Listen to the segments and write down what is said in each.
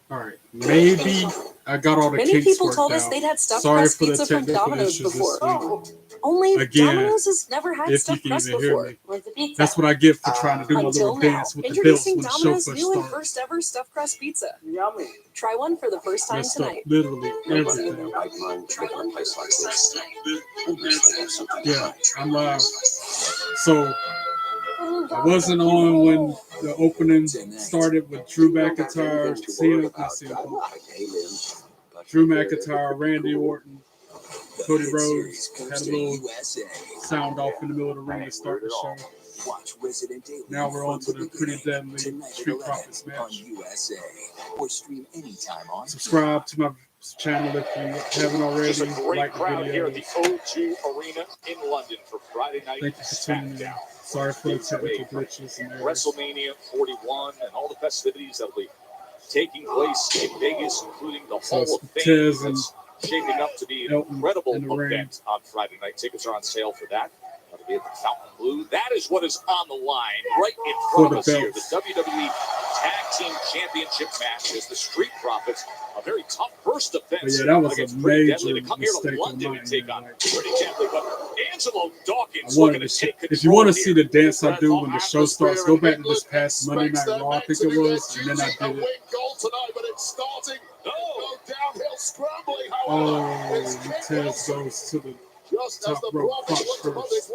All right, maybe I got all the Many kinks people worked told us out. they'd had stuffed Sorry crust for the pizza from technical Domino's issues before. this week. Only Again, Domino's has never had if you stuffed can crust even hear before. me, Like the pizza. that's what I get for trying to do my Until little now, dance with the bells introducing when the show Domino's first new and started. first ever stuffed crust pizza. Yummy. Try one for the first time Messed up tonight. literally Nobody in everything. their right mind would look at a place like this unless they have something to Yeah, hide. I'm live. So I wasn't on when the opening started with Drew McIntyre, Drew McIntyre, Randy Orton, Cody Rhodes had a little sound off in the middle of the ring to start the show. Now we're on to the Pretty Deadly Street Profits match. Subscribe to my channel if you haven't already. There's a great like the crowd here at videos. the O2 Arena in London for Friday night Thank you for tuning in. Smackdown. Sorry for the technical glitches and errors. WrestleMania 41 and all the festivities that will be taking place in Vegas, including the So Hall of it's Fame. Tez and That's shaping up to be an Elton incredible in the ring. event on Friday night. Tickets are on sale for that. That'll be at the Fountain Blue. That is what is on the line right in front of us here. The WWE Tag Team Championship match is the Street Profits. A very tough first defense. But yeah, that was against a Pretty major Deadly to come here to mistake on London my and take end. on Like, Pretty Deadly. But Angelo Dawkins I wanted looking to to take control. if you want to see here. the dance I do when the show starts, go back to this past Monday Night Raw, I think it was, and then I did it. Oh, Tez goes to the top rope punch first.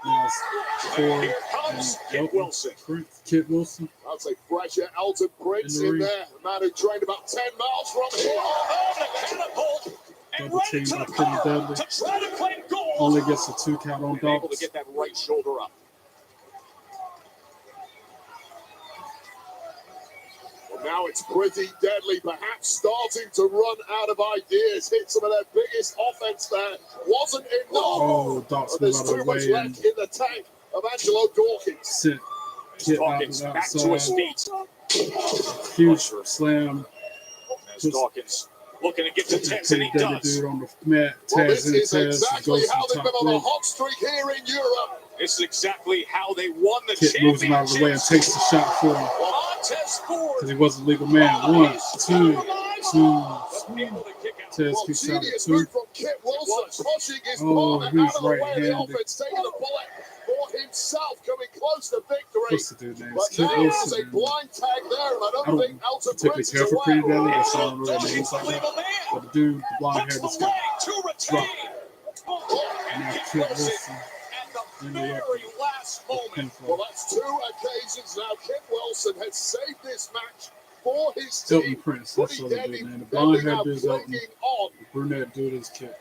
Now it's Ford Here comes and Kit Elton Wilson. Prince, Kit Wilson. I'll say fresher Elton Prince in there. A man who trained about 10 miles from here. Oh, the catapult. And Double right team to by the Pretty car Deadly. to try to claim goal. Only gets a 2 count on And able to Dawkins. get that right shoulder up. Well, now it's Pretty Deadly, perhaps starting to run out of ideas. Hit some of their biggest offense there. Wasn't enough. Oh, Dawkins But there's out of too the much way and left in the tank of Angelo Dawkins. sent Kit out Dawkins the back to his outside. feet. Huge slam. As Dawkins looking to get to Tez, and Pretty he Deadly does. dude on the mat. Well, Tez this and is Tez exactly goes to how the they've been top on a rope. hot streak here in Europe. This is exactly how they won the Kit moves him out of the way and takes the shot for him Montez Ford. because he wasn't legal man. 1, 2, 2. Able to kick out. Tez Well, kicks out at genius 2. move from Kit Wilson, pushing his Oh, partner he's out of the way of the right-handed. offense, taking a bullet for himself, coming close to victory. What's the dude's name? But Kit now there's a Wilson. blind tag there, and I I don't don't think Elton particularly Prince care is for Pretty aware. Deadly. That's all I know their names like Leave that. a man. But the dude, the blonde hair, Puts just the got leg to retain. and now And Kit Kit Wilson Wilson at the in the very last moment. Well, pinfall. that's 2 occasions now. Kit Wilson has saved this match for his Elton team. Prince, that's Pretty what they Deadly, do, man. The blonde Deadly hair now dude's Elton. clinging on. The brunette dude is Kit.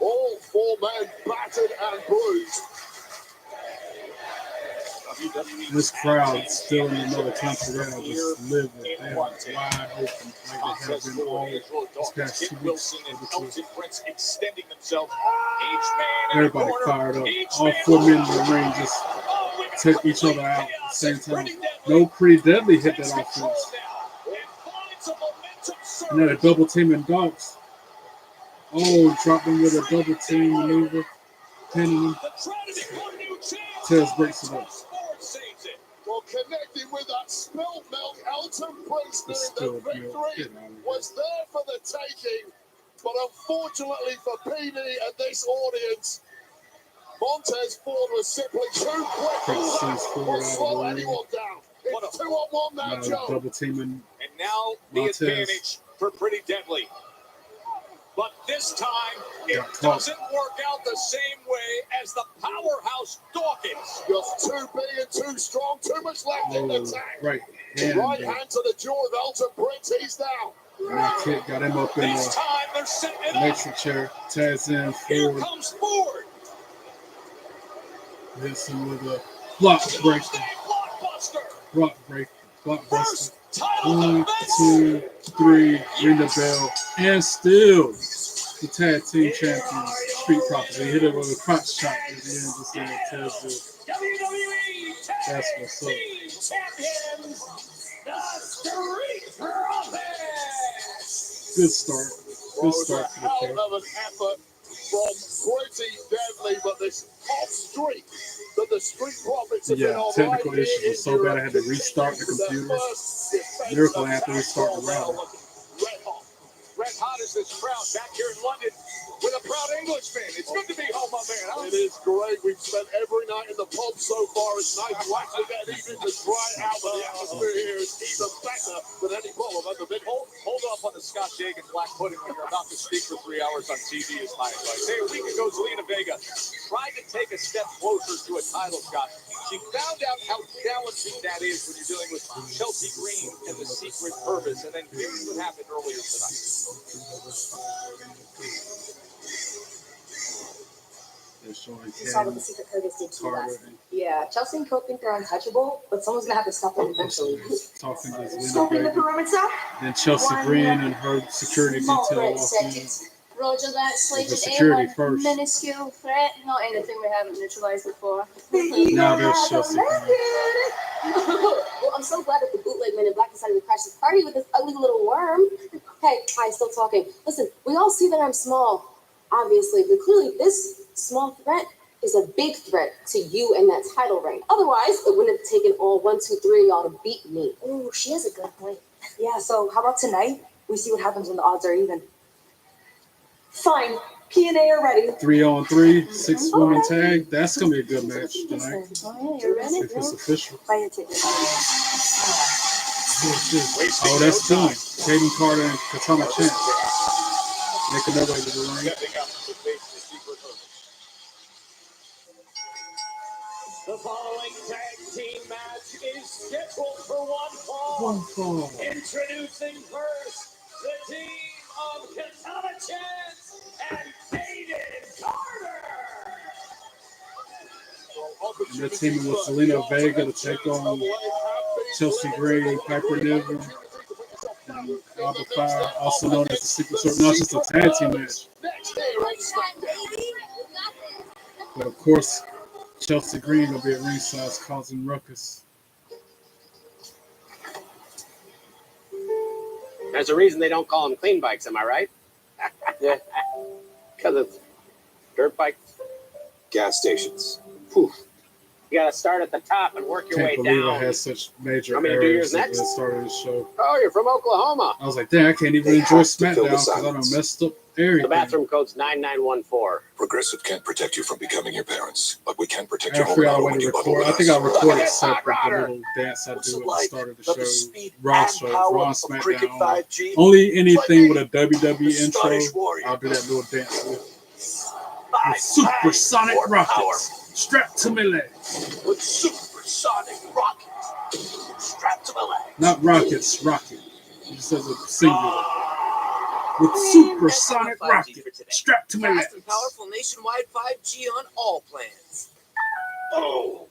All 4 men battered and bruised. This crowd still in another country. They're just living. They are wide open like they have been all this past 2 Kit weeks. Wilson and Over 2. Elton Prince extending themselves. Each man in Everybody the corner. fired up. Each All man 4 men in the ring just Oh, we got took each complete other out at the chaos same as time. Pretty Deadly No Pretty Deadly hit takes that control offense. now and finds a momentum surge. And then a double team and Dogs. Oh, dropped him with a double team maneuver. Pinning him. The try to become new champs. Tez breaks it up. Ford saves it. Well, connecting with that spilled milk, Elton Prince The knew spilled the milk. victory Get out of here. was there for the taking. But unfortunately for PD and this audience, Montez Ford was simply too quick Takes to his Ford out of slow the ring. anyone down. It's 2-on-1 now, Now Joe. double teaming. And now the Montez. advantage for Pretty Deadly. But this time, it Got caught. doesn't work out the same way as the powerhouse Dawkins. Just too big and too strong, too much left in the Oh, tank. right Right hand. hand to the jaw of Elton Prince, he's down. Now Kit got him up in This the time, they're setting it up. electric chair. Taz in Here Ford. comes Ford. Hits him with a block breaker. First day blockbuster. Block breaker. Blockbuster. First title 1, defense. 2, 3. Ring the bell. And still the tag team champions, Street Profits. They hit it with a crotch chop at the end. Just like Taz did. WWE That's Tag what's up. Team Champions, the Street Profits. Good start. Well, Good it was a start for the hell pair. of an effort from Pretty Deadly, but this hot streak that the Street Profits have been Yeah, all technical right issues here were so in bad I had to Europe. restart the Their computer. first defense Miracle I had to attack restart the from router. Red Hot. Red hot is this crowd back here in London with a proud Englishman. It's good to be home, my man. Huh? It is great. We've spent every night in the pub so far. It's nice to actually get an evening to dry out, but the atmosphere here is even better than any pub I've ever been. Hold up on the Scotch egg and black pudding when you're about to speak for 3 hours on TV is my advice. Hey, a week ago, Zelina Vega tried to take a step closer to a title shot. She found out how challenging that is when you're dealing with Chelsea Green and the Secret Service. And then here's what happened earlier tonight. They're showing You saw what the Cam, Secret Service did to you Carter, last. Yeah, Chelsea and Cope think they're untouchable, but someone's gonna have to stop them eventually. talking to Zelina Scoping the Vega. perimeter. Then Chelsea Green and her security Small detail threat walk in. second. Roger that, The slated security A1 first. minuscule threat, not anything we haven't neutralized before. Now there's Chelsea Green. Well, I'm so glad that the bootleg men in black decided to crash this party with this ugly little worm. Hey, hi, still talking. Listen, we all see that I'm small, obviously, but clearly this small threat is a big threat to you and that title reign. Otherwise, it wouldn't have taken all 1, 2, 3 of y'all to beat me. Ooh, she has a good point. Yeah, so how about tonight? We see what happens when the odds are even. Fine. P&A are ready. 3-on-3, 6-woman tag. That's gonna be a good match tonight. Oh, yeah, you're ready? If it's official. Buy your ticket. Oh, that's done. Caden Carter and Katana Chance making their way to the ring. Stepping up to face the Secret Service. The following tag team match is scheduled for one fall. Introducing first the team of Katana Chance and Caden Carter. And they're teaming with Zelina Vega to take on Chelsea Green, Piper Niven, and Alba Fire, also known as the Secret Service. Not just a tag team match, but of course, Chelsea Green will be at ringside causing ruckus. There's a reason they don't call them clean bikes, am I right? Yeah. Because it's dirt bikes. Gas stations. Whew. You got to start at the top and work your Can't way believe I down. had such major Want me to do errors yours at next? the start of the show. Oh, you're from Oklahoma. I was like, dang, I can't even They enjoy have to fill Smackdown the because I done silence. messed up The everything. bathroom code's 9914. Progressive can't protect you from becoming your parents, but we can protect your I home figured out a now way when to you bundle record. I with think I us. recorded separate the little dance I What's do it at the like? start of the Got the show. speed Raw and show, power Raw of Cricket Smackdown. 5G. Only anything with a The WWE intro, Scottish Warrior. I'll do that little dance with. Five With supersonic more rockets strapped to my leg. With supersonic rockets strapped to my leg. Not rockets, rocket. It just says a singular. With supersonic rocket strapped to my leg. Fast and powerful nationwide 5G on all plans. Oh.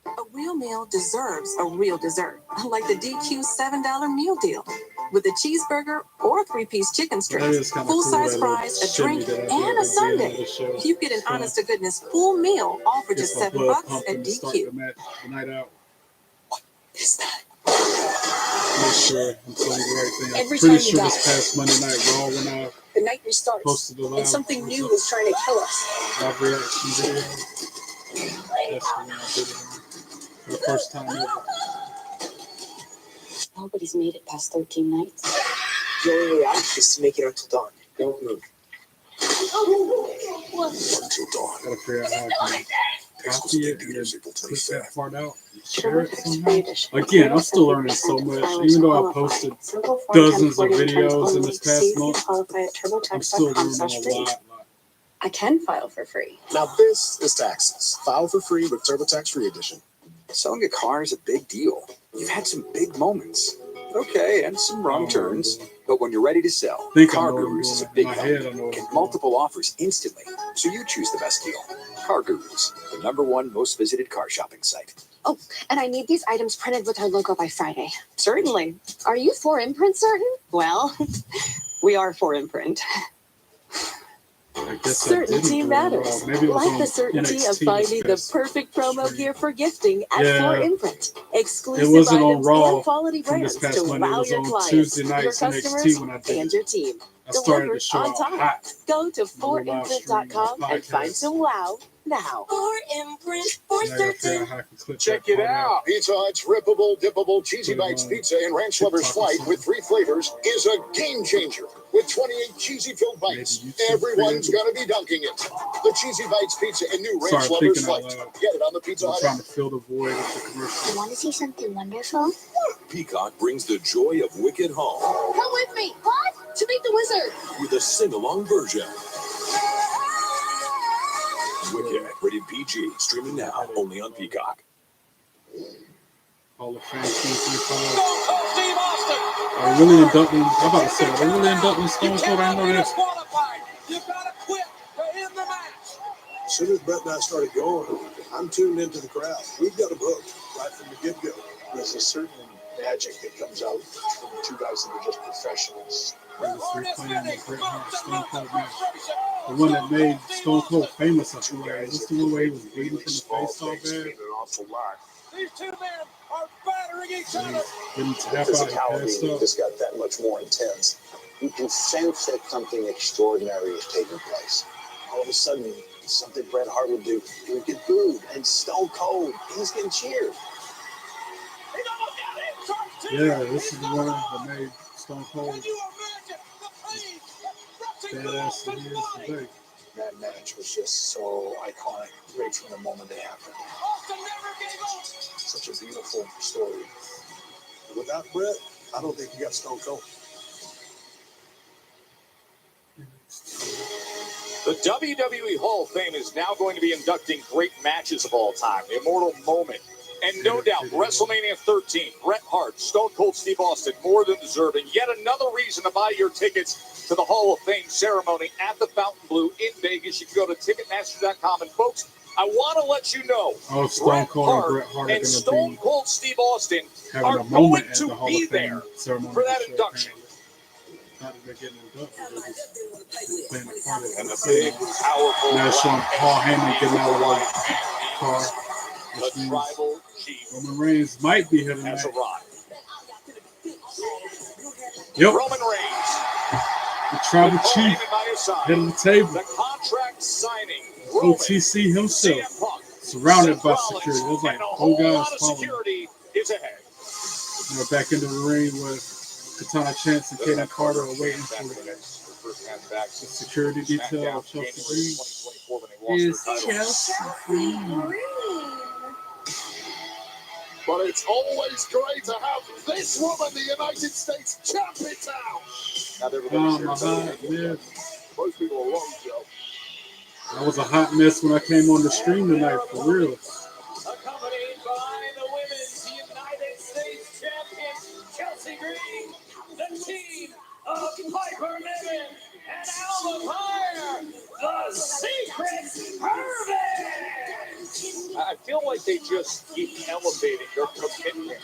A real meal deserves a real dessert, like the DQ $7 meal deal. With a cheeseburger or 3-piece chicken That is strips, kinda full-size cool, that fries, little a drink, shimmy that I and do a at the end of sundae. the show. You get an It's fun. honest-to-goodness full meal, all for Gets just my $7 blood at pumping to start DQ. the match, the night out. Is that? Make sure I'm telling you the right thing. I'm Every pretty time you sure die. this past Monday Night Raw when I The night restarts, posted the live, and something new is trying to kill us. live reaction video. That's when I did it for the first time ever. Nobody's made it past 13 nights. The only way out is to make it until dawn. Don't move. Until dawn. Gotta figure out how I can copy it and then clip that part out and share it somehow. Again, I'm still learning so much. Even though I posted dozens of videos in this past month, I'm still learning a lot. I can file for free. Now this is taxes. File for free with TurboTax Free Edition. Selling a car is a big deal. You've had some big moments. Okay, and some wrong turns. But when you're ready to sell, Think I Car know what I'm Gurus is a doing. big In my help. head, I know what Get I'm doing. multiple offers instantly, so you choose the best deal. Car Gurus, the #1 most visited car shopping site. Oh, and I need these items printed with our logo by Friday. Certainly. Are you for imprint certain? Well, we are for imprint. I guess I Certainty didn't do it matters. wrong. Maybe it was Like on the certainty NXT of finding the this past perfect promo stream. gear for gifting at Yeah. Floor Imprint. Exclusive It wasn't on items Raw and quality from this brands past to Monday. It wow was your on clients, Tuesday your nights customers, NXT when I did and it. your team. I started the Delivered show on out time. hot. Go to On the live stream, ForImprint.com and podcast. find some wow now. For imprint, for Now I gotta figure out how I can clip Check that it part out. Pizza Hut's rippable, dippable Cheesy Put it Bites on pizza in Ranch Lover's TikTok or Flight with 3 flavors is a game changer. With 28 cheesy-filled bites, Maybe YouTube everyone's creator. going to be dunking it. The Cheesy Bites pizza in new Ranch Sorry, Lover's thinking out Flight. loud. Get it on the Pizza I'm Hut trying app. to fill the void of the commercial. You want to see something wonderful? Peacock brings the joy of Wicked home Come with me. What? To meet the wizard. with a sing-along version. Wicked, rated PG, streaming now only on Peacock. Hall of Fame 2025. Are they really inducting? I'm about to say, are they really inducting Stone Cold? I know that. You gotta quit to end the match. As soon as Brett and I started going, I'm tuned into the crowd. We've got them hooked right from the get-go. There's a certain magic that comes out from the two guys that are just professionals. They was replaying the Bret Hart Stone Cold match. The one that made Stone Cold famous, I feel like. What's the one where he was bleeding from the face all bad? These two men are battering each other. Didn't tap out and passed up. just got that much more intense. You can sense that something extraordinary is taking place. All of a sudden, something Bret Hart would do, he would get booed, and Stone Cold, he's getting cheered. Yeah, this is the one that made Stone Cold badass that he is today. That match was just so iconic right from the moment it happened. Such a beautiful story. Without Bret, I don't think you got Stone Cold. The WWE Hall of Fame is now going to be inducting great matches of all time, the immortal moment. And no doubt, WrestleMania 13, Bret Hart, Stone Cold Steve Austin, more than deserving. Yet another reason to buy your tickets to the Hall of Fame ceremony at the Fontainebleau in Vegas. You can go to Ticketmaster.com. And folks, I want to let you know, Stone Cold and Bret Hart are and Stone going to be Cold Steve Austin having are a going moment at to the Hall be of Fame there ceremony for that this year, induction. apparently. Not that they're getting inducted, they're just playing a part of it. And the big, powerful Now it's showing Paul Heyman getting out of the the car, which means tribal chief Roman Reigns might be here has tonight. arrived. Yep, Roman Reigns, the tribal with Paul chief Heyman by his side. head of the table. The contract signing. Roman, OTC himself, CM Punk, surrounded Seth by Rollins, security. It was like and a 4 whole guys lot of following. security is ahead. Back into the ring with Katana Chance and Kaden Carter are waiting for the security detail of Chelsea Green. Is Chelsea Green. But it's always great to have this woman, the United States champ, in town. My hot mess. Most people are wrong, Joe. I was a hot mess when I came on the stream tonight, for real. Accompanied by the Women's United States Champion Chelsea Green, the team of Piper Niven and Alba Fire, the Secret Hermit. I feel like they just keep elevating their commitment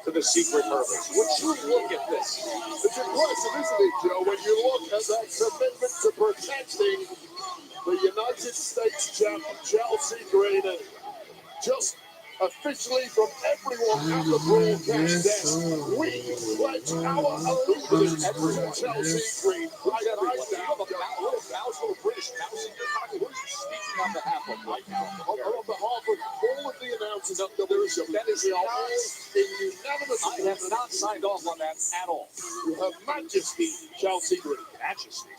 to the Secret Hermits. Would you look at this? It's impressive, isn't it, Joe, when you look at that commitment to protecting the United States champ, Chelsea Green, and just officially from everyone at the broadcast desk, we pledge our allegiance to Chelsea Green. Who's that right now? You have a little British mouse in your pocket. Who are you speaking on behalf of right now? On behalf of all of the announcers of WWE, That is we are all not, in unanimous I have not signed off on that at all. Her Majesty Chelsea Green. Majesty.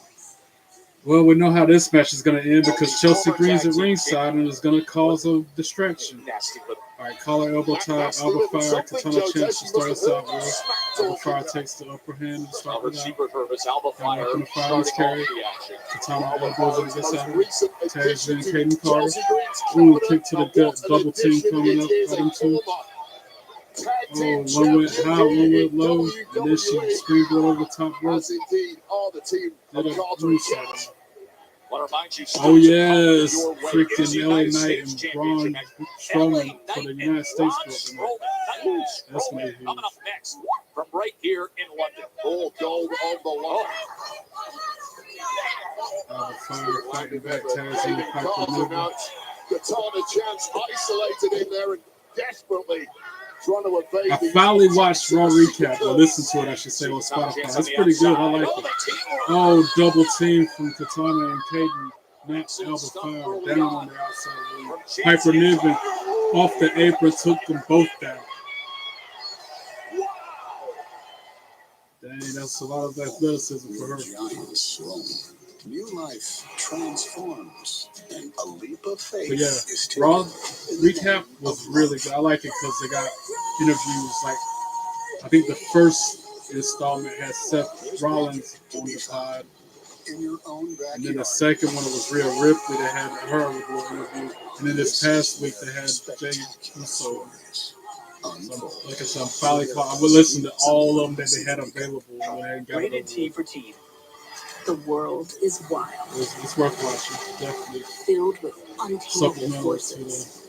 Well, we know how this match is going to end because Chelsea Green's at ringside and it's going to cause a distraction. Nasty little. All right, collar, elbow tie, Alba Fire, Katana Chance to start us out with. Alba Fire takes the upper hand to start Our it out. Secret Hermits, Alba Fire, Alba Fire is starting carried. off the action. Katana elbows on the side. Tags in Chelsea Kaden Carter. Green's Ooh, cabinet, kick to the and gut. what an Double team addition coming it up is, by them a two. former tag Oh, team one went champion high, one in went low, and then she WWE, sprinkled over the top rope. as indeed are the team of Did a Carter and moonsault. Chance. Want to remind you, Oh, yes. your way. It is Freaking the LA United Knight States and Braun Championship. Strowman for the LA United Knight States and belt tonight. Braun That's going to be Strowman huge. coming up next from right here in London. All gold on the line. Alba Fire fighting back, tags in the Piper Carter Niven. now, Katana Chance isolated in there and desperately trying to evade. I finally watched Raw Recap, or listened to it, I should say, on Spotify. It's pretty good. I like it. Oh, double team from Katana and Kaden. knocked Alba Fire down on the outside. Piper Niven off the apron took them both down. Dang, that's a lot of athleticism for her. Giants roam. New life transforms, and a leap of faith. But yeah, is taken. Raw recap was really good. I like it because they got interviews. Like, I think the first installment had Seth Rollins on the pod. In your own backyard. And then the second one was Rhea Ripley. They had her with a little interview. And then this past week they had Jay Uso. So, like I said, I'm finally caught. I would listen to all of them that they had available when they got Rated it T for teen. The world is wild, It's worth watching, definitely. filled with untamable Supplemental to forces.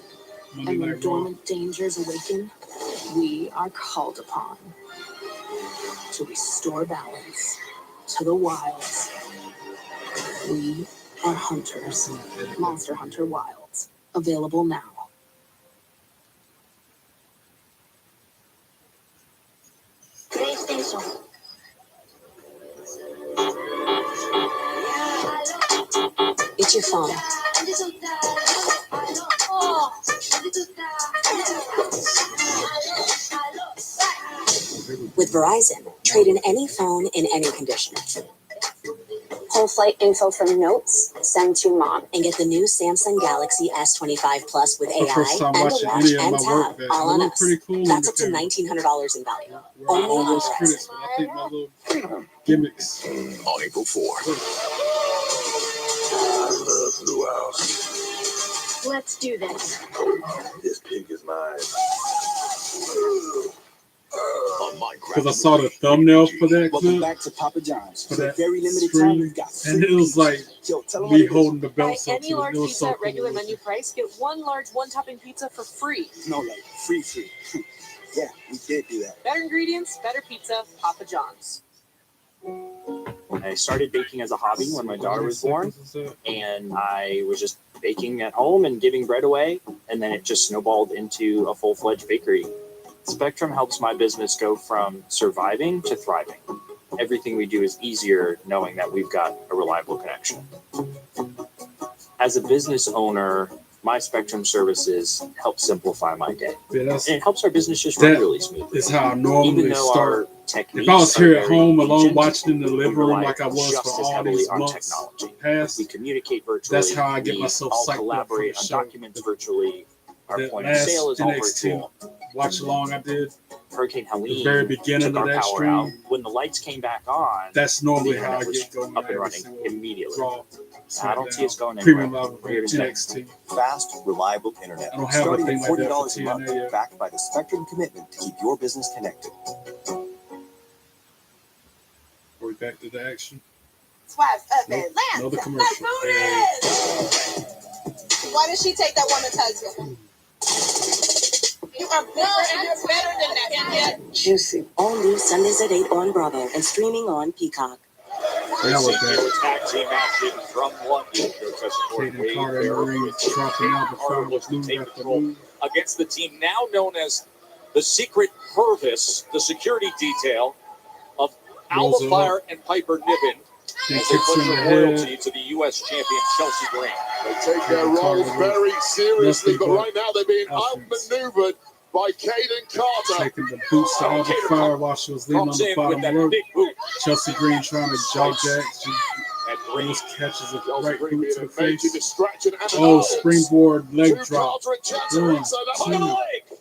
the Monday And when Night Raw. dormant dangers awaken, we are called upon to restore balance to the wilds. We are hunters. Monster Hunter Wilds. Available now. PlayStation. It's your phone. With Verizon, trade in any phone in any condition. Whole flight info from notes, send to mom. And get the new Samsung Galaxy S25 Plus with My first AI time and a watching watch any of and my work tab, that all on looked us. pretty cool. That's on up to the camera. $1,900 in value. We're Only all on those Verizon. critics, but I think my little gimmicks. On April 4th. I love Blue House. Let's do this. This pig is mine. Because I saw the thumbnail for that Welcome clip, back to Papa John's. for For a that very limited time, screen, we've got and free it was like Yo, tell 'em what me it is. holding the Buy belts up any to it. large It was pizza so at regular cool. menu price, get one large one-topping pizza for free. No, like free. Yeah, we did do that. Better ingredients, better pizza, Papa John's. I started baking as a hobby when my daughter was born, and I was just baking at home and giving bread away, and then it just snowballed into a full-fledged bakery. Spectrum helps my business go from surviving to thriving. Everything we do is easier knowing that we've got a reliable connection. As a business owner, my Spectrum services help simplify my day. Yeah, And it helps our business just run really smoothly. Is how I normally Even though start. our techniques If I was here are at very home alone ancient, watching in the living room rely like I was just for as all heavily these on months technology. past, We communicate virtually. that's how I get we myself all psyched up for collaborate the on show. documents virtually. Our That point of last sale is all NXT virtual. watch along I did, Hurricane the Helene very beginning took of our that power out. stream, When the lights came back on, that's normally the how I internet was get going. up and every running single immediately. Raw, I don't see us going Premium anywhere. level We're here to stay. NXT. Fast, reliable internet. I don't have a Starting thing at like that $40 for a month, TNA yet. backed by the Spectrum commitment to keep your business connected. We're back to the action. Swipe up Nope, Atlanta. another Let's commercial. do this. Why did she take that woman's husband? You are better and you're better than that. And Juicy. All new Sundays at 8 on Bravo and streaming on Peacock. Yeah, we're back. Tag team action from London. Kaden Carter and Marie dropping out before was move after move. Against the team now known as the Secret Purvis, the security detail of Alba Rolls it Fire up. and Piper Niven. He As they kicks pledge in the their head. loyalty to the U.S. champion Chelsea Green. They take their roles very seriously, but right now they're being offense. outmaneuvered by Caden Carter. Taking the boots to Alba Fire while she was leaning on the bottom rope. Chelsea Green trying to jaw jack. She almost catches a right boot to the face. Oh, springboard leg drop. 1,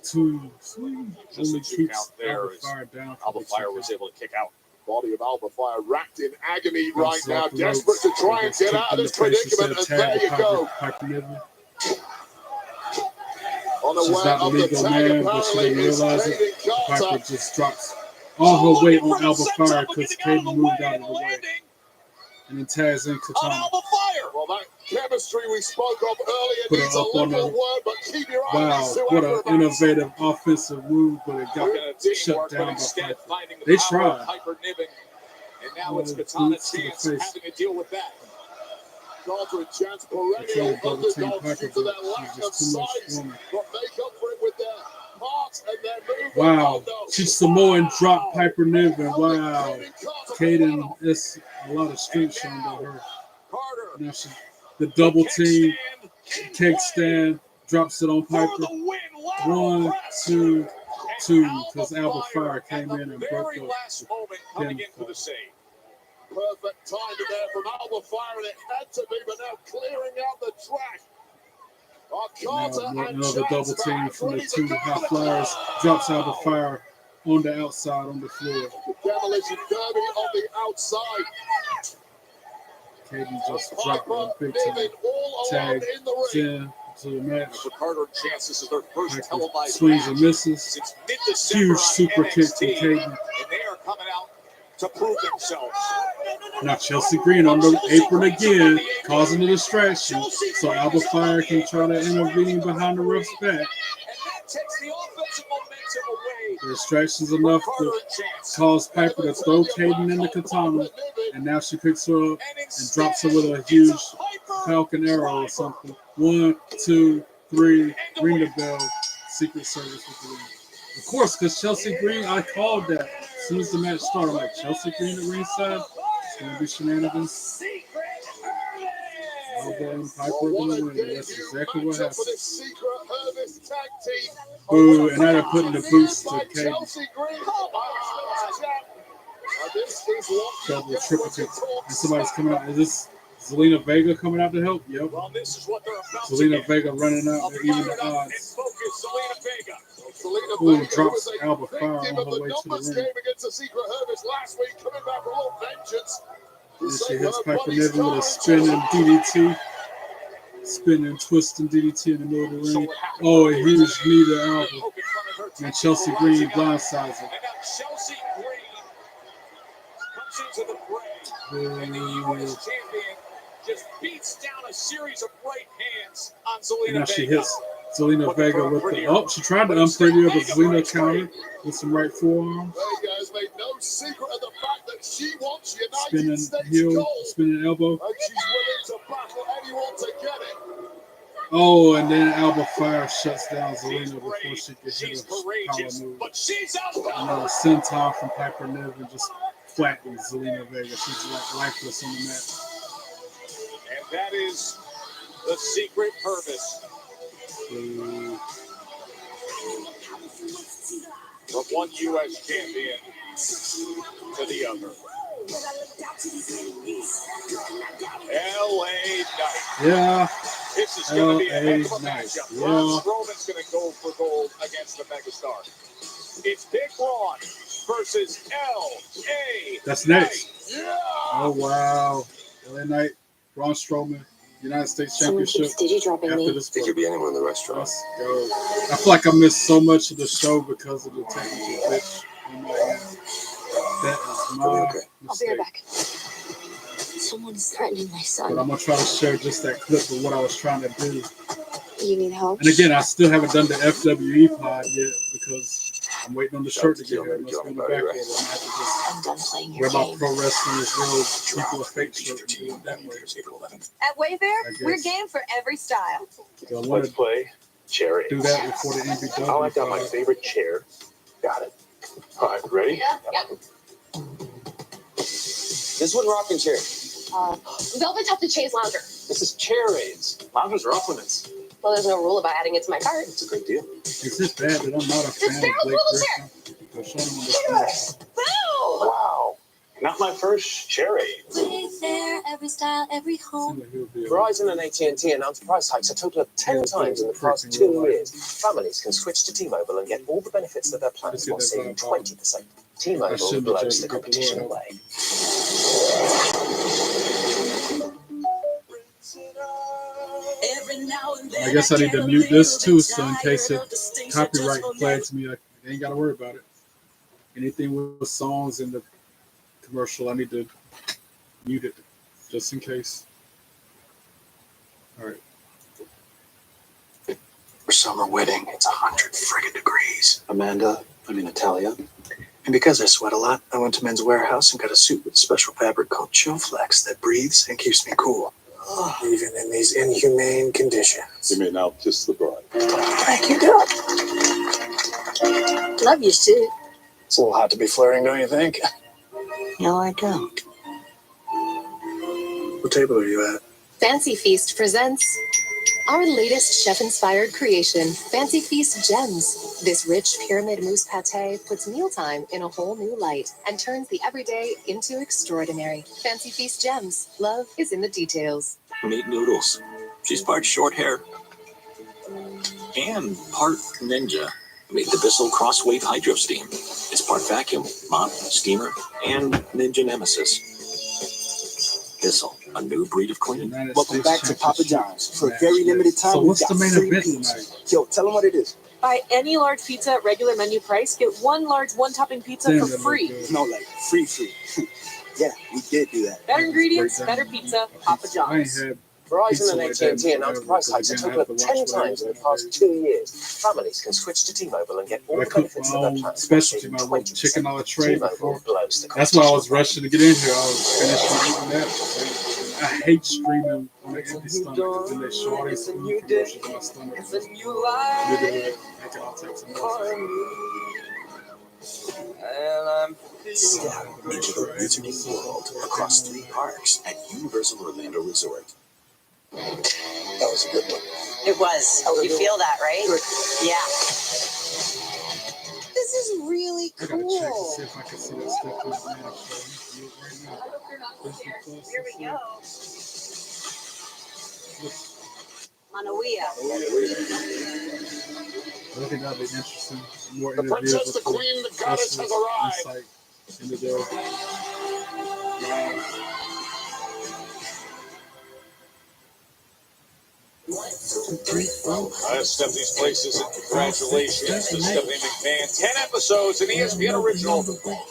2, 3. Only keeps Alba Fire down. Alba Fire was able to kick out. Body of Alba Fire wrapped in agony right Bounces now, off the desperate to ropes. try and Gets get kicked out of in this the face. She predicament. said, And there you tag go. Piper Niven. Unaware She's not the of the legal tag, man, but she apparently, didn't is realize it. Caden Piper Carter. just drops all her weight on Alba Fire because Caden moved out of the way. And then tags in Katana. Well, that chemistry we spoke of earlier Put her needs a up on little the- word, but keep your eye Wow, on these two what an acrobats. innovative offensive move, but it got shut down by Piper. They tried. Piper Niven. And now it's Boots Katana to the Chance face. having to deal with that. Carter and Chance They tried perennial to double team underdogs Piper, due to their but lack she's of just too much size, woman. but make up for it with their heart and their movement. Wow, Oh, no. she Samoan dropped Piper Niven. Wow, Caden, it's a lot of strength shown by her. Carter Now she the double team, keg stand, drops it on Piper. 1, 2, 2, because Alba Fire came in and broke the pin. Perfect timing there from Alba Fire, and it had to be, but now clearing out the track. Now another double team from the two high flyers drops Alba Fire on the outside on the floor. Demolition Derby on the outside. Katie just dropped one big time. Tag in to the match. Carter and Chance, this is their first televised swings match and misses. Huge super kick from Katie. And they are coming out to prove themselves. Now Chelsea Green on the apron again, causing a distraction, so Alba Fire can try to intervene behind the ref's back. Takes the offensive momentum away. The distraction's enough to cause Piper to throw Kaden in the katana, and now she picks her up and drops her with a huge Falcon Arrow or something. 1, 2, 3, ring the bell. Secret Service with the win. Of course, because Chelsea Green, I called that as soon as the match started. I'm like, Chelsea Green at ringside, it's going to be shenanigans. Alba and Piper going to win. That's exactly what happened. Ooh, and now they're putting the boots to Katie. Double, triple kick. And somebody's coming out. Is this Zelina Vega coming out to help? Yep. Zelina Vega running out. They're even the odds. Ooh, drops Alba Fire on her way to the ring. And she hits Piper Niven with a spinning DDT. Spinning, twisting DDT in the middle of the ring. Oh, a huge knee to Alba. And Chelsea Green blindsides her. Chelsea Green comes into the fray. And the U.S. champion just beats down a series of right hands on Zelina Vega. And now she hits Zelina Vega with the... Oh, she tried to unpretty her, but Zelina countered with some right forearms. Vega has made no secret of the fact that she wants United Spinning States heel, gold. spinning elbow. And she's willing to battle anyone to get it. Oh, and then Alba Fire shuts down Zelina before she can hit a power move. And a senton from Piper Niven just flattens Zelina Vega. She's like lifeless on the mat. And that is the secret purpose. From one U.S. champion to the other. L.A. Knight. Yeah. This is going to be a heck of a Knight. matchup. Yeah. Braun Strowman's going to go for gold against the megastar. It's Big Braun versus L.A. That's next. Yeah. Oh, wow. LA Knight, Braun Strowman, United States Championship. After this It could be anyone in the restaurant. Let's go. I feel like I missed so much of the show because of the technical glitch in my end. That is my I'll be mistake. right back. Someone's threatening my son. But I'm going to try to share just that clip of what I was trying to do. You need help? And again, I still haven't done the FWE pod yet because I'm waiting on the shirt to get here. Let's go in the back order. I'm going to have to just I'm done playing your wear my game. pro wrestling as well as people a fake shirt and do it that way. At Wayfair, I we're guess. game for every style. So I want to play charity. do that before the NBW. Oh, I got my favorite chair. Got it. All right, ready? Yeah. This one rocking chair. Velvet Top to Chase Lounger. This is chair aids. Loungers are off limits. Well, there's no rule about adding it to my cart. It's a great deal. Is it bad that I'm not a fan of Farrell Blake Rules chair. Griffin? I'll show them on the screen. Boo! Wow. Not my first chair aid. Wayfair, every style, every home. Seems like he'll be a- Verizon and AT&T announced price hikes a total of 10 times in the past 2 years. Families can switch to T-Mobile and get all the benefits that their plans while saving 20%. T-Mobile blows the competition away. I guess I need to mute this too, so in case it copyright flags me, I ain't got to worry about it. Anything with songs in the commercial, I need to mute it just in case. All right. For summer wedding, it's 100 friggin' degrees. Natalia. And because I sweat a lot, I went to Men's Warehouse and got a suit with a special fabric called Chill-Flex that breathes and keeps me cool. Even in these inhumane conditions. You may now kiss the bride. Thank you, Doc. Love your suit. It's a little hot to be flirting, don't you think? No, I don't. What table are you at? Fancy Feast presents our latest chef-inspired creation, Fancy Feast Gems. This rich pyramid mousse pâté puts mealtime in a whole new light and turns the everyday into extraordinary. Fancy Feast Gems. Love is in the details. Meet Noodles. She's part short hair and part ninja. Meet the Bissell Crosswave Hydro Steam. It's part vacuum, mop, steamer, and ninja nemesis. Bissell, a new breed of clean. Welcome back to Papa John's. For a very limited time, So what's the main free event pizza. tonight? Yo, tell them what it is. Buy any large pizza at regular menu price. Get one large one-topping pizza Damn, for that look free. good. No, like free. Yeah, we did do that. Better ingredients, better pizza, Papa I ain't John's. had Verizon pizza and like that AT&T announced forever, price hikes a because again, I total of have to 10 watch times in the whatever past 2 years. Families can switch to T-Mobile and get all I the cooked benefits my of their own plans. specialty, my little chicken a la tray before. T-Mobile blows the That's why I was competition. rushing to get in here. I was finishing eating that. I hate streaming on an empty stomach because then they show all these food commercials in my stomach. It's a new life. Literally, I can all take some more. And I'm Step into the wizarding world across 3 parks at Universal Orlando Resort. That was a good one. It was. You feel that, right? Yeah. This is really I gotta check to cool. see if I can see that stuff in the man show. Right now. Disney Plus, Here we go. Manawia. Manawia. I think that'd be interesting. More The interviews princess, with the queen, the goddess has arrived. insight into their Stephanie's places and congratulations to Stephanie McMahon. 10 episodes, an ESPN original,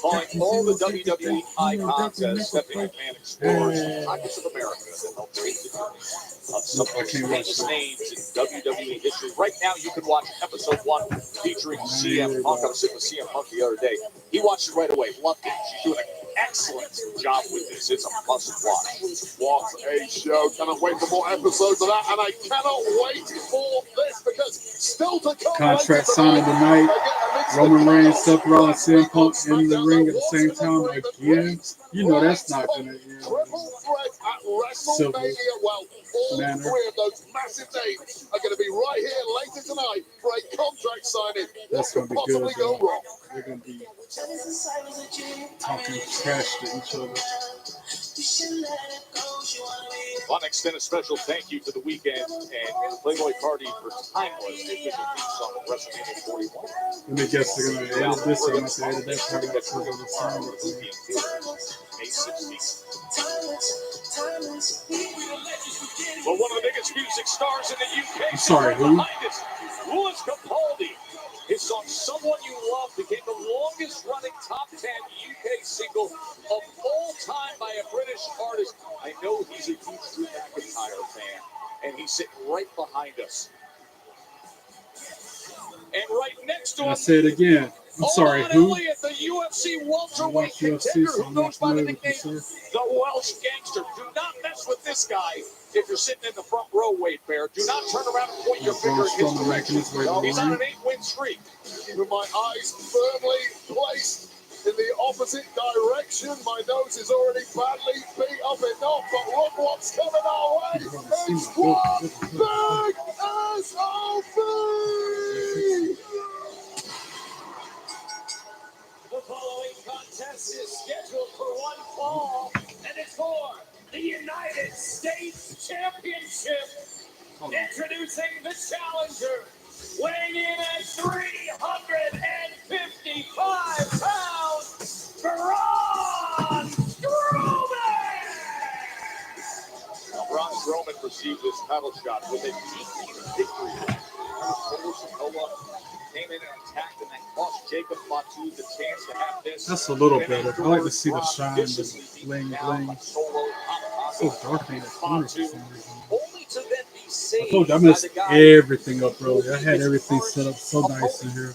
calling all the WWE icons as Stephanie McMahon explores pockets of America that help raise the journey of some of the famous names in WWE history. Right now, you can watch episode 1 featuring CM Punk. I was sitting with CM Punk the other day. He watched it right away, loved it. She's doing an excellent job with this. It's a must watch. What a show. Cannot wait for more episodes of that. And I cannot wait for this because still to come. contract signing tonight. Roman Reigns, Seth Rollins, CM Punk in the ring at the same time again. You know that's not gonna end. Triple threat at WrestleMania. Well, all 3 of those massive names are going to be right here later tonight for a contract signing. That's What gonna could be good. possibly go wrong? They're gonna be talking trash to each other. Want to extend a special thank you to The Weeknd and Playboy Party for Timeless. They did the song of WrestleMania 41. Let me guess, they're gonna edit this. I'm gonna edit that part out because of the song. May 16th. Well, one of the biggest music stars in the UK. I'm sorry, who? Behind us, Louis Capaldi. His song "Someone You Love" became the longest-running top 10 UK single of all time by a British artist. I know he's a huge Drew McIntyre fan, and he's sitting right behind us. And right next to him, I say it again. I'm sorry, who? Elliott, the UFC I welterweight watch UFC, contender so who I'm goes not by the familiar with nickname this, sir. the Welsh Gangster. Do not mess with this guy if you're sitting in the front row, Wade Bear. Do not turn around and point your finger at his direction. He's on an 8-win streak. With my eyes firmly placed in the opposite direction, my nose is already badly beat up enough, but look what's coming our way. It's one big SOB! The following contest is scheduled for one fall, and it's for the United States Championship. Introducing the challenger, weighing in at 355 pounds, Braun Strowman! Now, Braun Strowman received this title shot with a deep victory. Came in and attacked, and that cost Jacob Fatu the chance to have this. That's a little better. I like to see the shine, the bling bling. So dark in the corner for some reason. Only to then be I saved told you I by messed the guy. everything up earlier. I had everything set up so nice in here.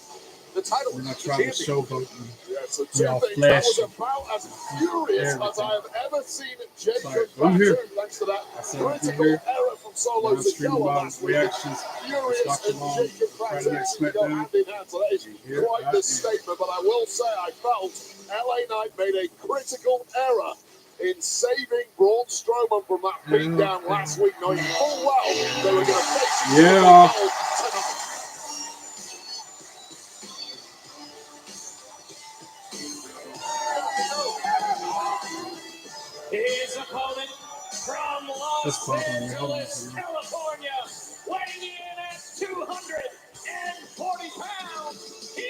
The title When I tried to showboat and Yes, a be all two-thing that was flashy. about as furious as I have ever seen Jacob I'm here. Fatu, thanks to that I said I'm critical here. error from Solo I'm streaming Sikoa my last week. reactions. Furious Watch and along Jacob Friday Fatu Night seem to go Smackdown. hand in hand, so that is Here, quite the statement. But I will say I felt LA Knight made a critical error in saving Braun Strowman from that beatdown last week, knowing full well they were going to face each other tonight. His opponent from Los Angeles, California, weighing in at 240 pounds, he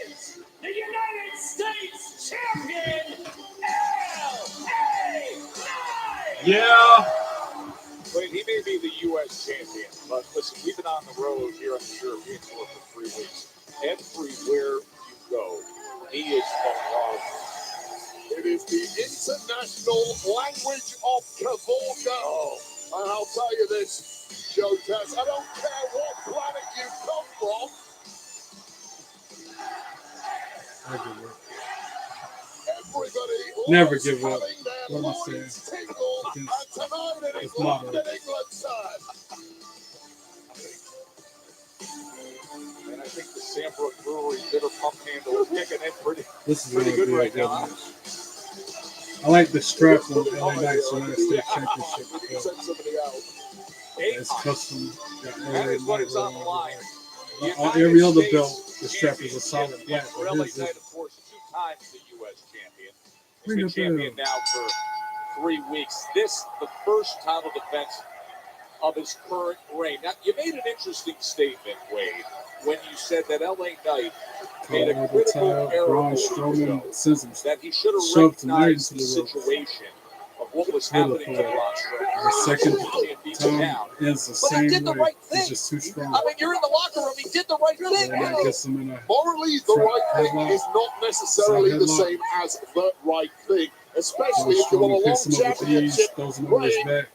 is the United States Champion, L.A. Knight! Yeah. Wait, he may be the U.S. champion, but listen, we've been on the road here on the European Tour for 3 weeks. Everywhere you go, he is beloved. It is the international language of Kavorka. And I'll tell you this, Joe Tess, I don't care what planet you come from. Everybody Never give up. having their What am I loins saying? tingle, and tonight it is It's motto. London, England time. And I think the Sandbrook Brewery bitter pump handle is kicking in pretty This is good gonna be right a good now. match. I like the strap on LA Knight's United States Championship because it's custom. Got That LA is what Knight is on the line. on every other belt, the strap is a solid black. For But LA his Knight, is of course, 2 times the U.S. champion. He's Bring been it champion down. now for 3 weeks. This, the first title defense of his current reign. Now, you made an interesting statement, Wade, when you said that LA Knight made a critical error Braun over Strowman sends him that he should have shoved tonight recognized into the the ropes. situation of what was Little happening to play. Braun Strowman. The second He beat him time down. ends the But he same did the way. right He's thing. just too strong. I mean, you're in the locker room. He did the right thing. LA Knight gets him in a Morally, the right thing is not necessarily the same as the right thing, especially if you want a long picks him up with ease, championship throws him over his reign. back.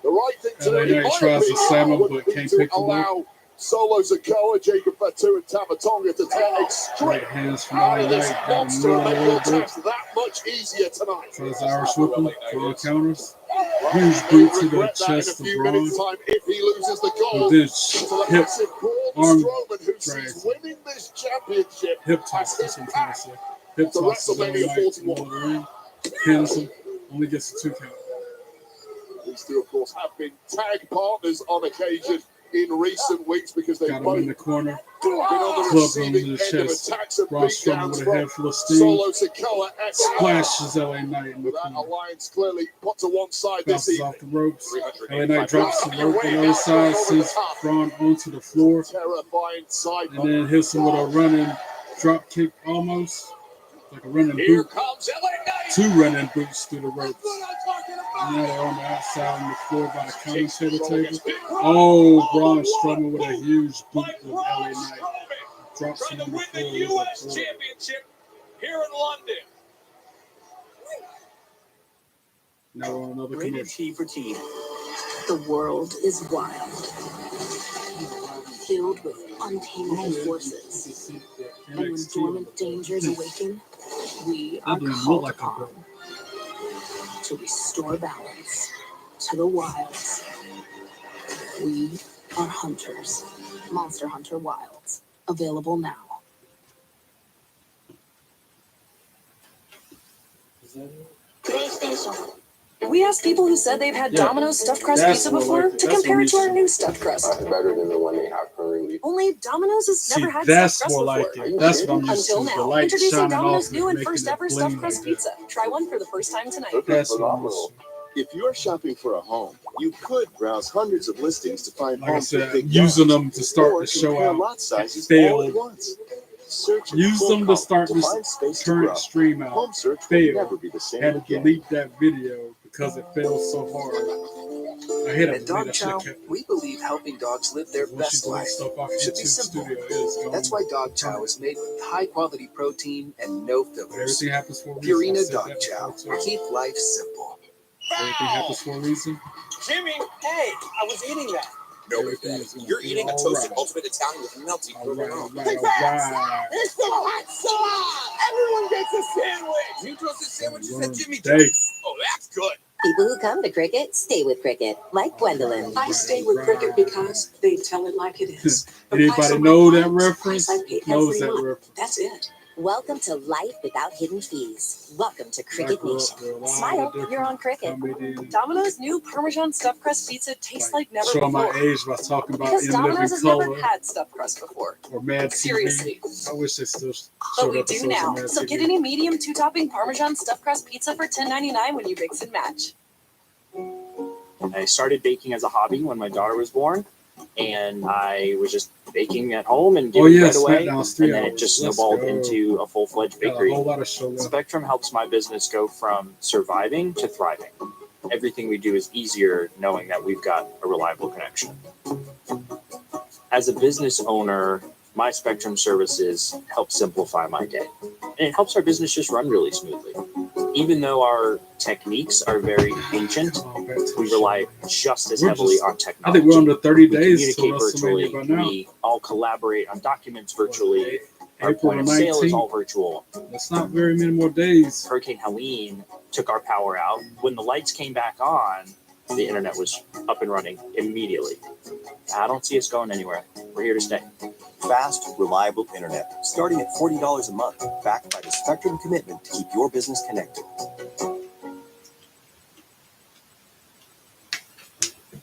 The right thing to do, LA in Knight my tries to slam opinion, him, would but be can't to pick him up. allow Solo Sikoa, Jacob Fatu, and Tamatonga to take Right extreme hands from out LA of this Knight, got him monster and moving a make your little bit. task that much easier tonight. Tries Irish whip him, draw counters. Well, Huge he'll boot to the regret that in a chest of few Braun. minutes' time if he loses the But gold then to the hip, massive Braun arm Strowman, who sees drags. winning this championship Hip as toss, his that's what I'm trying to path say. Hip to toss LA WrestleMania Knight in the 41. middle of the ring. Pins him, only gets a 2 count. These two, of course, have been tag partners on occasion in recent weeks because they've Got him both in the corner. been on the Clubbed him receiving in the end of chest. attacks and Braun Strowman beatdowns with a from head full of steam. Solo Sikoa and Splashes LA Knight in the that corner. alliance clearly put to one side this Bounces evening. off the ropes. LA Knight drops the rope on the other side, sends Braun onto the floor, Terrifying sight. and then hits him with a running drop kick almost. Like a running Here boot. comes LA Knight. 2 running boots through the ropes. Now they're on the outside on the floor by the commentator table. Oh, Braun Strowman with a huge boot with LA Knight. Drops him on the Win the floor. U.S. championship here in London. Now we're on another Rated commercial. T for Teen. The world is wild, filled with untamable forces. And when dormant dangers awaken, we are called upon to restore balance to the wilds. We are hunters. Monster Hunter Wilds. Available now. We asked people who said they've had Domino's stuffed crust pizza before to compare it to our new stuffed crust. Better than the one they have currently. Only Domino's has never had that's stuffed crust more before. like it. That's what I'm used to. Until The now, light introducing shining Domino's off new it, and making first it ever bling stuffed like crust that. pizza. Try one for the first time tonight. That's what I'm used to. If you're shopping for a home, you could browse hundreds of listings to find Like I homes with said, big using yards, them to start or the show compare out. lot sizes Failed. all at once. Search in Use full them to color start this find space to grow. current stream out. Home search will Failed. never be the same Had to again. delete that video because it failed so hard. I hate At it. Dog Chow, we believe helping dogs live their best life should be simple. That's why Dog Chow is made with high-quality protein and no fillers. Everything happens for a reason. I Purina said Dog that Chow. before, too. Keep life simple. Everything happens for a reason. Jimmy, Hey, I was eating that. No, everything is gonna You're be eating a all toasted right. ultimate Italian with melty All right, all right, Hey, all Pax, right. it's the hot sauce. Everyone gets a sandwich. You toasted sandwiches at Jimmy Day. John's. Oh, that's good. People who come to Cricket stay with Cricket, like Gwendolyn. I stay with Cricket because they tell it like it is. The price Anybody of my know that products, reference? price I pay Knows every that month. reference. That's it. Welcome to life without hidden fees. Welcome to Cricket Nation. Smile, you're on Cricket. Domino's new Parmesan stuffed crust pizza tastes like never Showing before. my age by talking about Because in Domino's living has never color had stuffed crust before. or Mad TV. Seriously. I wish they still But showed we episodes do now. of Mad So TV. get any medium 2-topping Parmesan stuffed crust pizza for $10.99 when you mix and match. I started baking as a hobby when my daughter was born, and I was just baking at home and giving bread away, Smackdown's and 3 then it hours. just Let's snowballed go. into a full-fledged Got a bakery. whole lot of show left. Spectrum helps my business go from surviving to thriving. Everything we do is easier knowing that we've got a reliable connection. As a business owner, my Spectrum services help simplify my day, and it helps our business just run really smoothly. Even though our techniques are very ancient, we rely just as heavily on I technology. think we're under 30 We days to communicate virtually. WrestleMania by now. We all collaborate on documents virtually. Our April point of sale is 19th. all virtual. It's not very many more days. Hurricane Helene took our power out. When the lights came back on, the internet was up and running immediately. I don't see us going anywhere. We're here to stay. Fast, reliable internet, starting at $40 a month, backed by the Spectrum commitment to keep your business connected.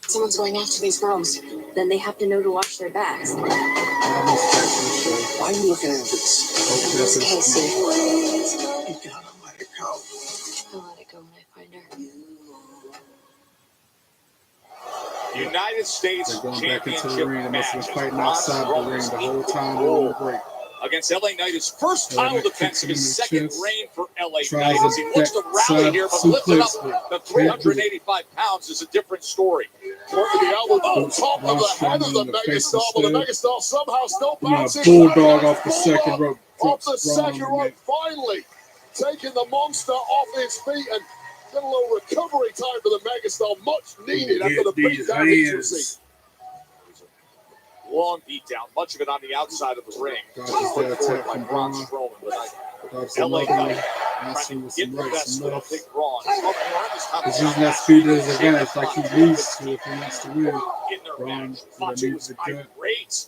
Someone's going after these girls. Then they have to know to watch their backs. Why are you looking at this? Casey. You gotta let it go. I'll let it go when I find her. United States They're going back into the Championship ring. They must have match. been fighting outside the ring the whole time during the break. Against LA Knight, his first title defense of his second reign for LA Knight. Tries As he looks to rally here, but lifting up the 385 pounds is a different story. Working the elbow top of the head of the Megastar, but the Megastar somehow still bouncing. Bulldog off the second rope. Off the second rope, finally taking the monster off his feet and get a little recovery time for the Megastar, much needed after the beatdown he's received. Long beatdown, much of it on the outside of the ring. Dodges that attack By from Braun Braun. Strowman, but Dodges LA another one. Knight Answering trying with to get some the right, best some of left. Big Braun. He's using that speed to his advantage like he needs to if he wants to win. In their Braun match, that Fatu needs was to cut. irate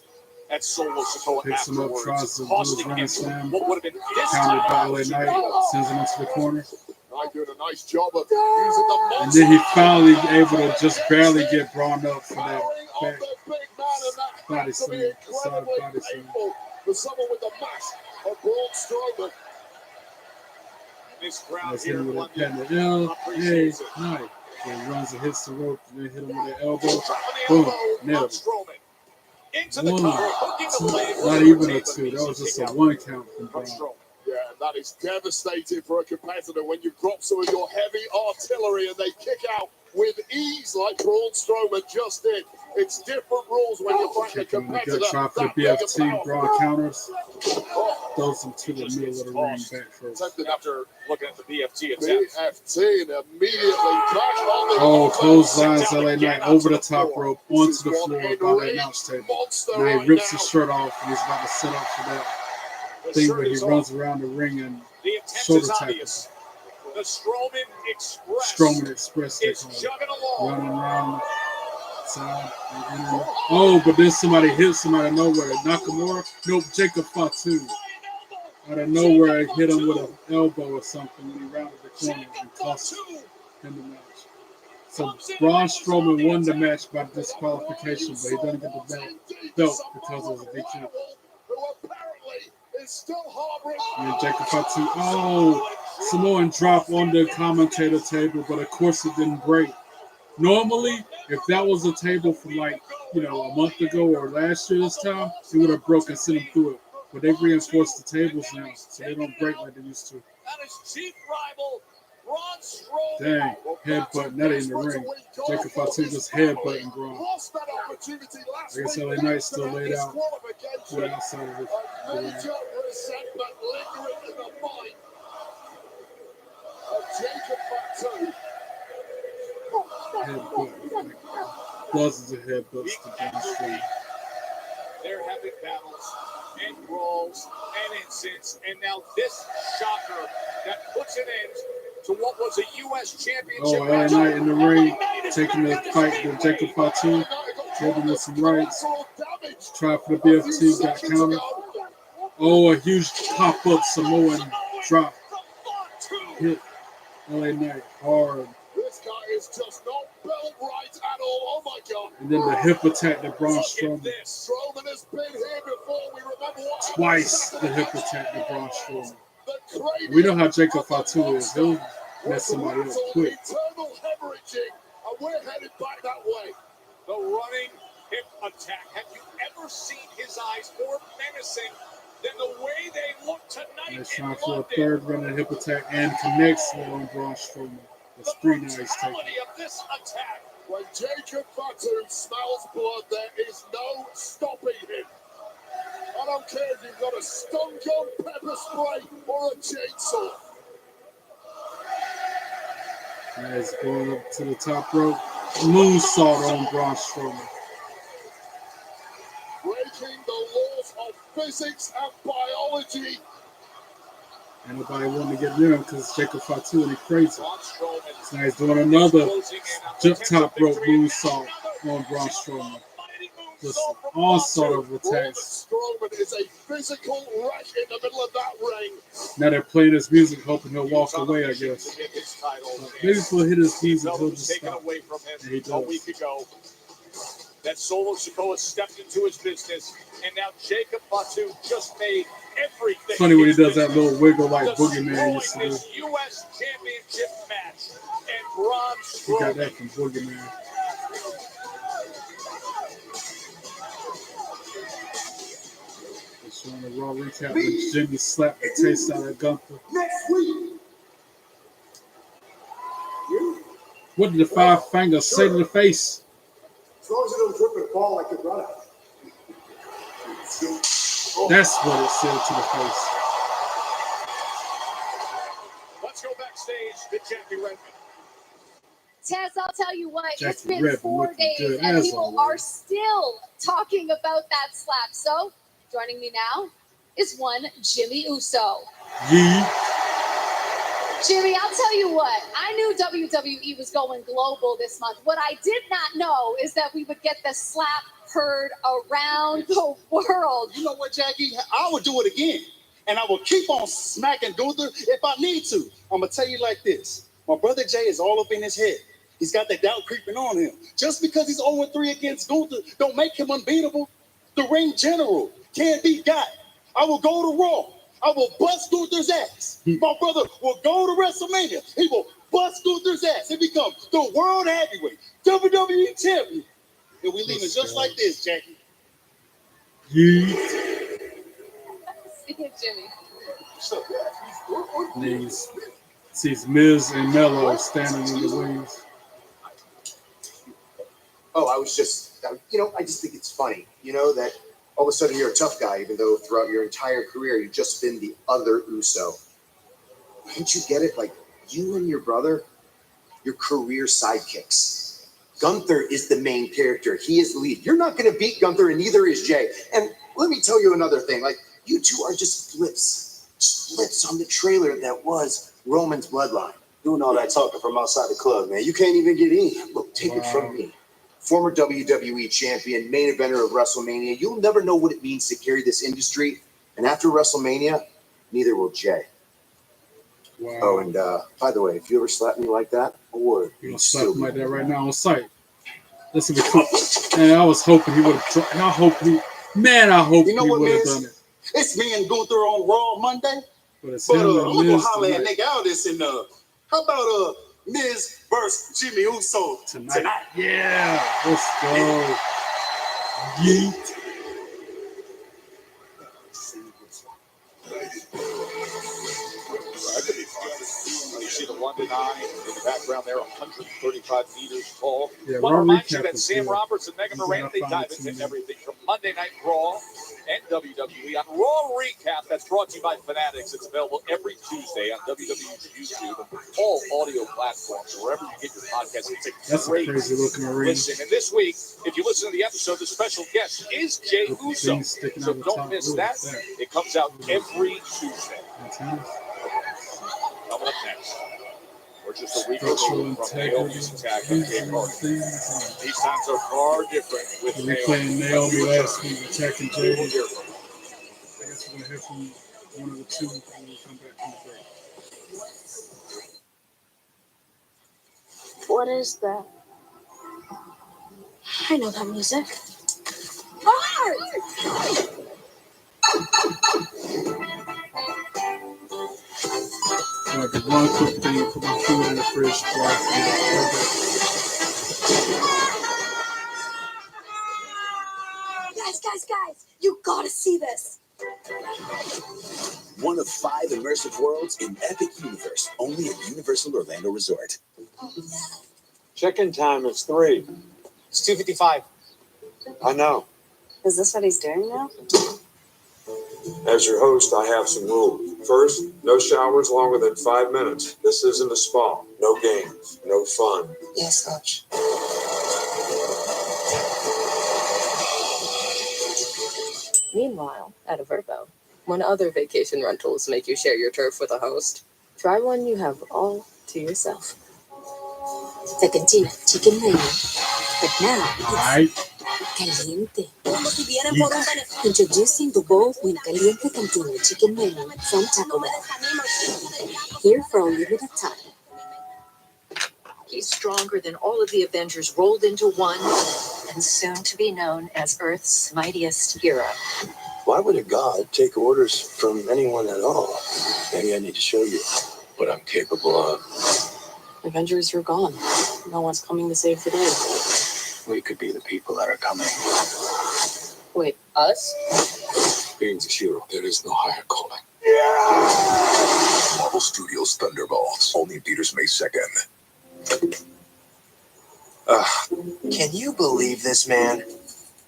at Solo Sikoa Picks him up, afterwards, tries to do his costing running him slam. what would have been this Countered by time. LA Knight. Sends him into the corner. Knight doing a nice job of using the And monster. then he finally able to just barely get Braun up for that back body To be slam. Side incredibly body slam. painful for someone with the mass of Braun Strowman. This crowd That's here him with a London pen to L. Hey, appreciates it. Knight. He runs and hits the rope, and then hit him with the elbow. Dropping the Boom. elbow Nailed on it. Strowman. Into the One, cover, hooking the blade. not even a two. That was just a one count from Braun. Yeah, and that is devastating for a competitor when you drop some of your heavy artillery and they kick out with ease like Braun Strowman just did. It's different rules when you're fighting a Kick him in the competitor. gut, try for the that big and BFT. powerful. Braun counters. Throws him to the middle of the ring back first. After looking at the BFT attack. BFT and immediately back on the Oh, offense. clotheslines LA Knight over the top rope onto the floor by the announce table. Now he rips his shirt off and he's about to set up for that thing where he runs around the ring and The intent shoulder is tackles. obvious. The Strowman Express Strowman Express they is call it. chugging along. Running around side and in. Oh, but then somebody hits him out of nowhere. Nakamura? Nope, Jacob Fatu. Out of nowhere, I hit him with an elbow or something when he rounded the corner and cost him the match. So Braun Strowman won the match by disqualification, but he doesn't get the belt because it was a DQ. And then Jacob Fatu, oh, Samoan drop on the commentator table, but of course it didn't break. Normally, if that was a table from like, a month ago or last year this time, it would have broken, sent him through it. But they've reinforced the tables now, so they don't break like they used to. That is chief rival Braun Strowman. Dang, headbutting that in the ring. Jacob Fatu just headbutting Braun. I guess LA Knight still laid out to the outside of the ring. Major resentment lingering in the mind of Jacob Fatu. Headbutt. Dozens of headbutts to Braun Strowman. They're having battles and brawls and incidents, and now this shocker that puts an end to what was a U.S. championship Oh, LA match. Knight in the ring, taking the fight with Jacob Fatu, giving him some rights. Try for the BFT, got countered. Oh, a huge pop-up Samoan drop. Hit LA Knight hard. This guy is just not built right at all. Oh my God. And then the hip attack to Braun Strowman. Strowman has been here before. We remember what Twice the hip attack to Braun Strowman. We know how Jacob Fatu is. He'll mess somebody up quick. Internal hemorrhaging, and we're headed back that way. The running hip attack. Have you ever seen his eyes more menacing than the way they look tonight? It's time for a third running hip attack and connects on Braun Strowman. That's three nice taken. Of this attack. When Jacob Fatu smells blood, there is no stopping him. I don't care if you've got a stun gun, pepper spray, or a chainsaw. Nice, going up to the top rope. Moonsault on Braun Strowman. Breaking the laws of physics and biology. And nobody wanted to get near him because Jacob Fatu and he's crazy. So he's doing another jump top rope moonsault on Braun Strowman. Just onslaught of attacks. Strowman is a physical wreck in the middle of that ring. Now they're playing his music, hoping he'll walk away, I guess. Maybe if he'll hit his music, he'll just stop. And he does. That Solo Sikoa stepped into his business, and now Jacob Fatu just made everything. Funny when he does that little wiggle like Boogeyman used to do. This U.S. Championship match, and Braun He got Strowman. that from Boogeyman. Just showing the Raw recap when Jimmy slapped the taste out of Gunther. Next week. What did the five fingers say to the face? As long as it don't drip and fall like your brother. That's what it said to the face. Let's go backstage to Jackie Redmond. Taz, I'll tell you what, Jackie it's been Redmond 4 looking days good and as people always. are still talking about that slap. So, joining me now is one Jimmy Uso. Yee. Jimmy, I'll tell you what, I knew WWE was going global this month. What I did not know is that we would get the slap heard around the world. You know what, Jackie? I will do it again. And I will keep on smacking Gunther if I need to. I'm going to tell you like this. My brother Jay is all up in his head. He's got that doubt creeping on him. Just because he's 0-3 against Gunther don't make him unbeatable. The ring general can't be got. I will go to Raw. I will bust Gunther's ass. My brother will go to WrestleMania. He will bust Gunther's ass and become the world heavyweight WWE champion. And we leaving just like this, Jackie. Yee. See you, Jimmy. These sees Miz and Mello standing in the wings. Oh, I was just, I just think it's funny, that all of a sudden you're a tough guy, even though throughout your entire career you've just been the other Uso. Don't you get it? Like, you and your brother, your career sidekicks. Gunther is the main character. He is the lead. You're not going to beat Gunther, and neither is Jay. And let me tell you another thing. Like, you two are just flips on the trailer that was Roman's bloodline. Doing all that talking from outside the club, man. You can't even get in. Look, take it from me. Former WWE champion, main eventer of WrestleMania. You'll never know what it means to carry this industry. And after WrestleMania, neither will Jay. Wow. Oh, and by the way, if you ever slap me like that, I would. You're gonna slap him like that right now on sight. This will be cool. Man, I was hoping he would have tried. I hope he would have done it. It's me and Gunther on Raw Monday. But it's I'm him gonna and go Miz holler at tonight. nigga Aldis and how about Miz versus Jimmy Uso tonight? Yeah, let's go. Yeet. You see the London Eye in the background there, 135 meters tall. Yeah, Want to Raw remind you recap that is Sam good. Roberts and Megan You're Moran, they gonna dive find it into to me. everything from Monday Night Raw and WWE on Raw Recap. That's brought to you by Fanatics. It's available every Tuesday on WWE's YouTube and all audio platforms, wherever you get your podcasts. It's That's a great crazy looking arena. listen. And this week, if you listen to the episode, the special guest is Jay Uso. Things sticking So out the don't top. miss Ooh, that. that. It comes out every Tuesday. That's nice. Coming up next, we're just a week Structural removed from integrity. Naomi's attack on Jay Carter. These times are far different with We playing Naomi last week, attacking We will Jay. hear from her. We'll hear from one of the two when we come back from the break. What is that? I know that music. Like one quick thing, put my food in the fridge before I Guys, you gotta see this. One of 5 immersive worlds in Epic Universe, only at Universal Orlando Resort. Check-in time is 3. It's 2:55. I know. Is this what he's doing now? As your host, I have some rules. First, no showers longer than 5 minutes. This isn't a spa. No games. No fun. Yes, Coach. Meanwhile, at a Verbo, when other vacation rentals make you share your turf with a host, try one you have all to yourself. The cantina chicken menu, but now it's caliente. Introducing the bold and caliente cantina chicken menu from Taco Bell. Here for a limited time. He's stronger than all of the Avengers rolled into one, and soon to be known as Earth's mightiest hero. Why would a god take orders from anyone at all? Maybe I need to show you what I'm capable of. Avengers are gone. No one's coming to save the day. We could be the people that are coming. Wait, us? Being a hero, there is no higher calling. Marvel Studios Thunderbolts, only in theaters May 2nd. Can you believe this, man?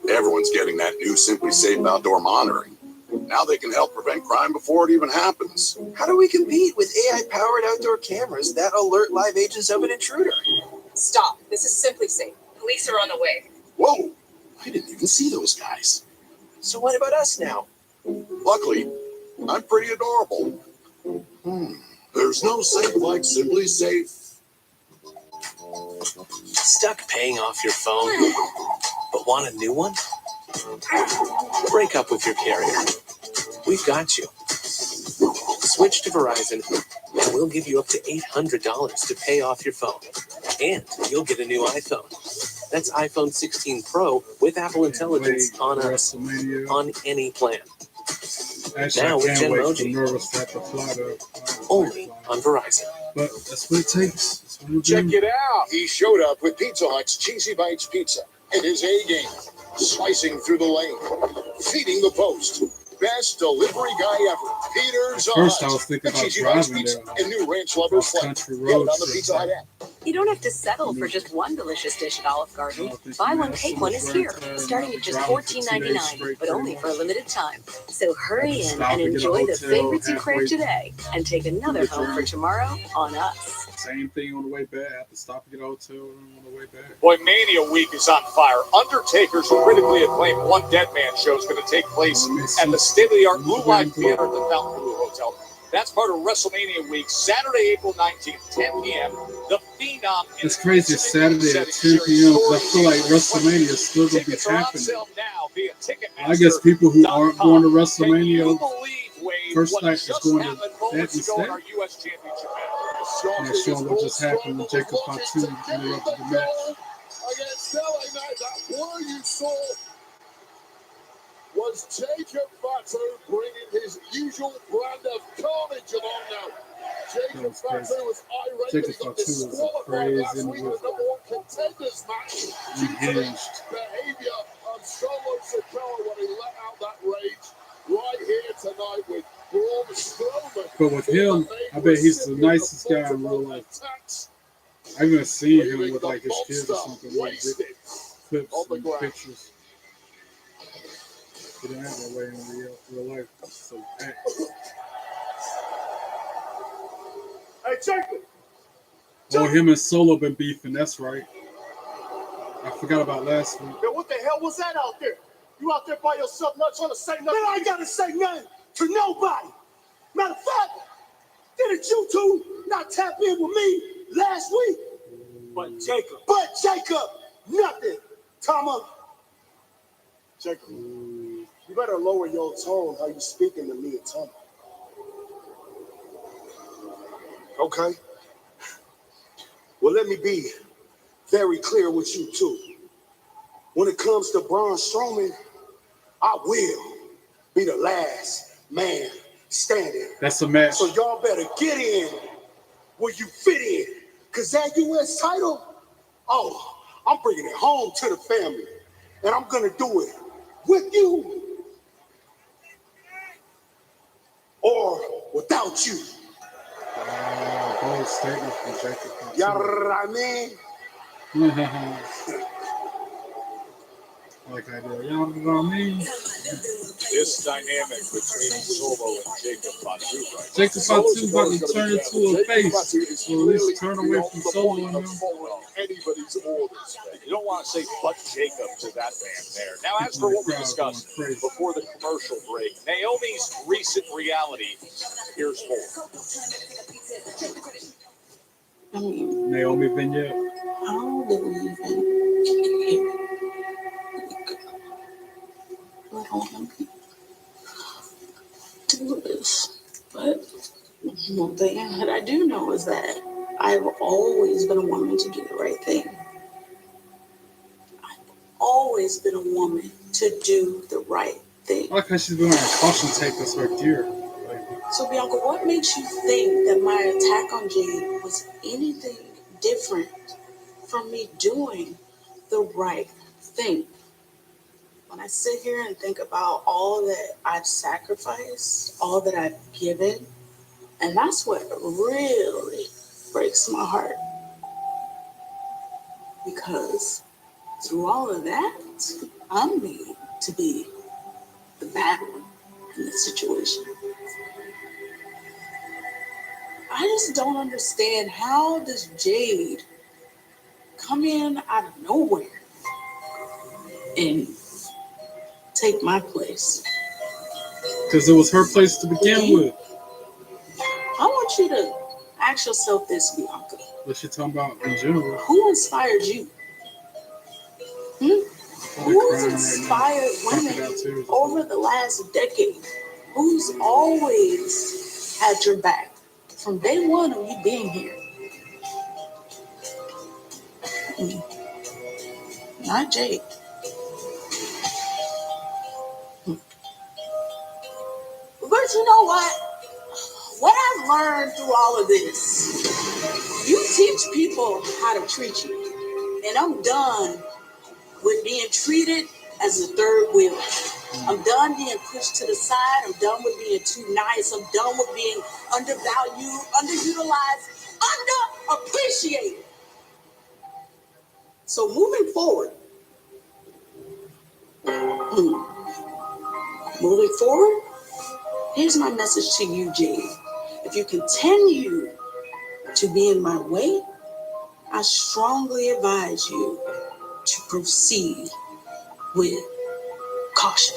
Everyone's getting that new Simply Safe outdoor monitoring. Now they can help prevent crime before it even happens. How do we compete with AI-powered outdoor cameras that alert live agents of an intruder? Stop. This is Simply Safe. Police are on the way. Whoa! I didn't even see those guys. So what about us now? Luckily, I'm pretty adorable. There's no safe like Simply Safe. Stuck paying off your phone, but want a new one? Break up with your carrier. We've got you. Switch to Verizon, and we'll give you up to $800 to pay off your phone. And you'll get a new iPhone. That's iPhone 16 Pro with Apple Intelligence on any plan. Actually, Now with Genmoji. Only on Verizon. But that's what it takes. Check it out. He showed up with Pizza Hut's Cheesy Bites Pizza and his A game. Slicing through the lane, feeding the post. Best delivery guy ever. Peter's First, I was thinking about Cheesy Bites driving Pizza there. and new Ranch Lovers Flight. Get it on the Pizza Hut app. You don't have to settle for just one delicious dish at Olive Garden. Buy one, take one is here, starting at just $14.99, but only for a limited time. So hurry in and enjoy the favorites you crave today, and take another home for tomorrow on us. Same thing on the way back. I have to stop and get a hotel room on the way back. Boy, Mania Week is on fire. Undertaker's critically acclaimed One Dead Man show is going to take place at the state-of-the-art Blue Light Theater at the Fountain Hotel. That's part of WrestleMania Week, Saturday, April 19th, 10 p.m. The Phenom. It's crazy. It's Saturday at 10 p.m. because I feel like WrestleMania is still going to be happening. I guess people who aren't going to WrestleMania, first night is going to that instead. Not sure what just happened when Jacob Fatu interrupted the match. Against LA Knight, that blow you saw was Jacob Fatu bringing his usual brand of carnage along now. Jacob Fatu was irate that he got disqualified last week in the number one contenders match due to the behavior of Solo Sikoa when he let out that rage right here tonight with Braun Strowman. But with him, I bet he's the nicest guy in real life. I've even seen him with like his kids or something, like clips and pictures. He didn't have that way in real life. So, Hey, Jacob! Oh, him and Solo been beefing, that's right. I forgot about last week. Yo, what the hell was that out there? You out there by yourself not trying to say nothing? Man, I ain't got to say nothing to nobody. Matter of fact, didn't you two not tap in with me last week? But Jacob, nothing. Tama. Jacob, you better lower your tone how you speaking to me and Tommy. Okay? Well, let me be very clear with you, too. When it comes to Braun Strowman, I will be the last man standing. That's a match. So y'all better get in where you fit in. Because that U.S. title, oh, I'm bringing it home to the family. And I'm going to do it with you or without you. Bold statement from Jacob. You know what I mean? Like I do. Y'all know what I mean? This dynamic between Solo and Jacob Fatu, right? Jacob Fatu about to turn into a face. Or at least turn away from Solo and them. Anybody's orders. You don't want to say but Jacob to that man there. Now, as for what we discussed before the commercial break, Naomi's recent reality, here's more. I mean, Naomi vignette. how did we even let on do this? But one thing that I do know is that I've always been a woman to do the right thing. I've always been a woman to do the right thing. I like how she's been wearing a caution tape that's right there. So, Bianca, what makes you think that my attack on Jade was anything different from me doing the right thing? When I sit here and think about all that I've sacrificed, all that I've given, and that's what really breaks my heart. Because through all of that, I'm made to be the bad one in this situation. I just don't understand, how does Jade come in out of nowhere and take my place? Because it was her place to begin with. I want you to ask yourself this, Bianca. What she talking about in general? Who inspired you? Who's inspired women over the last decade? Who's always had your back from day one of you being here? Not Jake. But you know what? What I've learned through all of this, you teach people how to treat you. And I'm done with being treated as a third wheel. I'm done being pushed to the side. I'm done with being too nice. I'm done with being undervalued, underutilized, underappreciated. So moving forward, here's my message to you, Jade. If you continue to be in my way, I strongly advise you to proceed with caution.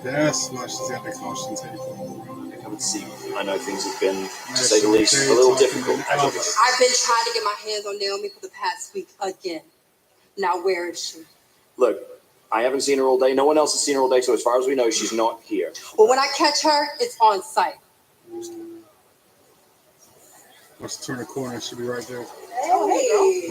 That's why she's got the caution tape on. Come and see. I know things have been, to say the least, a little difficult. I've been trying to get my hands on Naomi for the past week again. Now, where is she? Look, I haven't seen her all day. No one else has seen her all day, so as far as we know, she's not here. Well, when I catch her, it's on site. Let's turn the corner. She'll be right there. Oh, hey.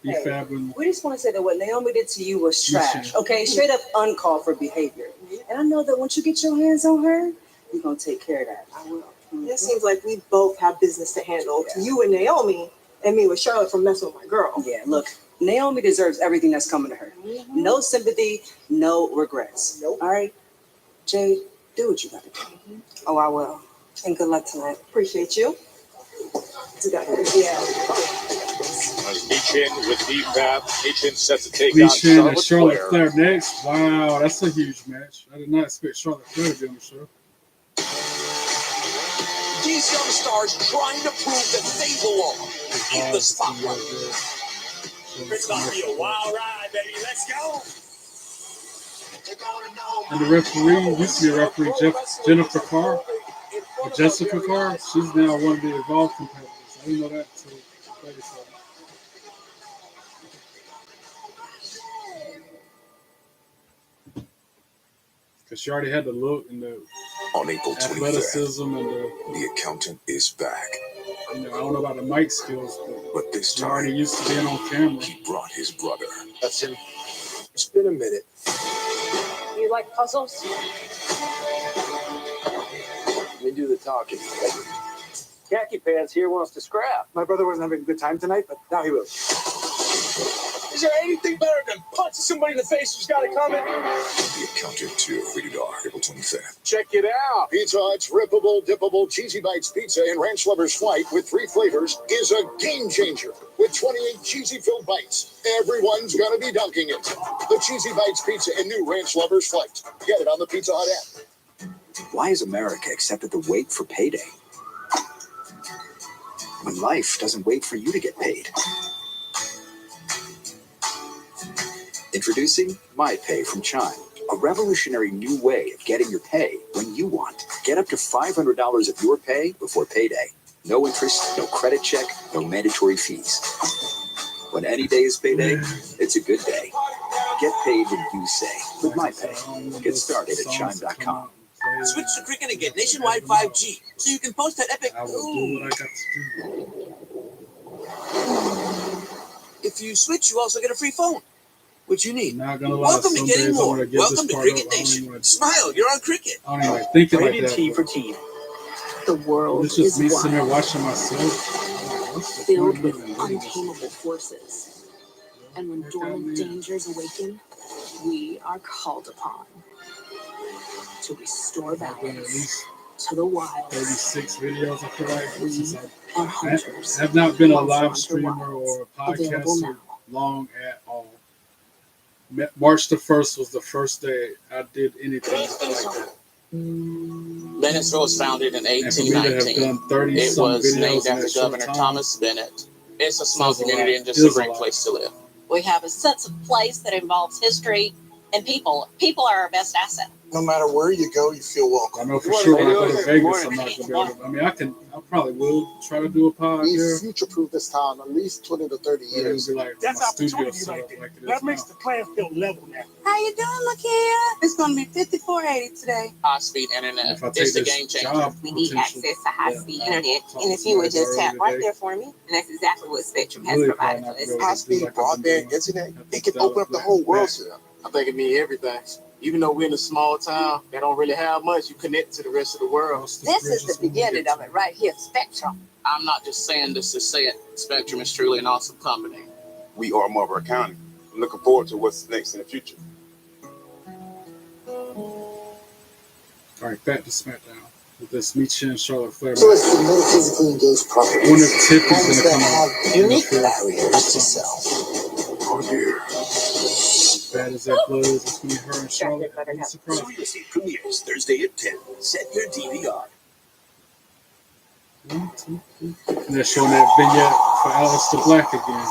Hey. We just want to say that what Naomi did to you was trash. Okay, straight up uncalled for behavior. And I know that once you get your hands on her, you're going to take care of that. I will. It seems like we both have business to handle. Yeah. You and Naomi, and me with Charlotte for messing with my girl. Yeah, look, Naomi deserves everything that's coming to her. Mm-hmm. No sympathy, no regrets. Nope. All right, Jade, do what you got to do. Mm-hmm. Oh, I will. And good luck tonight. Appreciate you. Yeah. Michin with DPAP. Michin sets a take Michin on and Charlotte Flair next. Wow, that's a huge match. I did not expect Charlotte Flair to be on the show. These young stars trying to prove that they belong in the spotlight. It's gonna be a wild ride, baby. Let's go. And the referee used to be a referee, Jennifer Carr. Jessica Carr, she's now one of the Evolve competitors. I didn't know that until later. Because she already had the look and the On April 23rd, athleticism and the accountant is back. I don't know about the mic skills, But this she already time, used to being on camera. he brought his brother. That's him. It's been a minute. You like puzzles? Let me do the talking. Khaki Pants here wants to scrap. My brother wasn't having a good time tonight, but now he will. Is there anything better than punching somebody in the face who's got a comment? The Accountant 2, rated R, April 25th. Check it out. Pizza Hut's rippable, dippable Cheesy Bites pizza in Ranch Lover's Flight with 3 flavors is a game changer. With 28 cheesy-filled bites, everyone's gonna be dunking it. The Cheesy Bites pizza in new Ranch Lover's Flight. Get it on the Pizza Hut app. Why has America accepted the wait for payday? When life doesn't wait for you to get paid. Introducing My Pay from Chime, a revolutionary new way of getting your pay when you want. Get up to $500 of your pay before payday. No interest, no credit check, no mandatory fees. When any day is payday, it's a good day. Get paid when you say with My Pay. Get started at chime.com. Switch to Cricket and get nationwide 5G, so you can post that epic. I will do what I got to do. If you switch, you also get a free phone. What you need. Not gonna lie, Welcome to some Getting days I More. wanna give Welcome this to part Cricket up. I don't Nation. even- Smile, you're on Cricket. I don't even think it like Rated that. T for teen. The world It's just is me sitting there wild, watching myself. filled with untamable forces. And when dormant dangers awaken, we are called upon to restore I've done at balance least to the wild. 36 videos, I feel like, since Are I hunters. have not been a Monster live Hunter streamer or a Available podcaster now. long at all. March the 1st was the first day I did anything like that. Bennettsville was founded in And for me to have 1819. done 30 It some was videos named in after that short Governor time, Thomas Bennett. It's a small says a community lot. and just It a is a great lot. place to live. We have a sense of place that involves history and people. People are our best asset. No matter where you go, you feel welcome. I know for sure when I go to Vegas, I'm not going to be able to. I mean, I probably will try to do a pod We there. future-proof this town at least 20 to 30 But it would years. be like That's my studio opportunity set right up there. like it is That makes now. the playing field level now. How you doing, Lakia? It's going to be 5480 today. High-speed internet. If I It's take the this game changer. job, We need potential, access to high-speed yeah, internet. talk And to if you would somebody just tap earlier right today, there for me, and that's exactly what Spectrum has really provided probably for not us. be able to do High-speed like I've been broadband doing. internet, Have to it can dial open up the back whole and world back. to them. I think it means everything. Even though we're in a small town that don't really have much, you connect to the rest of the world. Cross the This is bridges the when we beginning get of to it right here, Spectrum. I'm not just saying this to say it. Spectrum is truly an awesome company. We are Marlboro County. I'm looking forward to what's next in the future. All right, back to Smackdown with this Michi and Charlotte Flair. So match. it's the metaphysically engaged I wonder properties. if Tiffany's Homes going to that come out have and unique interfere. barriers to sell. Oh dear. As bad as that blood is, it's going to be her and Charlotte. I'm surprised. Seriously premieres Thursday at 10. Set your DVR. And they're showing that vignette for Aleister Black again.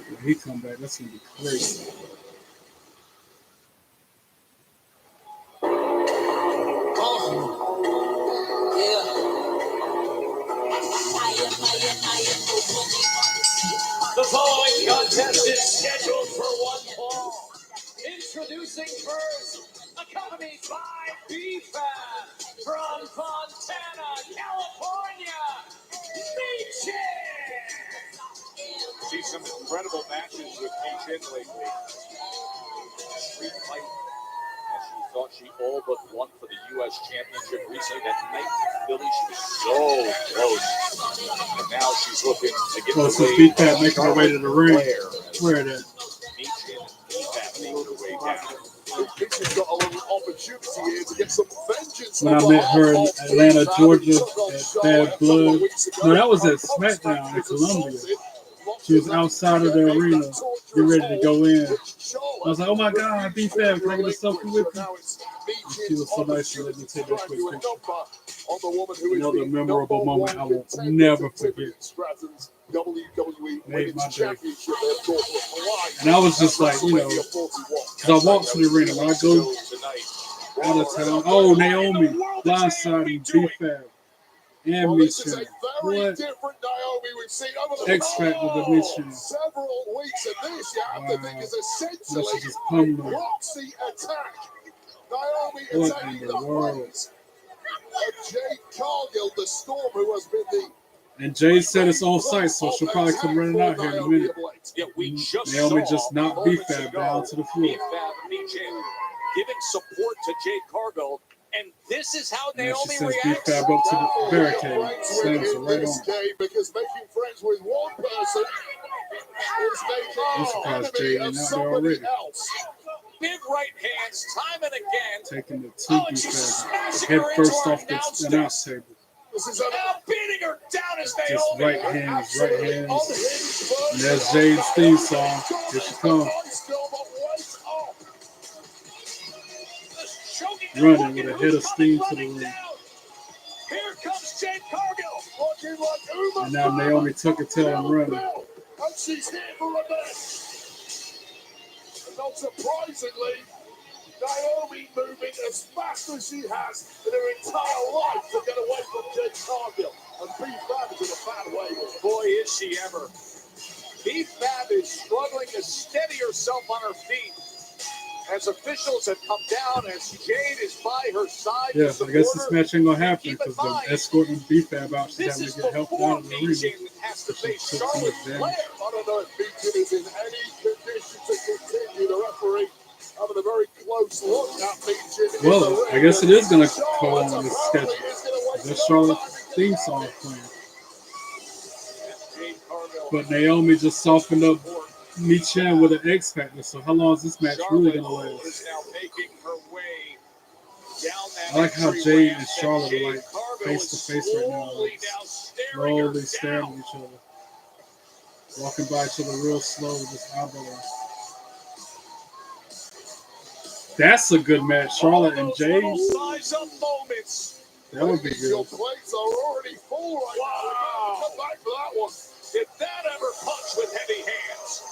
When he come back, that's going to be crazy. The following contest is scheduled for one fall. Introducing first, accompanied by B-Fab from Fontana, California, Michi. See some incredible matches with Chin lately. Street fight, as she thought she all but won for the U.S. Championship recently. That night in Philly, she was so close. And now she's looking to get Oh, the so way B-Fab making her way to the ring. Where it at? Michin and B-Fab make their way down. Mitch's got a little opportunity here to get some vengeance. When I met her in Atlanta, Georgia at Bad Blood. No, that was at Smackdown in Columbia. She was outside of the arena, getting ready to go in. I was like, oh my God, B-Fab, can I get a selfie with you? And she was so nice to let me take that quick picture. Another memorable moment I will never forget. Made my day. And I was just like, you know, because I walked to the arena. When I go out of town, oh, Naomi, blindsiding B-Fab. and Well, this is a Michin. very What? different Naomi we've seen over the X Factor with Michin. several weeks, and this you have to think is essentially Let's just pummel her. proxy attack. Naomi is What in taking the the world? place of Jade Cargill, the Storm, who has been the And Jay said it's on site, so she'll probably come running out here in a minute. Yeah, we just Naomi saw just knocked moments B-Fab ago, down to the floor. B-Fab Michin giving support to Jade Cargill, and this is how And she Naomi sends reacts. B-Fab up to the barricade. Slams her in right this on. game, because making friends with one person is making I'm an surprised enemy Jay of ain't out there somebody already. else. Big right hands, time and again. Taking the two Oh, and she's B-Fab smashing head her first into our off the announce announce table. This is now beating her down as Naomi. Just right hands, right absolutely hands. unhinged version And there's of Jade's theme Naomi. song. God, Here she it's the comes. nice girl, but wait up. Just choking her, Running looking with a who's head of coming steam to the running ring. down. Here comes Jade Cargill. Looking like Uma And now Naomi tuck her tail and running. and she's here for revenge. And not surprisingly, Naomi moving as fast as she has in her entire life to get away from Jade Cargill. And B-Fab is in a bad way. Boy, is she ever. B-Fab is struggling to steady herself on her feet as officials have come down, as Jade is by her side. Yeah, to I guess support this her. match ain't gonna happen Keep in because mind, they're escorting B-Fab out. She's this having is to get help before out of the ring. Michin has to She face took too Charlotte much damage. Flair. I don't know if Meechin is in any condition to continue. The referee having a very close look at Meechin. Well, I guess it is gonna go on this schedule. There's Charlotte's theme song playing. But Naomi just softened up Michin with an X Factor. So how long is this match really gonna Charlotte is last? now making her way down that I like how entry Jade ramp, and Charlotte are Jade like Cargill face is to face right now, slowly like now staring her slowly staring down. at each other, walking by each other real slow with this eyeball. That's a good match, Charlotte and Jade. Size up moments. That would be Your good. plates are already full right now. Come back for that one. Did that ever punch with heavy hands?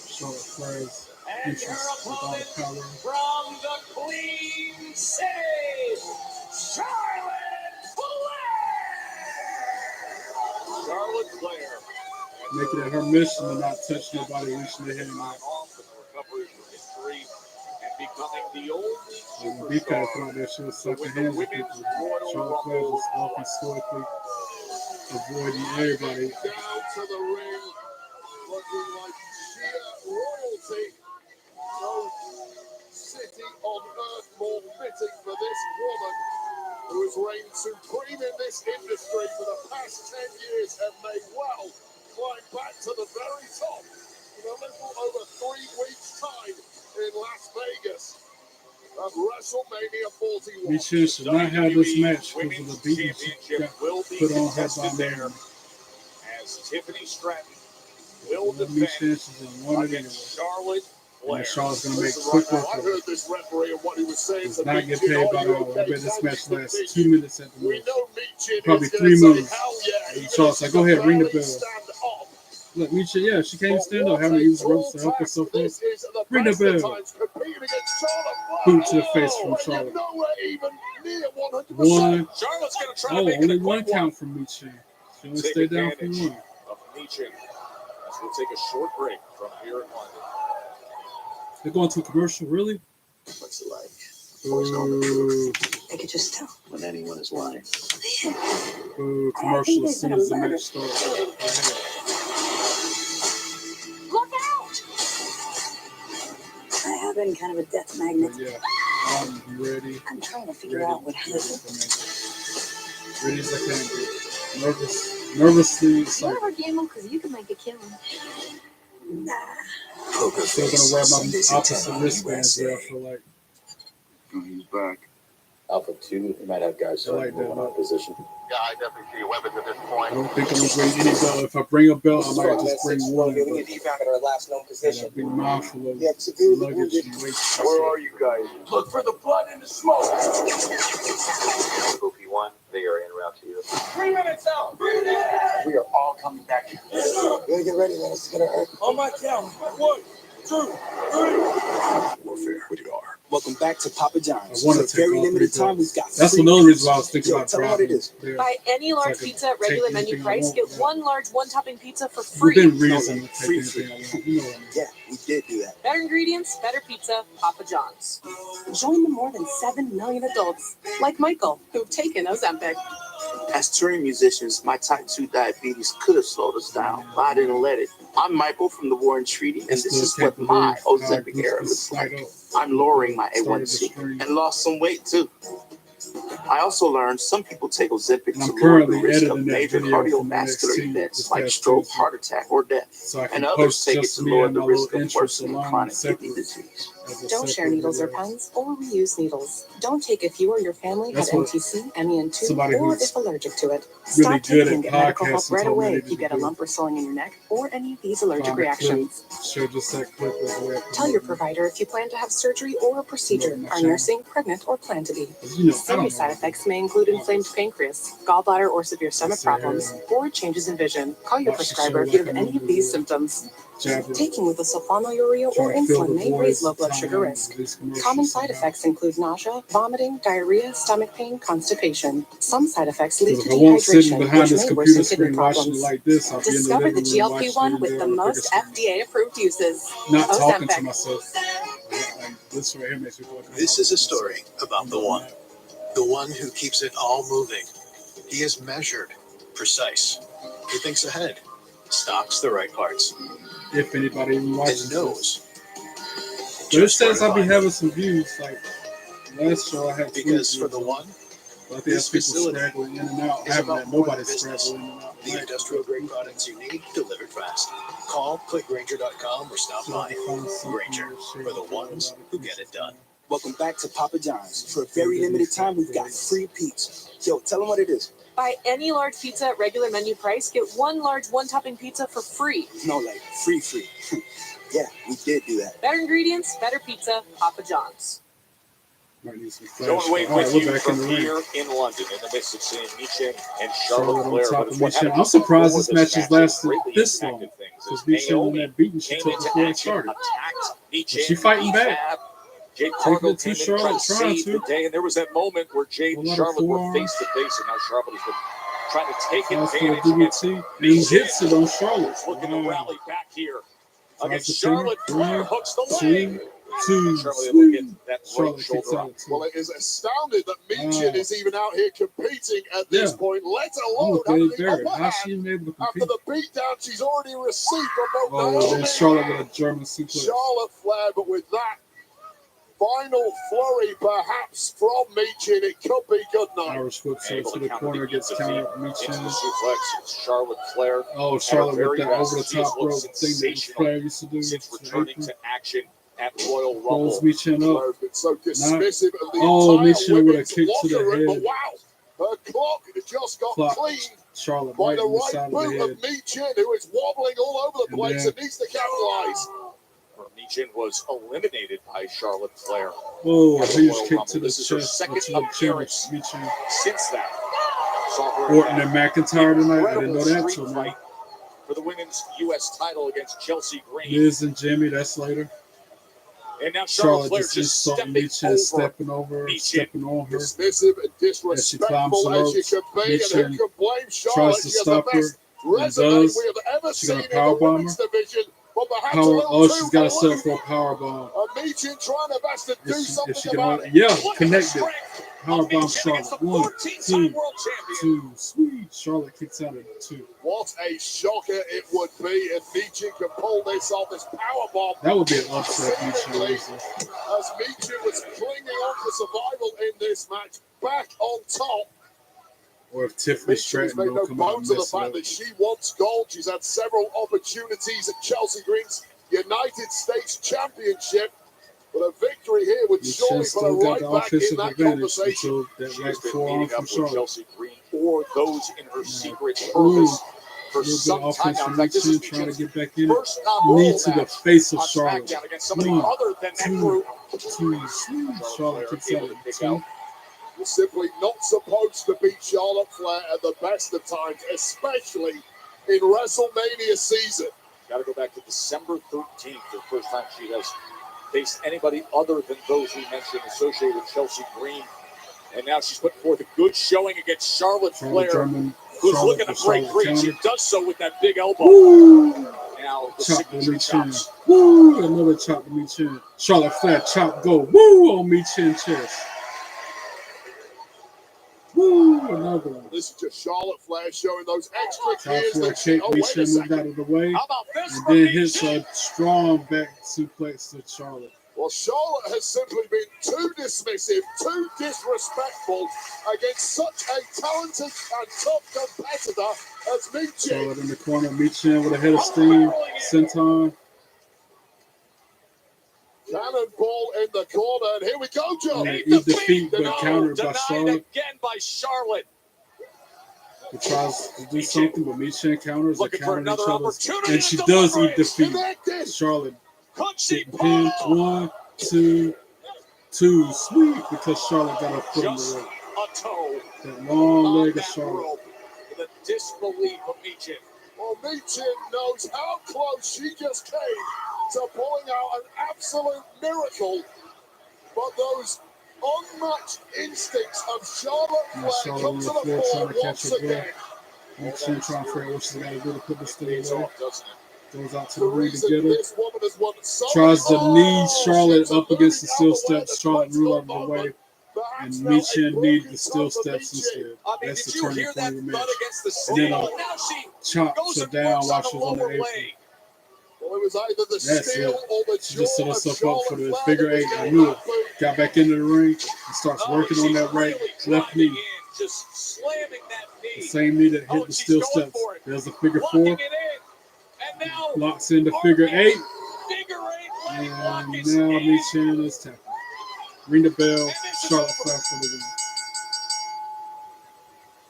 Charlotte Flair's And entrance her with all opponent the power. from the Queen City, Charlotte Flair. Charlotte Flair. Making it her mission to not touch nobody reaching their hand out. Off from the recovery from injury and becoming the only When B-Fab superstar come out there, she was to sucking win the hands with Women's people. Royal Charlotte Flair Rumble. just walking stoically, avoiding everybody. Down to the ring, looking like sheer royalty. No city on earth more fitting for this woman who has reigned supreme in this industry for the past 10 years and may well climb back to the very top in a little over 3 weeks' time in Las Vegas at WrestleMania 41. Michin should not have this match because of Women's the beating she Championship got will be put on her by contested there Naomi. as Tiffany Stratton will Michin defend is in one anyway. against Charlotte And Flair. Charlotte's gonna make Listen, quick right now, work I of heard it. this referee and what he was saying Does to not get Meechin. paid Are by you the hour. I okay? bet this Can match you lasts continue? 2 minutes at the We most. know Meechin Probably is 3 going to moves. say, hell yeah. And Even Charlotte's if like, go she ahead, ring the barely bell. stand up. Look, Michin, yeah, she can't But stand up, what having a to use the tall ropes to help task. herself up. This is the Ring the best of bell. times competing against Charlotte Flair. Boot to the face from When you're Charlotte. nowhere even near 100%. One. Charlotte's going to try Oh, to make it only a one quick one. count from Michin. She only Take stayed down for advantage one. of Michin as we'll take a short break from here in London. They're going to a commercial, really? What's it like? Ooh, I could just tell. When anyone is lying. ooh, commercial as soon as the match starts. Look out! I have been kind of a death magnet. But yeah, I'm ready. I'm trying to figure out what happened. Ready as I can be. Nervously excited. Whatever, Gamble, because you can make a killing. Nah. Poker Still Face, gonna wear my Sundays at opposite 10 on wristbands there, I USA. feel like. He's back. Alpha 2, you might have guys I like starting to move that. on position. Yeah, I definitely see weapons at this I point. don't think I'm gonna bring any belt. If I bring a belt, I might just bring one. We But need to back at our last known I position. gotta be mindful of Yeah, severely luggage wounded. and weight. Where are you guys? Look for the blood and the smoke. OP1, they are en route to you. 3 minutes out. We are all coming back here. We gotta get ready, man. This is gonna hurt. On my count. 1, 2, 3. Warfare, rated R. Welcome back to Papa I John's. want to For take very all limited 3 time, we've belts. got That's free another reason why I was pizzas. thinking Yo, about tell them what it driving is. there. Buy any So I large can pizza at take regular menu anything I price. want Get without- one large one-topping pizza for free. Within reason to take Free. anything I want. You know what I mean? Yeah, we did do that. Better ingredients, better pizza, Papa John's. Join the more than 7 million adults, like Michael, who've taken Ozempic. As touring musicians, my type 2 diabetes could have slowed us down, but I didn't let it. I'm Michael from the Warren Treaty, and this is what my Ozempic era looks like. I'm lowering my A1C and lost some weight too. I also learned some people take Ozempic to lower the risk of major cardiovascular events like stroke, heart attack, or death. And others take it to lower the risk of worsening chronic kidney disease. Don't share needles or pens or reuse needles. Don't take if you or your family had NTC, MEN2, or if allergic to it. Stop taking and get medical help right away if you get a lump or swelling in your neck or any of these allergic reactions. Tell your provider if you plan to have surgery or a procedure, are nursing, pregnant, or plan to be. Serious side effects may include inflamed pancreas, gallbladder or severe stomach problems, or changes in vision. Call your prescriber if you have any of these symptoms. Taking with a sulfonylurea or insulin may raise low blood sugar risk. Common side effects include nausea, vomiting, diarrhea, stomach pain, constipation. Some side effects lead to dehydration, which may worsen kidney problems. Discover the GLP-1 with the most FDA-approved uses. Not talking to Ozempic. myself. This right here makes me feel like This is a story about the one who keeps it all moving. He is measured, precise. He thinks ahead, stocks the right parts, if anybody even watches and knows. But it says I'll be having some views. Like last show, I had Because for the one, but I think that's people scraggling in and out. I haven't had nobody scraggling in and out. The industrial grade products you need delivered fast. Call clickgranger.com or stop by. Granger, for the ones who get it done. Welcome back to Papa John's. For a very limited time, we've got free pizza. Yo, tell them what it is. Buy any large pizza at regular menu price. Get one large one-topping pizza for free. No, like free. Yeah, we did do that. Better ingredients, better pizza, Papa John's. Joan Wade with you from here in London in the midst of seeing Michin and Charlotte Flair. But it's what happened I'm surprised this match has lasted greatly this long. impacted things as Because Michin on that beating she came took into before it action, started. attacked Michin. She fighting back. Jade Taking Cargill it to came in Charlotte, trying to trying save to. the day, and there was that moment where Jade and A lot of Charlotte were forearms. face to face, and now Charlotte has been trying to take Tries for advantage the against DDT. And he hits it on Charlotte. looking to rally back here against Tries to pin her. Charlotte. Flair hooks the leg. Two, Charlotte able to get that right Charlotte kicks shoulder out up. too. Well, it is astounding that Michin is even out here competing at this Yeah. point, let I'm alone with having Dave the Barrett. upper How's she hand even able to after compete? the beatdown she's already received from both Oh, Naomi then Charlotte with a German suplex. Charlotte Flair, but with that final flurry perhaps from Michin, it could be good night. Irish whip so Able to to the counter corner, the gets countered. Michin. into the suplex. It's Charlotte Flair. Oh, at Charlotte her with very that best. over the She has top looked rope thing that sensational Flair used to do. since to the returning apron. to action at Royal Rumble. Pulls Michin up. Flair's been so dismissive of the Oh, entire Michin with a women's kick to the locker room, head. but wow, her clock just got Clock. cleaned Charlotte by right the in the right side of boot the of head. Michin, who is wobbling all over the And place then- and needs to capitalize. Michin was eliminated by Charlotte Flair. Oh, at the huge Royal kick Rumble. to the This is her chest. second To the appearance Michin. since that. Saw her in Orton that and McIntyre tonight. I didn't know incredible that street till now. fight for the women's U.S. title against Chelsea Green. Liz and Jimmy, that's later. And now Charlotte Charlotte Flair just just insulting stepping Michin, over stepping over, Michin. stepping on her. Dismissive and As she disrespectful climbs the as you ropes, can be, and Michin who can blame Charlotte? tries to She has the stop her, best and resume does. we have ever She's seen gonna in the powerbomb women's her. division, but perhaps a little Oh, too she's got to set up aloof. for a powerbomb. Michin trying her best to do If something she can about hold, it. yeah, Look at the connected. strength of Powerbomb Michin against the Charlotte. 1, 14-time 2, world champion. 2. Sweet. Charlotte kicks out at 2. What a shocker it would be if Michin could pull this off, this powerbomb. That would be an upset. Seemingly, Michin. as Michin was clinging on for survival in this match, back on top. Or if Tiffany Michin has Stratton made don't no come out and bones of the mess it fact up. that she wants gold. She's had several opportunities at Chelsea Green's United States Championship, but a victory here would surely Michin put her still got right the back in offensive that advantage conversation. until that She right has been forearm meeting from up with Charlotte. Chelsea Green or those in her secret Ooh. service for A little bit some of time offense now. from In fact, this is Michin trying to Michin's get back in it. first non-roll Knee to the match face of on Charlotte. SmackDown against somebody 1, other than that 2, group. 2. Charlotte kicks out able to at kick 2. out. You're simply not supposed to beat Charlotte Flair at the best of times, especially in WrestleMania season. Got to go back to December 13th, the first time she has faced anybody other than those we mentioned associated with Chelsea Green. And now she's putting forth a good showing against Charlotte Flair, who's looking to break free. She does so with that big elbow. Woo! Now the Chop on signature me chin. chops. Woo! Another chop on me chin. Charlotte Flair chop go. Woo! On me chin chest. Woo! Another one. This is just Charlotte Flair showing those extra Charlotte gears Flair that she. kick. Oh, Me wait a chin moved out second. of the way. How about this And from then me hits chin? a strong back suplex to Charlotte. Well, Charlotte has simply been too dismissive, too disrespectful against such a talented and tough competitor as Michin. Charlotte in the corner. Me chin with a head of steam. Senton. Cannonball in the corner, and here we go, Joe. Yeah, eat defeat, but countered by Denied Charlotte. again by Charlotte. He tries to do something, but Michin counters. Looking for Countering each another other. opportunity And she to does deliver eat defeat. Connected. Charlotte Could she getting pinned. pull? 1, 2, 2. Sweet, because Charlotte got her foot in the Just rope. a toe That long on leg of that Charlotte. rope. The disbelief of Michin. Well, Michin knows how close she just came to pulling out an absolute miracle, but those unmatched instincts of Charlotte Now Flair Charlotte come on to the the floor fore trying to catch once her again. breath. Michin trying to figure out what she's got to do to put this thing It's away. off, doesn't it? Goes out to The the ring reason to get her. this woman has won so Tries many- to knee Oh, Charlotte she's up against the moving steel out the way. steps. The Charlotte fight's ruled not out of the over. way. Perhaps And now a Michin broken needed the steel toe for steps Michin. instead. I mean, That's did the you turning hear point that of the thud match. against the And then steel? Now she chops goes her and down works while on she the was on the lower apron. leg. Well, it was either the That's steel it. or the She just set jaw of herself up for Charlotte the Flair figure that was eight. I getting knew that it. boot. Got back into the ring and starts working on she's that right really left driving knee. in, just slamming that The knee. same knee that hit Oh, the she's steel going steps. for it. There's a figure Locking four. it in. And now Locks into figure eight. figure eight leg lock And is now in. Michin is tapping. Ring the bell. Charlotte Flair for the win.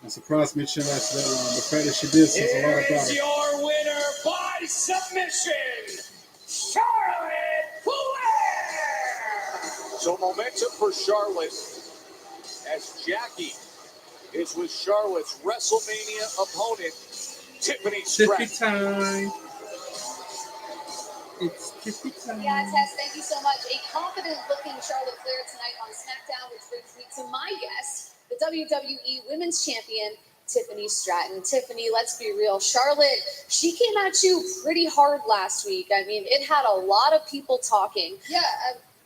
I'm surprised Michin lasted that long. The fact that she did says a lot Here about is her. your winner by submission, Charlotte Flair. So momentum for Charlotte as Jackie is with Charlotte's WrestleMania opponent, Tiffany Tippy Stratton. time. It's Tippy time. Yeah, Tess, thank you so much. A confident-looking Charlotte Flair tonight on Smackdown, which brings me to my guest, the WWE Women's Champion, Tiffany Stratton. Tiffany, let's be real. Charlotte, she came at you pretty hard last week. I mean, it had a lot of people talking. Yeah,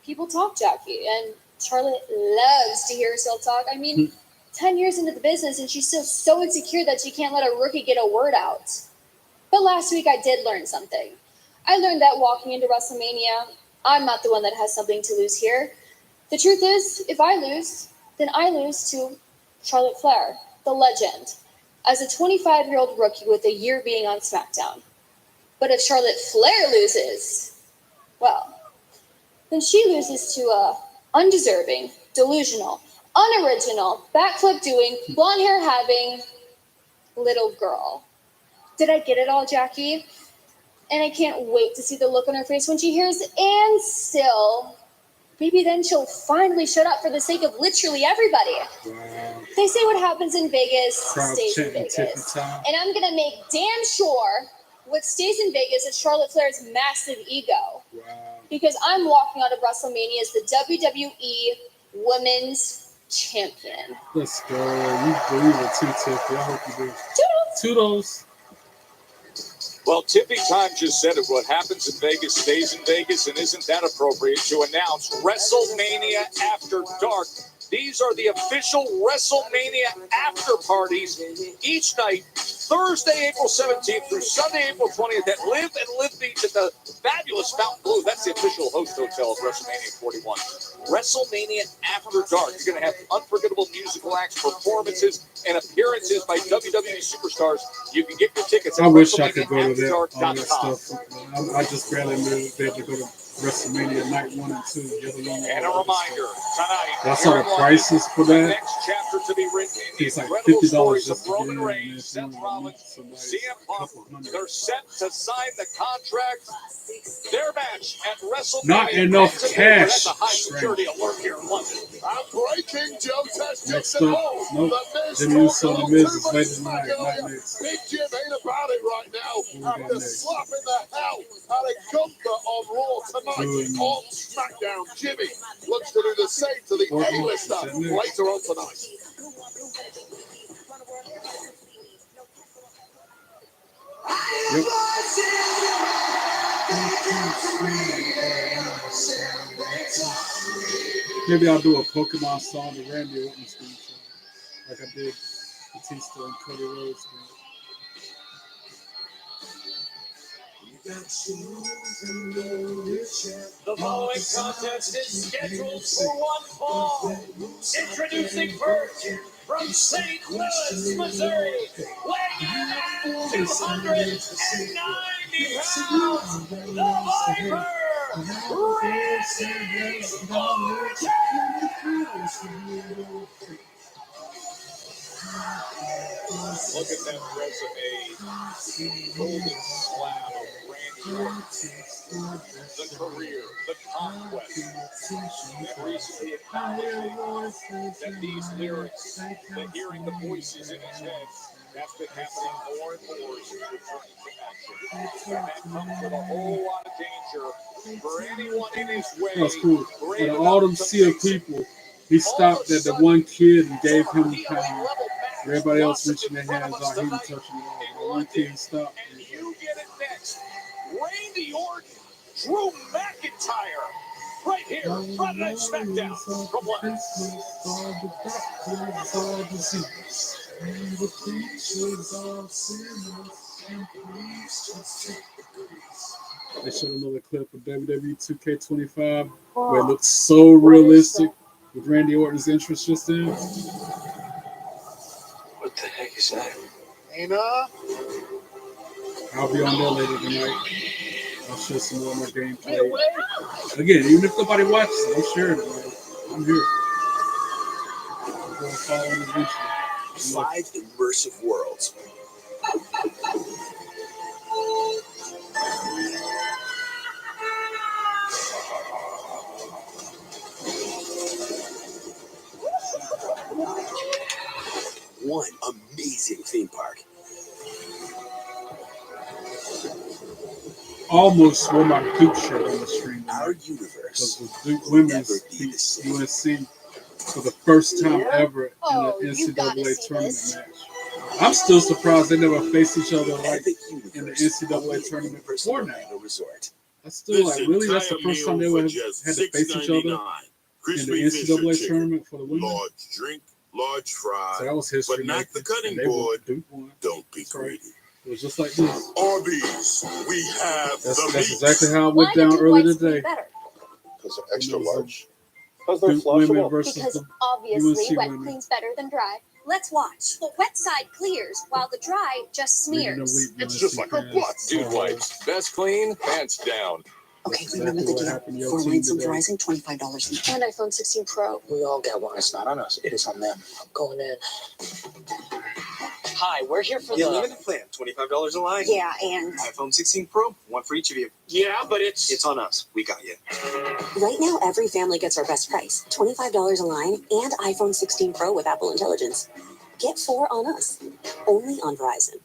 people talk, Jackie, and Charlotte loves to hear herself talk. I mean, 10 years into the business, and she's still so insecure that she can't let a rookie get a word out. But last week, I did learn something. I learned that walking into WrestleMania, I'm not the one that has something to lose here. The truth is, if I lose, then I lose to Charlotte Flair, the legend, as a 25-year-old rookie with a year being on SmackDown. But if Charlotte Flair loses, well, then she loses to a undeserving, delusional, unoriginal, backflip-doing, blonde hair-having little girl. Did I get it all, Jackie? And I can't wait to see the look on her face when she hears "and still." Maybe then she'll finally shut up for the sake of literally everybody. Wow. They say what happens in Vegas Crowd stays in chanting Tippy Vegas. time. And I'm going to make damn sure what stays in Vegas is Charlotte Flair's massive ego. Wow. Because I'm walking out of WrestleMania as the WWE Women's Champion. Let's go. You believe it too, Tiffy. I hope you do. Toodles! Toodles. Well, Tippy Time just said it. What happens in Vegas stays in Vegas, and isn't that appropriate to announce WrestleMania After Dark? These are the official WrestleMania after parties each night, Thursday, April 17th through Sunday, April 20th at Live and Live Beach at the fabulous Fountain Blue. That's the official host hotel of WrestleMania 41. WrestleMania After Dark. You're going to have unforgettable musical acts, performances, and appearances by WWE superstars. You can get your tickets at I wish I could go to that, all that WrestleManiaAfterDark.com. stuff. I just barely be able to go to WrestleMania night 1 and 2. And a reminder, tonight, I saw the prices for the that. next chapter to be written in the It's like incredible $50 stories of just to get Roman in. Reigns, Seth Rollins, CM Punk. They're set to sign the contract. Their match at WrestleMania. Not enough cash. That's a high security alert here in London. I'm breaking Joe Test Next just up, nope. Jimmy Uso and The Miz is later tonight. Not next. Big Jim ain't about it right now. After slapping the hell Ali Gunther on Raw tonight. On Smackdown, Jimmy looks to do the same to the A-lister later on tonight. Maybe I'll do a Pokemon song to Randy Orton's theme song, like I did Batista and Cody Rhodes. The following contest is scheduled for one fall. Introducing first, from St. Louis, Missouri, weighing in at 290 pounds, the Viper, Randy Orton! Look at that resume. Golden slab of Randy Orton. The career, the conquest, and recently acknowledging that these lyrics, the hearing the voices in his head, that's been happening more and more since returning to action. And that comes with a whole lot of danger for anyone in his way. That's cool. Out of all them sea of people, he stopped at the one kid and gave him the pound. Everybody else reaching their hands out, he was touching it all. The one kid stopped. And you get it next. Randy Orton, Drew McIntyre, right here, Friday Night Smackdown from They showed another clip of WWE 2K25 where it looks so realistic with Randy Orton's entrance just in. What the heck is that? I'll be on there later tonight. I'll show some more of my gameplay. Again, even if nobody watches it, I'm sharing it. Man. I'm here. I'm going to follow the adventure. 5 immersive worlds. One amazing theme park. Almost wore my Duke shirt on the stream. Our universe. Because the Duke women's beat USC for the first time ever in an NCAA tournament match. I'm still surprised they never faced each other like in the NCAA tournament before now. That's still like, really? That's the first time they ever had to face each other in the NCAA tournament for the women? Large drink, large fry, So that was history. but not the cutting board. Don't be greedy. It was just like this. Arby's, we have That's the meat. exactly how it went down earlier today. Because they're extra large. Because they're flushable. Because obviously wet cleans better than dry. Let's watch. The wet side clears while the dry just smears. It's just like a butt. Dude wipes. Best clean, pants down. Okay, remember the deal. 4 nights of rising, $25 each. And iPhone 16 Pro. We all get one. It's not on us. It is on them. I'm going in. Hi, we're here for the limited plan, $25 a line. Yeah, and iPhone 16 Pro, one for each of you. Yeah, but it's on us. We got you. right now, every family gets our best price. $25 a line and iPhone 16 Pro with Apple Intelligence. Get 4 on us. Only on Verizon.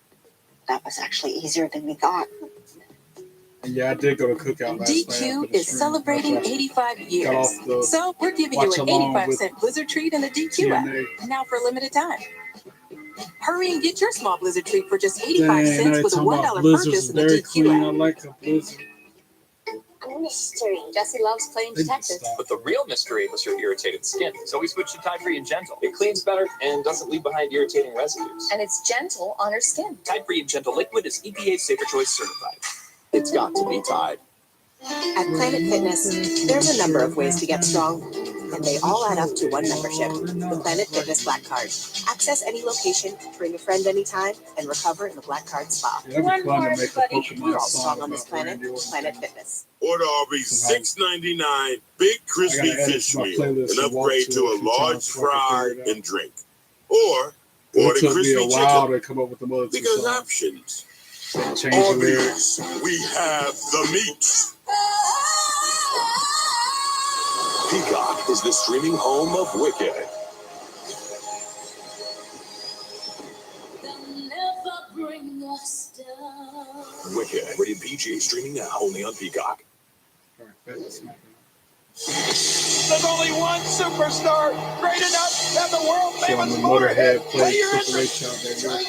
That was actually easier than we thought. Yeah, I did go to Cookout last night. DQ is celebrating 85 years. So we're giving you an 85-cent Blizzard treat in the DQ app. Now for a limited time. Hurry and get your small Blizzard treat for just 85 cents with a $1 purchase in the DQ app. I like a Blizzard. Mystery. Jesse loves playing detective. But the real mystery was your irritated skin. So we switched to Tide Free and Gentle. It cleans better and doesn't leave behind irritating residues. And it's gentle on her skin. Tide Free and Gentle Liquid is EPA Safer Choice certified. It's got to be Tide. At Planet Fitness, there's a number of ways to get strong, and they all add up to one membership, the Planet Fitness Black Card. Access any location, bring a friend anytime, and recover in the Black Card spa. One more, everybody. We're all strong on this planet, Planet Fitness. Order Arby's $6.99 big crispy fish meal and upgrade to a large fry and drink. Or order crispy chicken to come up with the because options. Change Arby's, we have the meat. Peacock is the streaming home of Wicked. They'll never bring us down. Wicked, rated PG, streaming now only on Peacock. All right, back to SmackDown. There's only one superstar great enough to have the world Showing famous the Motorhead play play your Triple entrance. H out there.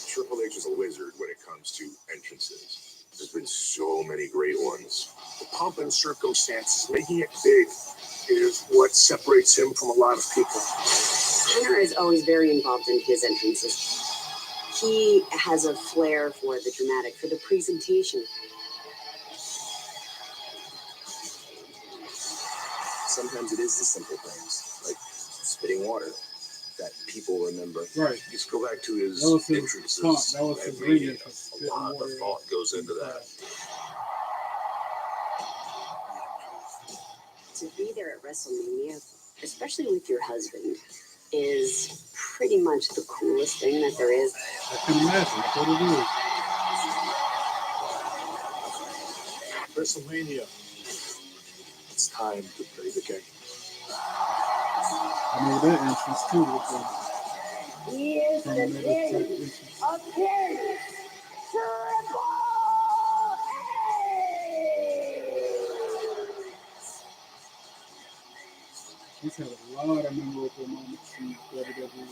Triple H is a wizard when it comes to entrances. There's been so many great ones. The pomp and circumstances, making it big, is what separates him from a lot of people. Tanner is always very involved in his entrances. He has a flair for the dramatic, for the presentation. Sometimes it is the simple things, like spitting water, that people remember. Right. Just go back to his entrances. That was his ring entrance. A lot of thought goes into that. To be there at WrestleMania, especially with your husband, is pretty much the coolest thing that there is. I can imagine. That's what it is. WrestleMania. It's time to play the game. I know that entrance too. He is the king of kings. Triple He's had a lot of memorable moments in WWE.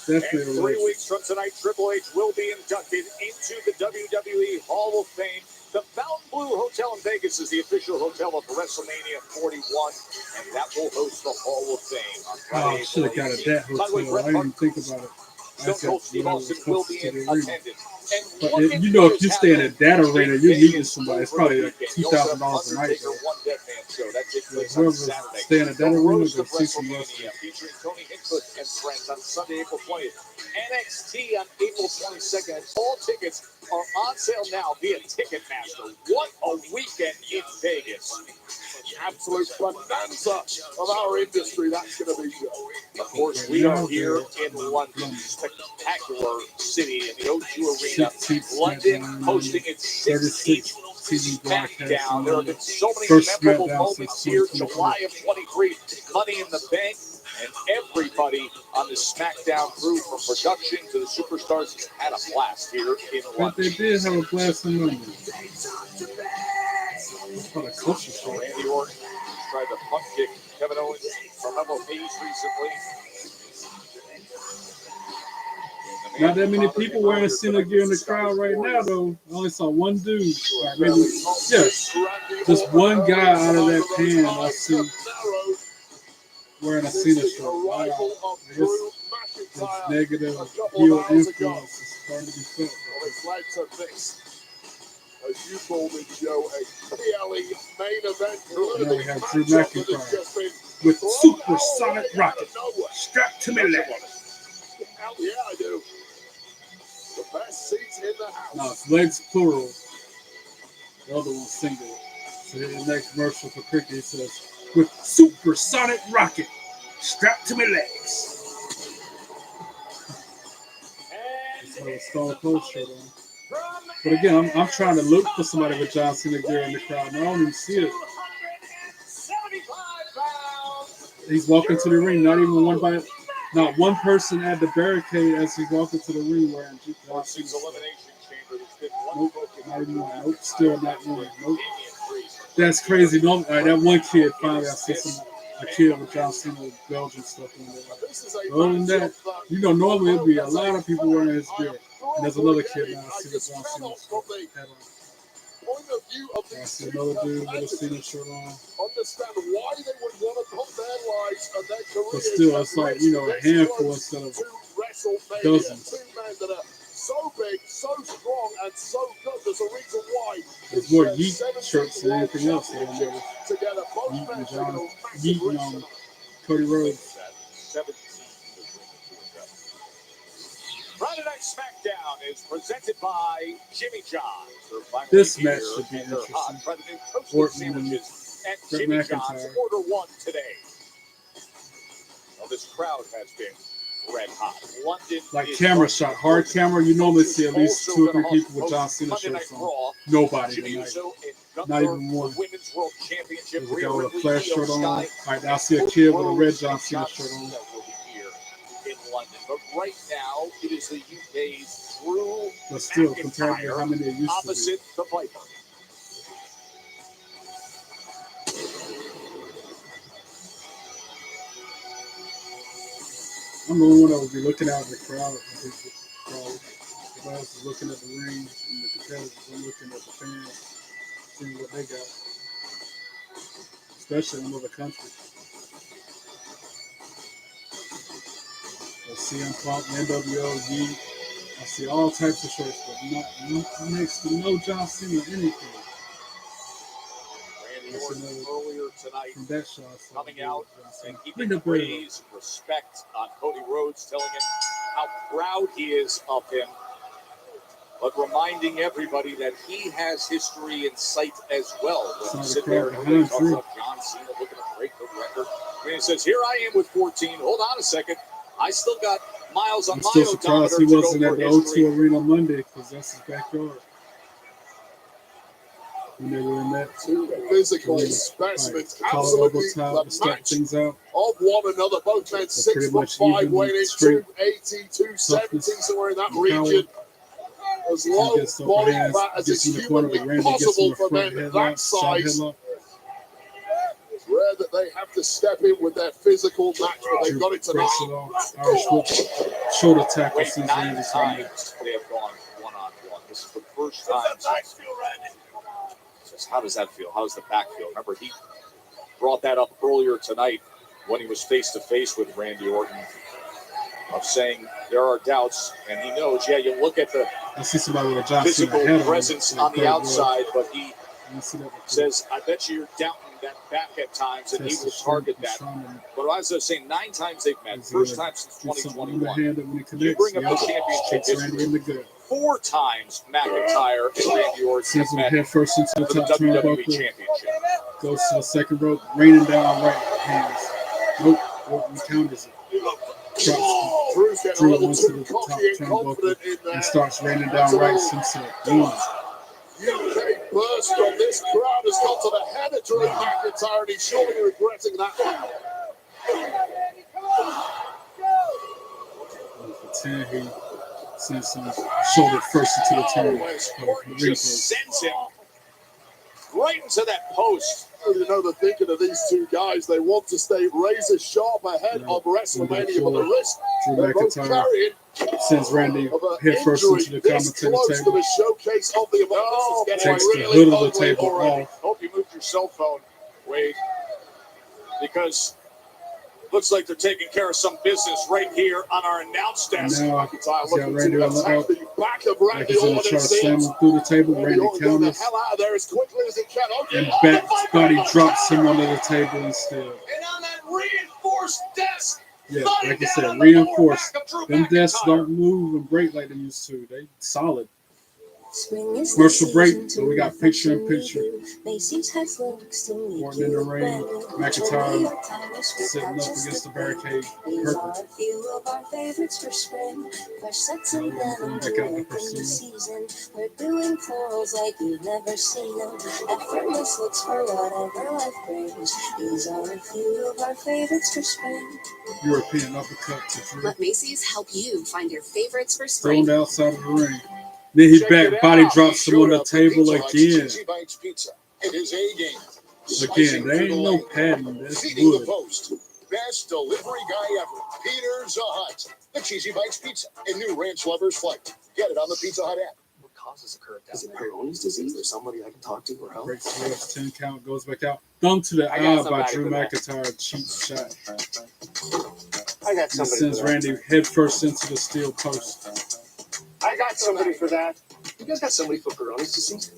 Definitely And 3 weeks from tonight, Triple H will be inducted into the WWE Hall of Fame. The Fountain Blue Hotel in Vegas is the official hotel of WrestleMania 41, and that will host the Hall of Fame on Friday. I should have got it that hotel. I didn't even think about it. Stone Cold Steve Austin will be in attendance. But if you're staying at that arena, you're meeting somebody. It's probably like $2,000 a night. Whoever's staying at that arena, they'll see some wrestling. Featuring Tony Hinchcliffe and friends on Sunday, April 20th. NXT on April 22nd. And all tickets are on sale now via Ticketmaster. What a weekend in Vegas. Absolute bonanza of our industry. That's going to be good. Of course, we are here in London, spectacular city in the O2 Arena. London hosting its 16th Smackdown. There have been so many memorable moments here. July of 23, Money in the Bank, and everybody on the Smackdown crew, from production to the superstars, had a blast here in But London. they did have a blast in London. What a culture show. Randy Orton tried to punt kick Kevin Owens from Emerald Hayes recently. Not that many people wearing Cena gear in the crowd right now, though. I only saw one dude. Or maybe, just one guy out of that pan I see wearing a Cena shirt. Wow. I guess this negative heel influence is starting to be felt. As you called it, Joe, a PLE main event. Now we have Drew McIntyre with supersonic rocket strapped to my leg. Hell yeah, I do. The best seats in the house. No, it's legs plural. The other one's single. So the next commercial for Cricket says, with supersonic rocket strapped to my legs. So Stone Cold shirt on. But again, I'm trying to look for somebody with John Cena gear in the crowd, and I don't even see it. He's walking to the ring, not one person at the barricade as he's walking to the ring wearing John Cena's Nope, not even one. Nope, still not one. Nope. That's crazy. No, that one kid finally, I see a kid with John Cena Belgian stuff in there. Other than that, normally it'd be a lot of people wearing his gear. And there's another kid now I see with John Cena hat on. I see another dude with a Cena shirt on. Understand why they would want to put their lives and their careers. But still, it's like, a handful instead of dozens. Two men that are so big, so strong, and so good. There's a reason why. There's more Yeet shirts than anything else. Yeet and Cody Rhodes. Friday Night Smackdown is presented by Jimmy John's. This match should be interesting. Orton and Jimmy John's. Order one today. Well, this crowd has been red hot. London like camera shot, hard camera. You normally see at least 2 or 3 people with John Cena shirts on. Nobody tonight. Not even one. Women's World Championship. There's a guy with a flash shirt on. All right, now I see a kid with a red John Cena shirt on. London. But right now, it is the UK's Drew But still, compared to McIntyre how many it used to be. opposite the Viper. I'm the only one that would be looking out in the crowd. Everybody else is looking at the ring and the competitors. I'm looking at the fans, seeing what they got, especially in another country. I see Punk, NWO, I see all types of shirts, but not next to no John Cena or anything. Randy Orton earlier tonight From that shot, coming out and keeping praise and respect on Cody Rhodes, telling him how proud he is of him, but reminding everybody that he has history in sight as well. When you sit there and really talk about John Cena looking to break the record. I mean, he says, here I am with 14. Hold on a second. I still got miles on my odometer. I'm still surprised he wasn't at the O2 Arena Monday, because that's his backyard. When they were in that physical specimens, absolutely the match of one another. Both men 6'5", weighing in 280, 270, somewhere in that region. As low body fat as is humanly possible for men that size. It's rare that they have to step in with their physical match, but they've got it tonight. Irish whip, shoulder tackle since 9 times they have gone one-on-one. This is the first time. How does that feel? How does the back feel? Remember, he brought that up earlier tonight when he was face-to-face with Randy Orton, of saying there are doubts, and he knows, yeah, you look at the physical presence on the outside, but he says, I bet you're doubting that back at times, and he will target that. But as I was saying, 9 times they've met, first time since 2021. You bring up the championship history. 4 times McIntyre and Randy Orton have met head first into the top WWE Championship. Goes to the second rope, raining down right hands. Nope, Orton counters it. Drops Drew onto the top turnbuckle and starts raining down rights himself. UK burst from this crowd has got to the head of Drew McIntyre, and he's surely regretting that. He sends him shoulder first into the turn. Orton just sends him right into that post. You know the thinking of these two guys. They want to stay razor sharp ahead of WrestleMania, but the risk they're both carrying sends Randy head first into the commentator close table. to the showcase of the event. This is Takes the really hood of the ugly table already. off. Hope you moved your cell phone, Wade, because looks like they're taking care of some business right here on our announce desk. Now, looking Randy to on the attack out. the back of Like Randy he's going to Orton. try to slam him through the table. Randy Orton getting the counters. hell out of there as quickly as he can. And back body drops him under the table instead. And on that reinforced desk. Yeah, like I said, reinforced. Them desks don't move and break like they used to. They solid. Commercial break, so we got picture in picture. Orton in the ring, McIntyre sitting up against the barricade. Purple. Back out the persona. We're doing twirls like you've never seen them. Effortless looks for whatever life brings. These are a few of our favorites for spring. European uppercut to Drew. Let Macy's help you find your favorites for spring. Thrown outside of the ring. Then he back body drops him on the table again. It is A game. Again, there ain't no padding. That's Feeding the wood. post. Best delivery guy ever. Peter's Hut. The Cheesy Bites Pizza. A new Ranch Lovers flight. Get it on the Pizza Hut app. What causes a curve down? Is it Peyronie's disease or somebody I can talk to or help? Breaks the rest, 10 count, goes back out. Thumb to the eye by Drew McIntyre. Cheap shot. I got And somebody. sends Randy head first into the steel post. I got somebody for that. You guys got somebody for Peyronie's disease?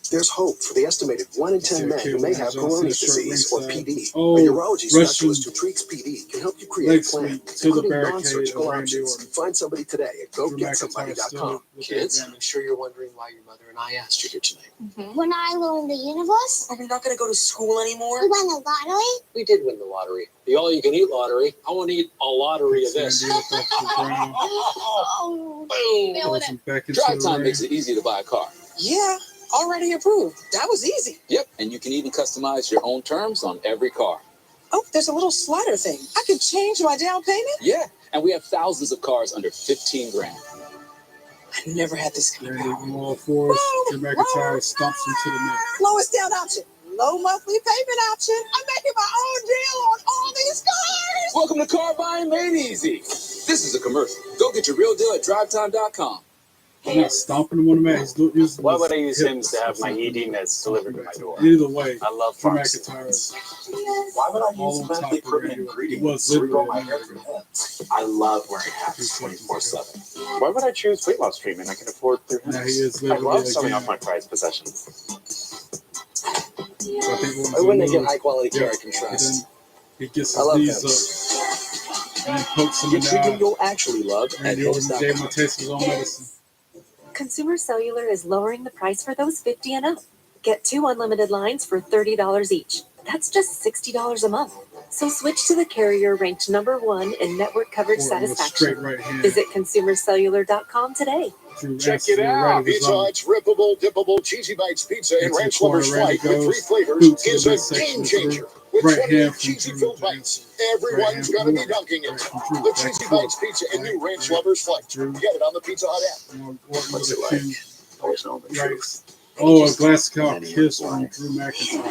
There's hope for the estimated 1 in 10 men who may have Peyronie's disease or PD. Oh, a urology Russian specialist who treats PD can help you create leg a plan, sweep to the including barricade non-surgical of Randy options. Orton. Find somebody today at Drew McIntyre GoGetSomebody.com. still with the Kids, advantage. I'm sure you're wondering why your mother and I asked you here tonight. When I learned the universe, Are we not going to go to school anymore? we won the lottery. We did win the lottery. The all-you-can-eat lottery. I want to eat a lottery of this. Randy up off the ground. Oh, Boom. Throws him back into Drive the time ring. makes it easy to buy a car. Yeah, already approved. That was easy. Yep, and you can even customize your own terms on every car. Oh, there's a little slider thing. I can change my down payment? Yeah, and we have thousands of cars under 15 grand. I never had this kind of Randy power. on all fours. Drew McIntyre stomps him to the net. Lowest down option. Low monthly payment option. I'm making my own deal on all these cars. Welcome to Car Buying Made Easy. This is a commercial. Go get your real deal at drivetime.com. I'm not stomping him on the mat. He's Why would I use him to have my ED meds delivered to my door? Either way, I love Drew pharmacy. McIntyre. Why would I All use on top medically of proven Randy Orton. ingredients He to was regrow my literally hair from him? I love wearing hats 24/7. Why would I choose weight loss treatment I can afford through him? Now he is I literally love selling again. off my prized possessions. I think I wouldn't get high quality care I can trust. He gets I his love knees him. up and pokes him in Get the treatment eye. you'll actually love at Randy Orton Hills.com. gave him a taste of his own medicine. Consumer Cellular is lowering the price for those 50 and up. Get 2 unlimited lines for $30 each. That's just $60 a month. So switch to the carrier ranked #1 in network coverage Orton with satisfaction. straight right hand. Visit consumercellular.com today. Drew Check answered it right out. of his Pizza own. Hut's rippable, dippable, cheesy bites pizza and Into the ranch corner, lovers Randy flight with 3 goes. flavors Boot to is the a midsection game of changer. Drew. With Right 28 hand from cheesy Drew. filled bites, Right everyone's hand going to be from dunking it. Right from Drew. The Back cheesy to bites pizza and new ranch lovers flight. Drew. Get it on the Pizza Hut app. Orton What's with it a like? cue. Always know the Right. truth. Oh, a glass cow kiss from Drew McIntyre.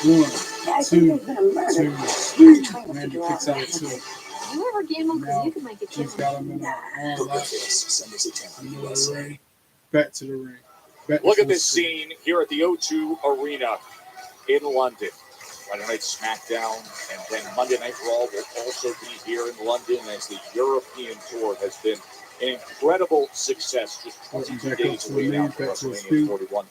1, 2, 3. Randy kicks out at 2. You ever gamble? Because you can make it He's got him in the arm Look lock. at this. Send us a temper. Middle of the ring. Back to the ring. Back Look to at the this screen. scene here at the O2 Arena in London. Friday night Smackdown and then Monday Night Raw will also be here in London as the European tour has been an incredible success. Just Orton 22 back up days to away the knee, now from back to his WrestleMania feet. 41 in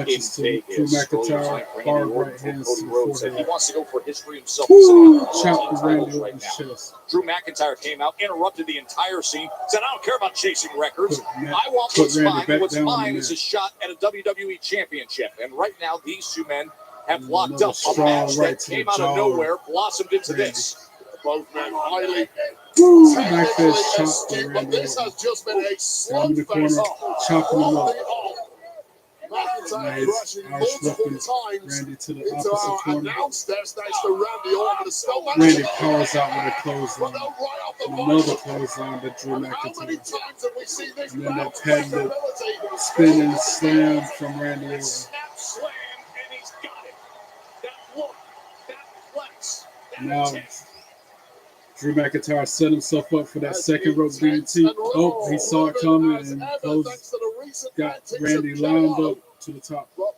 Punches to Drew Vegas. McIntyre. Hard right hands Cody to the Rhodes said he forehead. wants to go for history himself. Woo! He's Chop to on Randy titles right Orton's now. chest. Drew McIntyre came out, interrupted the entire scene, said, I don't care about chasing records. I want Put what's Randy mine. back What's down mine in is there. a shot at a WWE championship. And right now, these two men have And locked another up a strong match right that to the came out jaw. of nowhere, blossomed into Randy. this. Both men highly Woo! technically Knife edge chop to astute, but Randy this Orton. has just been a Down in the corner, slugfest. chopping him up. McIntyre Nice crashing Irish multiple whipping times Randy to the into opposite our corner. announce desk next to Randy Orton, but it's still Randy managed. powers out with a clothesline. Right off the And bottom. another clothesline to Drew And how many McIntyre. times have we seen this And then that bounce patented ability? spin and slam from Randy Orton. Snap slam, and he's got it. That look, that flex, that Now intent. Drew McIntyre set himself up for that second rope DDT. Oh, he saw it coming and closed. Got Randy lined up to the top. Oh,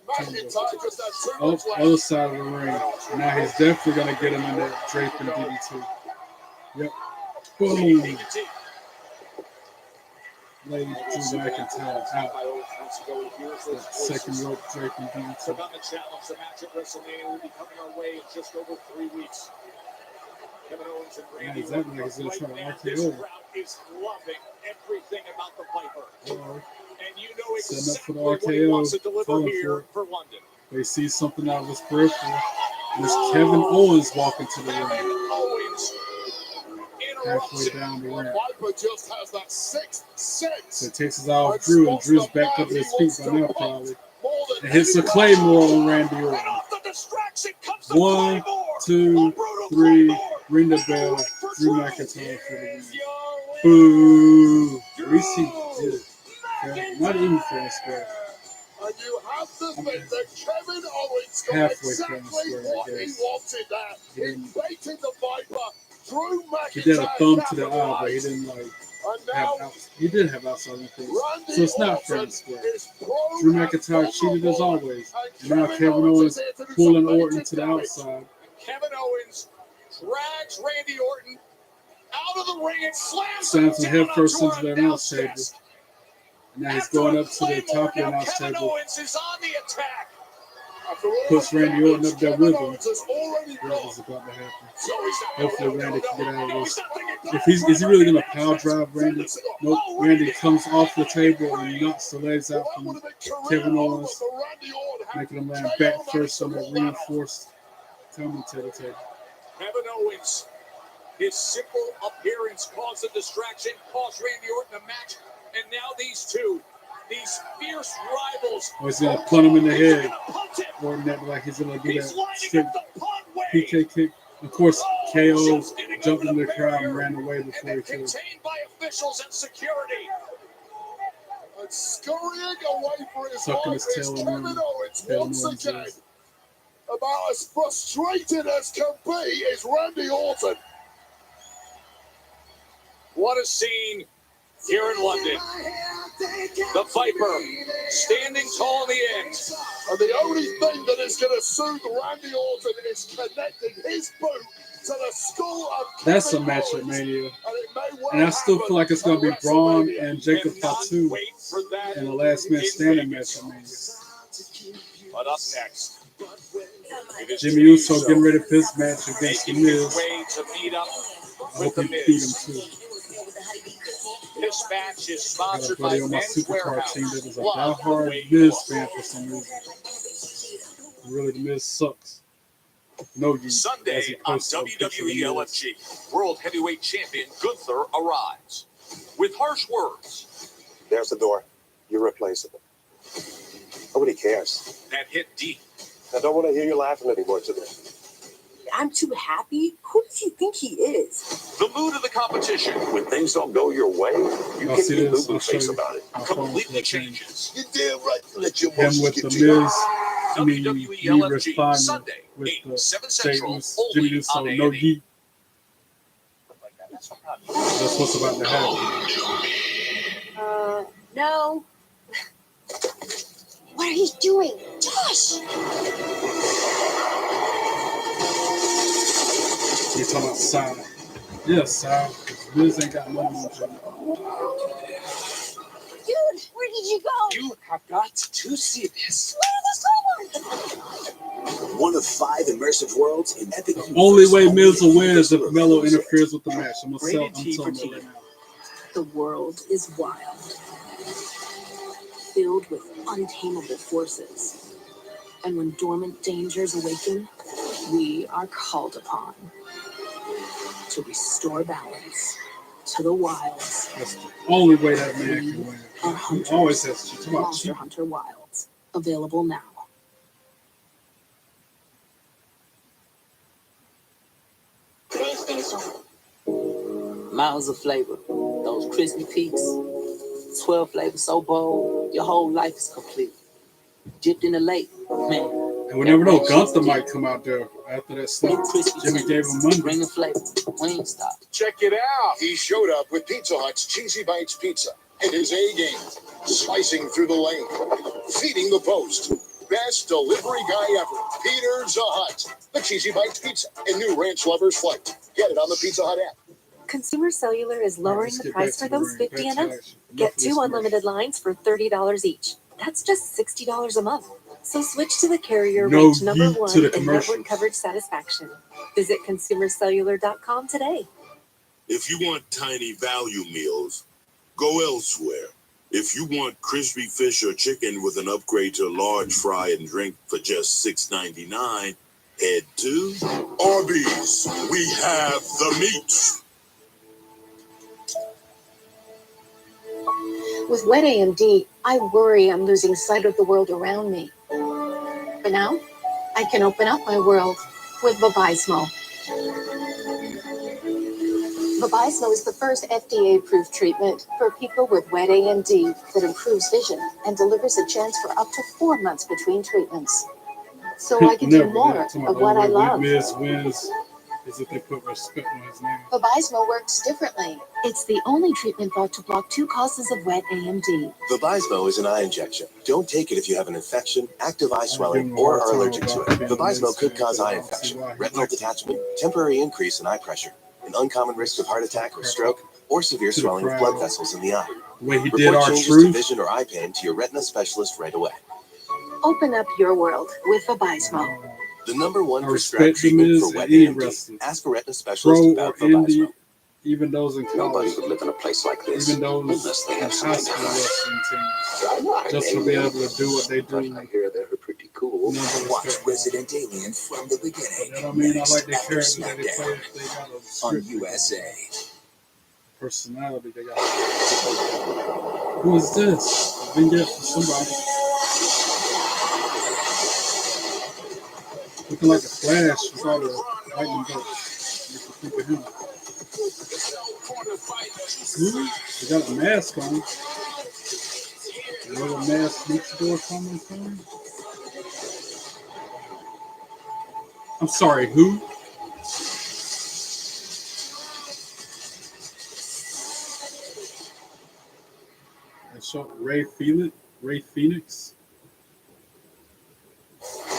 other side of the ring. Now he's definitely going to get him in that draping DDT. Yep. Boom. Laid Drew McIntyre out. That second rope draping DDT. Forgotten the challenge. The match at WrestleMania will be coming our way in just over 3 weeks. Kevin Owens and Yeah, Randy exactly. Orton. He's going to Right try now, to this RKO. crowd is loving everything about the Piper. Uh-oh. And you know Setting up for the exactly what he wants to RKO. deliver Falling for here it. for London. They see something out of his peripheral. There's Kevin Owens walking to the ring. Kevin Owens Halfway down the ring. Piper just has that sixth sense. So it takes his eye off Drew, and Drew's back up to his feet by now, probably. And hits a Claymore on Randy Orton. 1, 2, 3, ring the bell. Drew McIntyre for the win. Boo! At least he did it. Okay? Not even fair and square. And you have to think that Kevin Owens got Halfway exactly fair and square, I what he guess. wanted there. He baited the Viper. Drew McIntyre. He did a thumb to the eye, but he capitalized. didn't like And have now out. He did have outside influence. Randy So it's not fair Orton and square. is prone Drew and McIntyre cheated as vulnerable, always. and And now Kevin Owens is here to do pulling some Orton major to the damage. outside. Kevin Owens drags Randy Orton out of the ring and slams Slams him him down head first onto into our the announce table. desk. And now he's After going a up to the Claymore, top of the now announce Kevin table. Owens is on the attack. After all Puts the Randy Orton damage up there Kevin with him. Owens has already What done. is about to happen? So he's not- Hopefully Randy can get out of this. Is he really gonna power drive Randy? Nope. Randy comes off the table and knocks the legs out from Kevin Owens, making him land back first on the reinforced commentator table. Kevin Owens, his simple appearance caused a distraction, cost Randy Orton a match, and now these two, these fierce rivals. Or he's gonna punt him in the head. Orton that like he's gonna do that straight PK kick. Of course, KO jumped in the crowd and ran away before he killed. Contained by officials and security. And scurrying away for his Sucking life his is tail Kevin in. Owens once again. About as frustrated as can be is Randy Orton. What a scene here in London. The Viper standing tall in the end. And the only thing that is going to soothe Randy Orton is connecting his boot to the skull of That's a Kevin match Owens. at Mania. And it may well And I still feel like it's going to be Braun WrestleMania. and Jacob Fatu in the last man standing match at Mania. But up next, it is Jimmy Uso getting ready for his match against The making his Miz. way to meet up I with hope The he beat him Miz. too. This match is I got a sponsored by buddy on my Men's supercar Warehouse. team that is a Love the diehard way you Miz look. fan for some reason. Really, The Miz sucks. No, you Sunday on WWE LFG, World Heavyweight Champion Gunther arrives with harsh words There's the door. You're replaceable. Nobody cares. that hit deep. I don't want to hear you laughing anymore today. I'm too happy? Who does he think he is? The mood of the competition When things don't go your way, you I'll can see be this. boo-boo I'll show face you. about it. My phone's completely gonna change. changes. You're damn right to let your Him emotions with get The to you. Miz, WWE me LFG, responding Sunday, with 8, the 7 Central, statements, Jimmy only Uso, on no A&E. yeet. That's what's about to happen. No. What are you doing? Josh! You talking about Side. Yes, Side. Miz ain't got nothing on Jimmy. Dude, where did you go? You have got to see this. One of 5 immersive worlds in epic. The only way Miz will win is if Melo interferes with the match. I'm telling you right now. The world is wild, filled with untamable forces. And when dormant dangers awaken, we are called upon to restore balance to the wilds. That's the only way that man can win. Our He hunters, always has to talk about Monster cheap. Hunter Wilds, available now. Mountains of flavor, those crispy peaks, 12 flavors so bold, your whole life is complete. Dipped in the lake, man. And we never know, Gunther might come out there after that stuff. Jimmy gave him money. Bring the flavor, Wingstop. Check it out. He showed up with Pizza Hut's Cheesy Bites Pizza in his A game, slicing through the lane, feeding the post. Best delivery guy ever, Peter Hut. The Cheesy Bites Pizza and new Ranch Lovers Flight. Get it on the Pizza Hut app. Consumer Cellular is lowering let's the get price back for to the those ring. 50 Back and to up. action. Get Enough of 2 this unlimited lines for $30 each. That's just $60 a month. So switch to the carrier No ranked number yeet 1 to the in commercials. network coverage satisfaction. Visit consumercellular.com today. If you want tiny value meals, go elsewhere. If you want crispy fish or chicken with an upgrade to large fry and drink for just $6.99, head to Arby's. We have the meat. With wet AMD, I worry I'm losing sight of the world around me. But now, I can open up my world with Vabysmo. Vabysmo is the first FDA-approved treatment for people with wet AMD that improves vision and delivers a chance for up to 4 months between treatments. So I can do more of what I love. Miz wins is if they put respect on his name. Vabysmo works differently. It's the only treatment thought to block 2 causes of wet AMD. Vabysmo is an eye injection. Don't take it if you have an infection, active eye swelling, or are allergic to it. Vabysmo could cause eye infection, retinal detachment, temporary increase in eye pressure, an uncommon risk of heart attack or stroke, or severe swelling of blood vessels in the eye. The way he Report did our changes to truth. vision or eye pain to your retina specialist right away. Open up your world with Vabysmo. The #1 I prescribed respect the treatment Miz for and wet any AMD. wrestler. Ask a retina specialist Pro about or indie, Vabysmo. even those in Nobody college, would live in a place like this even those unless they in have high something school to hide. wrestling I'm not teams, just to be able to do what they do. I hear they're pretty cool. Watch Resident Alien from the beginning. But that don't mean I Next like their after character that they play. Smackdown If they got a on script, USA. personality, they got. Who is this? Vignette for somebody. Looking like a Flash with all the lightning bolts. Look at him. Ooh, he got a mask on. Another mask next door coming from. I'm sorry, who? Ray Felix. Ray Phoenix.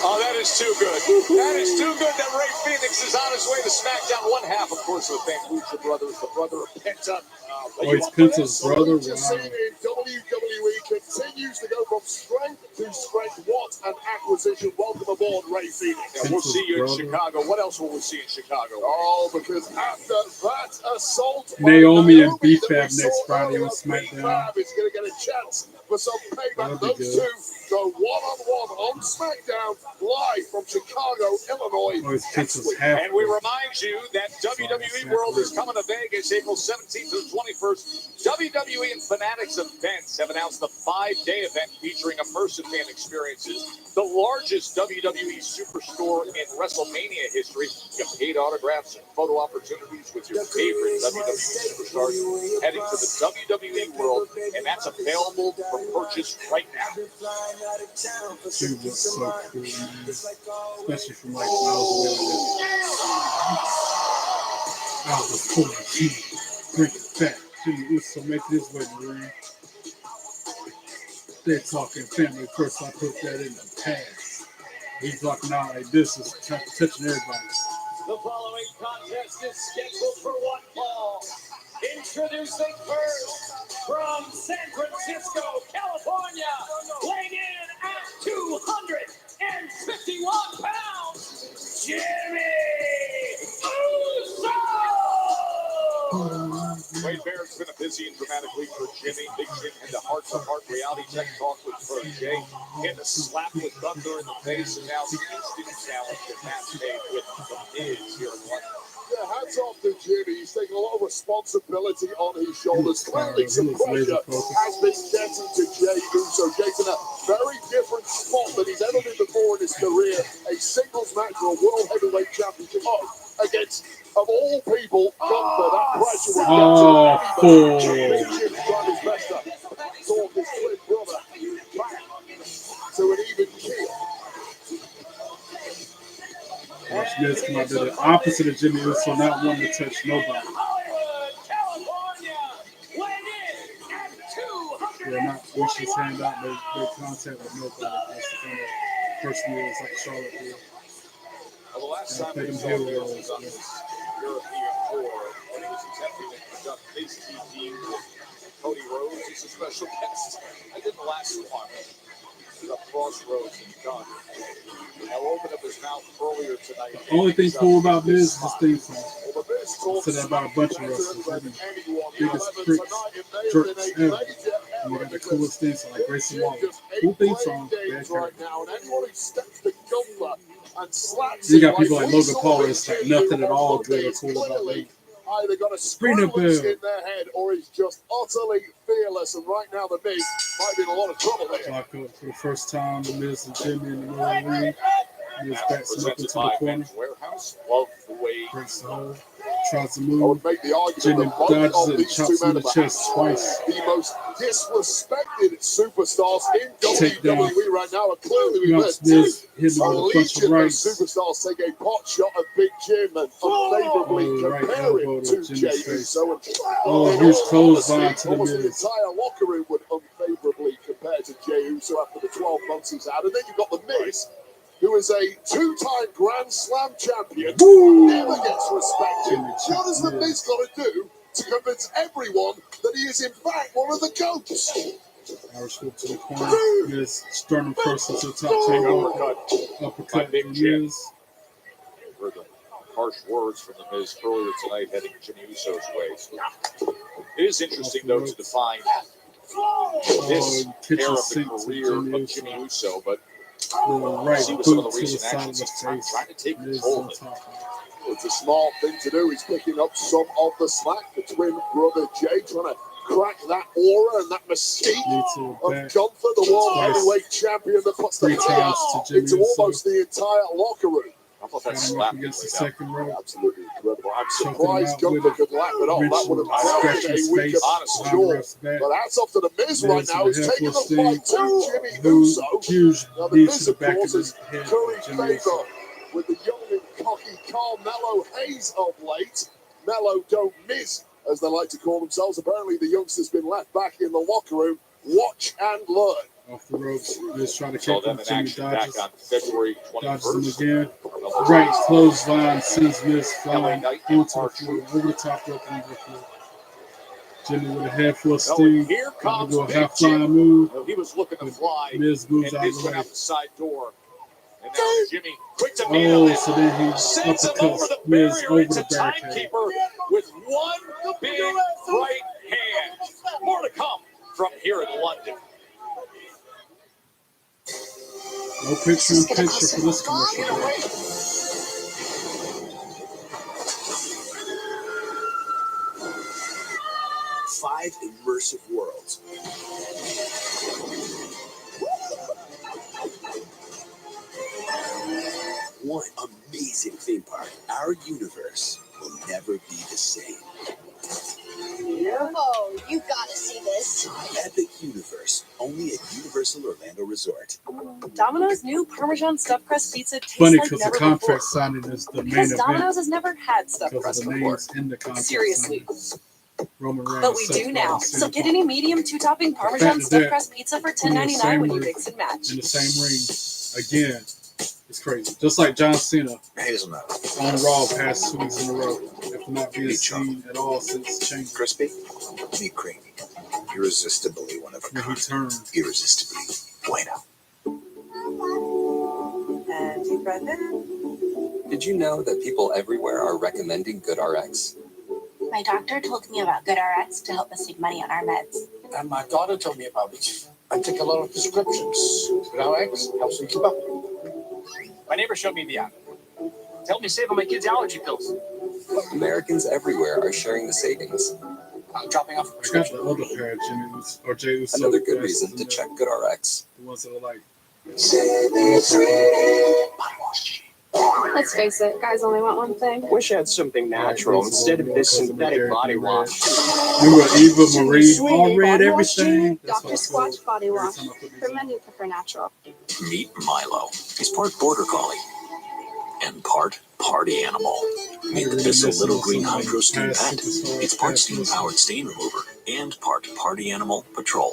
Oh, that is too good. That is too good that Ray Phoenix is on his way to Smackdown. One half, of course, of the Fan Lucha Brothers, the brother of Penta. Oh, he's Penta's brother? Wow. Scene in WWE continues to go from strength to strength. What an acquisition. Welcome aboard, Ray Phoenix. Yeah, we'll see you in Chicago. What else will we see in Chicago? Oh, because after that assault, Naomi and B-Fab next Friday on SmackDown. B-Fab is going to get a chance for some payback. Those two go one-on-one on SmackDown live from Chicago, Illinois. Oh, and we remind you that WWE World is coming to Vegas April 17th to the 21st. WWE and Fanatics Events have announced the 5-day event featuring immersive fan experiences, the largest WWE superstore in WrestleMania history. You have paid autographs and photo opportunities with your favorite WWE superstars heading to the WWE World, and that's available for purchase right now. She was so cool, man. Especially from like miles away. I was cool. Bring it back. Jimmy Uso making his way to the ring. They're talking family first. I put that in the past. He's walking out like this, is touching everybody. The following contest is scheduled for one fall. Introducing first from San Francisco, California, weighing in at 251 pounds, Jimmy Uso! Wade Barrett's been a busy and dramatic week for Jimmy. Big Jim had the heart-to-heart reality check talk with Jay. He had to slap with Thunder in the face, and now the instant challenge at match day with the Miz here in London. Yeah, hats off to Jimmy. He's taking a lot of responsibility on his shoulders. Clearly, some pressure has been getting to Jey Uso. Jey's in a very different spot than he's ever been before in his career. A singles match for a World Heavyweight Championship against, of all people, Gunther. That pressure would get to anybody. Jimmy tried his best to talk his twin brother back to an even keel. Watch Miz come out to the opposite of Jimmy Uso, not wanting to touch nobody. Yeah, not reach his hand out, they contact with nobody. That's the kind of person he is, like Charlotte did. Well, the last time we saw Miz was on this European tour when he was attempting to conduct his TV with Cody Rhodes as a special guest. I didn't last long. The Crossroads and done. Now open up his mouth earlier tonight. The only thing cool about this is his theme song. I said that about a bunch of wrestlers. They're the biggest jerks ever. And they got the coolest theme song, like Grayson Waller. Cool theme song. You got people like Logan Paul, it's like nothing at all good or cool about me. Either got a squirrel in their head or he's just utterly fearless. And right now, the Miz might be in a lot of trouble there. Lock up for the first time, the Miz and Jimmy in the middle of the ring. Miz backs him up into the corner. Breaks the hole. Tries to move. Jimmy dodges it and chops him in the chest twice. The most disrespected superstars in WWE right now are clearly with Miz hit him with a bunch of rights. Superstars take a pot shot at Big Jim and unfavorably compare him to Jey Uso. Oh, here's clothesline to the Almost the Miz. entire locker room would unfavorably compare to Jey Uso after the 12 months he's had. And then you've got the Miz, who is a two-time Grand Slam champion, never gets respected. What has the Miz got to do to convince everyone that he is in fact one of the GOATs? Irish whip to the corner. Miz sternum first into the top table. Uppercut from Miz. Heard the harsh words from the Miz earlier tonight heading Jimmy Uso's way. It is interesting, though, to define this era of the career of Jimmy Uso, but right see with boot some of the to the recent side of actions, the he's face. trying to take Miz control on of it. top. It's a smart thing to do. He's picking up some of the slack. The twin brother Jay trying to crack that aura and that mystique of Gunther, the world heavyweight champion that puts the fear into almost the entire locker room. I thought that slap against the second row. Absolutely incredible. I'm surprised Gunther could lap it off. That would have melted a weaker jaw. But hats off to the Miz right now. He's taking the fight to Jimmy Uso. Now, the Miz, of course, is curry favor with the young and cocky Carmelo Hayes of late. Mello don't miss, as they like to call themselves. Apparently, the youngster's been left back in the locker room. Watch and learn. Off the ropes, just trying to Saw kick them him. in Jimmy action dodges. back on February Dodges 21st. him again. Right clothesline sends Miz flying onto the floor, over the top rope and over the floor. Jimmy with a head full of steam. Here comes a Big half Jim. flying move. He was looking to fly, Miz moves and out of Miz the went way. out the side door. And now Jimmy, quick to meet him. Oh, so then he Sends him over uppercuts the Miz barrier over into the barricade. timekeeper with one big right hand. More to come from here in London. No picture in picture for this commercial. 5 immersive worlds. One amazing theme park. Our universe will never be the same. Oh, you gotta see this. Epic Universe, only at Universal Orlando Resort. Domino's new Parmesan stuffed crust pizza tastes Funny like because the never contract before. signing is the main Because event. Domino's has never had stuffed Because crust of the before. names in the contract. Seriously. Roman Reigns. But we Seth do now. Rollins, So get any medium 2-topping Parmesan stuffed crust pizza for $10.99 when you mix and match. in the same ring again. It's crazy. Just like John Cena Hazelnut. on Raw past 2 weeks in a row after not being seen at all since Change. Crispy. Meat creamy. Irresistibly one of a When he kind. turned. Irresistibly bueno. And deep breath in. Did you know that people everywhere are recommending GoodRx? My doctor told me about GoodRx to help us save money on our meds. And my daughter told me about it. I take a lot of prescriptions. GoodRx helps me keep up. My neighbor showed me the app. It's helped me save on my kids' allergy pills. Americans everywhere are sharing the savings. I'm dropping off. I got the other pair of Jimmy or Jay Uso. Another good reason to check GoodRx. The ones that are like. Let's face it, guys only want one thing. Wish I had something natural instead of this synthetic body wash. You were Eva Marie. All red everything. Dr. Squatch Body Wash. For men who prefer natural. Meet Milo. He's part border collie and part party animal. Meet the Bissell Little Green Hydro Steam Pet. It's part steam-powered stain remover and part party animal patrol.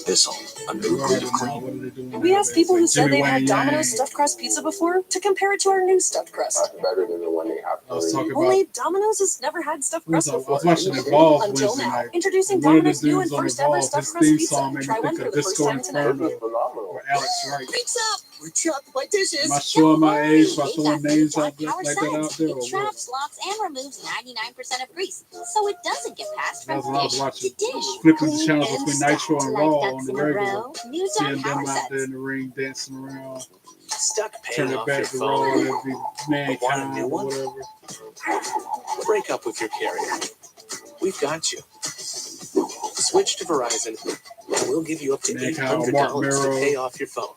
Bissell, a new breed of clean. We asked people who said they've had Domino's stuffed crust pizza before to compare it to our new stuffed crust. Better than the one they have. I was talking about. Only Domino's has never had stuffed crust I before. was watching Evolve Until Wednesday now. night. Introducing One of the Domino's new and dudes on first ever Evolve, stuffed his crust theme pizza. song made me Try one think for of the first Disco time tonight. Inferno or Alex Wright. Pizza! We're chopped by dishes. Am I showing my age by They've throwing got names Pizza out there, Power like that out Sides. there? It Or what? traps, locks, and removes 99% of grease, so it doesn't get passed That's from what I was dish watching. to dish. Flipping the Clean channels and between stacked Nitro and like Raw ducks on the in a regular. row. New Seeing Dot them Power out there Sets. in the ring dancing around. Stuck Turn paying it off back your to Raw. phone? It'd be Want a Mankind new or one? whatever. Break up with your carrier. We've got you. Switch to Verizon, and we'll give you up to Mankind or Mark $800 to Merrow. pay off your phone.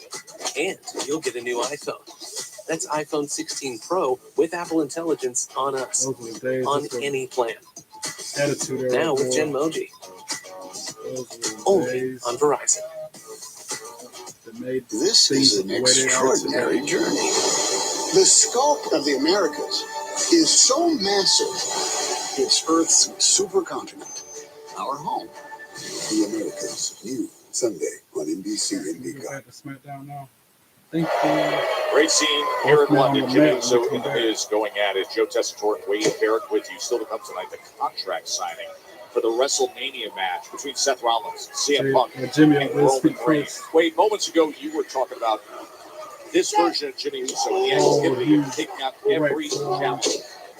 And you'll get a new iPhone. That's iPhone 16 Pro with Apple Intelligence on us. Those were the days. On That's the any plan. attitude era Now with before. Genmoji. Those were the Only days on Verizon. that made This things is an the way they are extraordinary today. journey. The scope of the Americas is so massive, it's Earth's supercontinent, our home. The Americas, new Sunday on NBC and We go Peacock. back to Smackdown now. Thank you. Great scene here in Now London. on the Jimmy mat, Uso we in come the back. Miz going at it. Joe Tessitore and Wade Barrett with you. Still to come tonight, the contract signing for the WrestleMania match between Seth Rollins, CM Punk, Jimmy, and let's Roman speak Reigns. first. Wade, moments ago you were talking about this version of Jimmy Uso and the activity of taking out every challenge.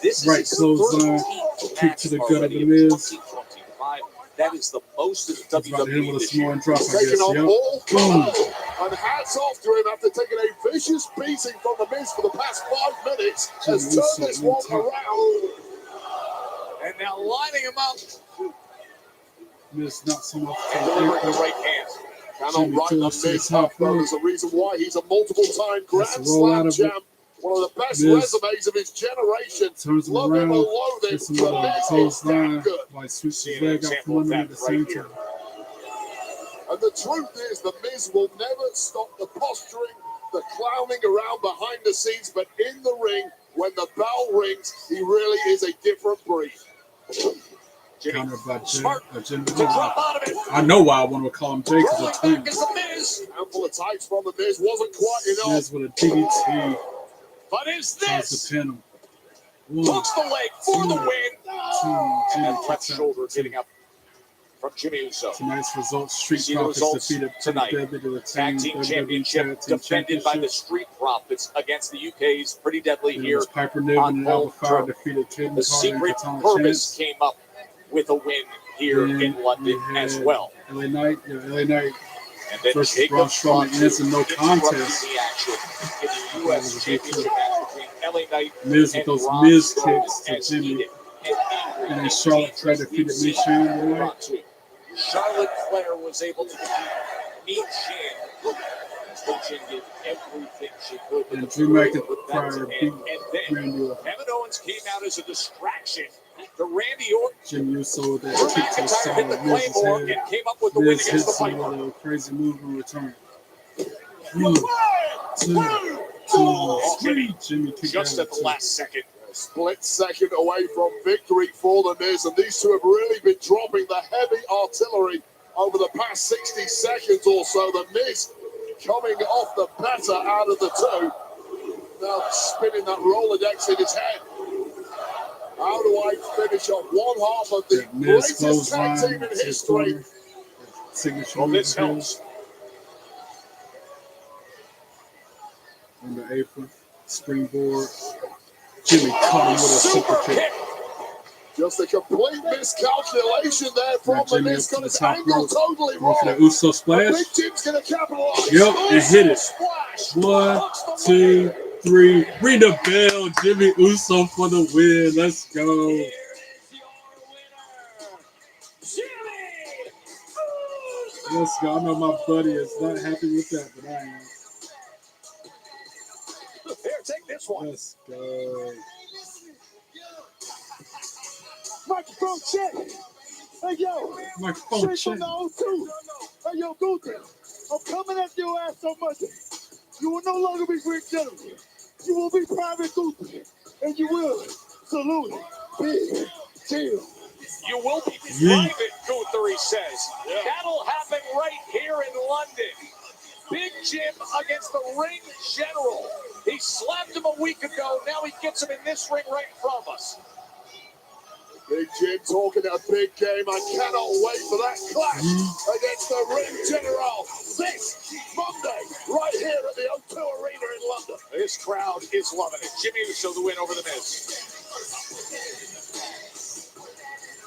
This Right is his clothesline, 13th kick match to the gut of already the in Miz. 2025. That is the most in He's about to hit him WWE with a this year. snoring drop, I Taking guess. on Yep. all Boom. and hats off to him after taking a vicious beating from the Miz for the past 5 minutes. Has Jimmy turned Uso this on one top. around. And now lining him up, Miz knocks him off to the delivering the apron. right hand. Cannot Jimmy ride the goes to the Miz top up, though. rope. There's a reason why he's a multiple-time Grand Has to roll out Slam of it. champ. One of the best Miz resumes of his generation. turns him Love him or around, loathe him, hits him the with a Miz is clothesline, damn good. like sweeps See his an leg out example from of under him that at the same right here. time. And the truth is, the Miz will never stop the posturing, the clowning around behind the scenes, but in the ring, when the bell rings, he really is a different breed. Countered by Jim. To drop out of it. I know why I want to call him Jay because Rolling of back twins. is the Miz. Handful of tights from the Miz wasn't quite enough. Miz with a DDT. But is Tries this? to pin him. One, Hooks the leg for the win. two, And Jimmy that left kicks out. shoulder getting up from Jimmy Uso. Tonight's results: You Street see the Profits results defeated tonight. Pretty Deadly to Tag retain team WWE championship Tag Team defended by the Championship. Street Profits against the UK's Pretty Deadly Then it here was Piper Niven on and Alpha home Fire turf. defeated Kid The and Carter and Secret Katana Purpose Chance. came up with a win here Then in London we as had well. LA Knight And then versus Jacob Braun Strowman, and it's a no interrupted contest. the action in the US Championship match between LA Knight Miz with and those Braun Miz Strowman kicks to as Jimmy. needed. And then Charlotte Flair defeated Miz Shane tonight. Charlotte Flair was able to defeat Meat Shan. Shin did everything she could. And Drew McIntyre beat then Randy Orton. Kevin Owens came out as a distraction to Randy Orton. Jim Uso with that Drew kick to the McIntyre side hit the of Miz's Claymore head. and came up with the win Miz against the hits him Piper. with a crazy move in return. 1, 2, 3. Jimmy kicked Just out at the two. last second. A split second away from victory for the Miz, and these two have really been dropping the heavy artillery over the past 60 seconds or so. The Miz coming off the better out of the two. Now spinning that Rolodex in his head. How do I finish off one half of the Miz greatest tag clothesline team in to his history? corner. Signature Well, move this of helps. his. On the apron, springboard. Jimmy caught him with a super kick. Just a complete miscalculation there Now from the Jimmy up Miz. to Got the his top angle rope. totally Going for wrong. the Uso splash. Big Jim's going to capitalize. Yep, and hit it. Splash. 1, 2, 3. Ring the bell. Jimmy Uso for the win. Let's go. Let's go. I know my buddy is not happy with that, but I am. Here, take this one. Let's go. Microphone check. Hey, yo. Microphone Straight from check. the 02. Hey, yo, Gunther. I'm coming after your ass on Monday. You will no longer be Greg Gentleman. You will be Private Gunther. And you will salute Big Jim. You will be Yeet. private, Gunther, he says. That'll happen right here in London. Big Jim against the Ring General. He slapped him a week ago. Now he gets him in this ring right in front of us. Big Jim talking a big game. I cannot wait for that clash against the Ring General this Monday, right here at the O2 Arena in London. This crowd is loving it. Jimmy Uso the win over the Miz.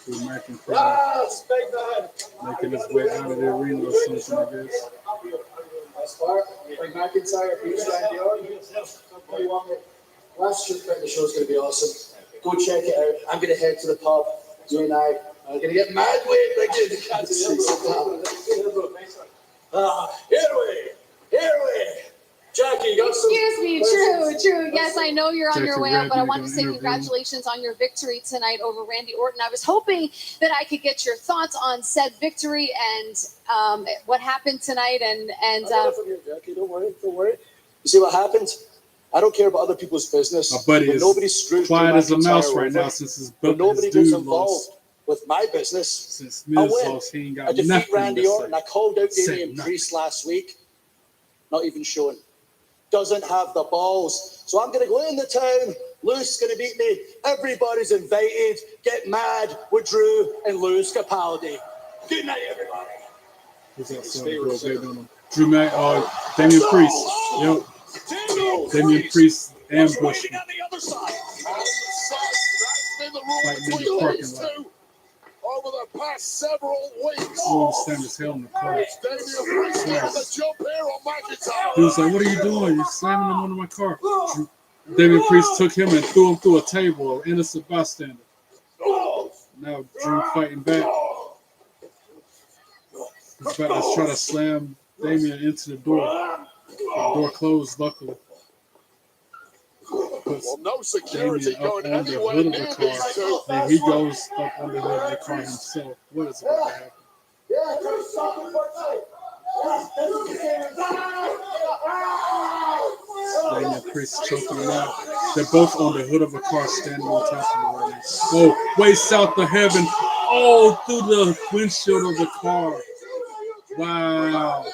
Drew McIntyre making his way out of the arena or something, I guess. That's far. Like McIntyre, beats Randy Orton. Last trip the show is going to be awesome. Go check it out. I'm going to head to the pub tonight. I'm going to get mad with Big Jim. Here we. Jackie, you got some. Excuse me, true. Yes, I know you're on your way out, but I wanted to say interview. congratulations on your victory tonight over Randy Orton. I was hoping that I could get your thoughts on said victory and what happened tonight. And I got it from here, Jackie. Don't worry. You see what happened? I don't care about other people's business. My buddy When is nobody screws quiet Drew as a mouse McIntyre right over, now since his when nobody dude gets involved lost. with my business, Since I Miz win. lost, he ain't I got defeat nothing Randy to Orton. say. I called out Say Damian nothing. Priest last week. Not even showing. Doesn't have the balls. So I'm going to go in the town. Lou's going to beat me. Everybody's invited. Get mad with Drew and Lou's Capaldi. Good night, everybody. Who's that son? Girl, baby on him. Drew Damian Priest. Yep. Damian Priest ambushed him. On the other side. That's been the rule Fighting in the between parking these lot. two over the past several weeks. Oh, stand his hell in the car. It's Damian Priest on the jump here on McIntyre. He was like, "What are you doing? You're slamming him under my car." Damian Priest took him and threw him through a table, an innocent bystander. Now Drew fighting back. He's about to try to slam Damian into the door. The door closed, luckily. puts Well, no security Damien up going on the anywhere hood of near the car. these two. Then he goes up on the hood of the car himself. What is about to happen? Damien Priest choking him out. They're both on the hood of a car standing on top of the ring. Oh, way south of heaven. Oh, through the windshield of the car. Wow.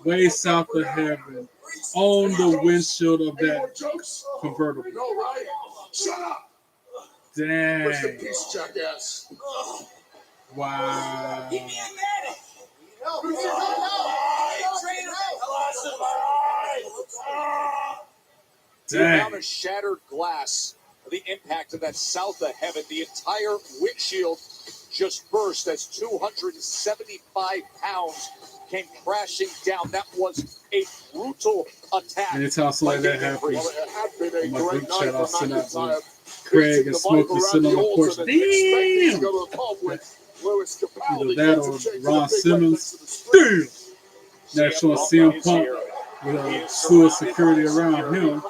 Way south of heaven. On the windshield of that convertible. No, right? Shut up. Dang. Rest in peace, jackass. Wow. The amount of shattered glass, the impact of that south of heaven, the entire windshield just burst as 275 pounds came crashing down. That was a brutal attack. Anytime something like that happens, Well, it had been on a my great group chat, night I'll for send out McIntyre. to Craig and Smokey sitting on the porch. Expecting to Damn! go to the pub with Lewis Either Capaldi. that or Ron Simmons. Damn! Now showing CM Punk with a slew of security around him,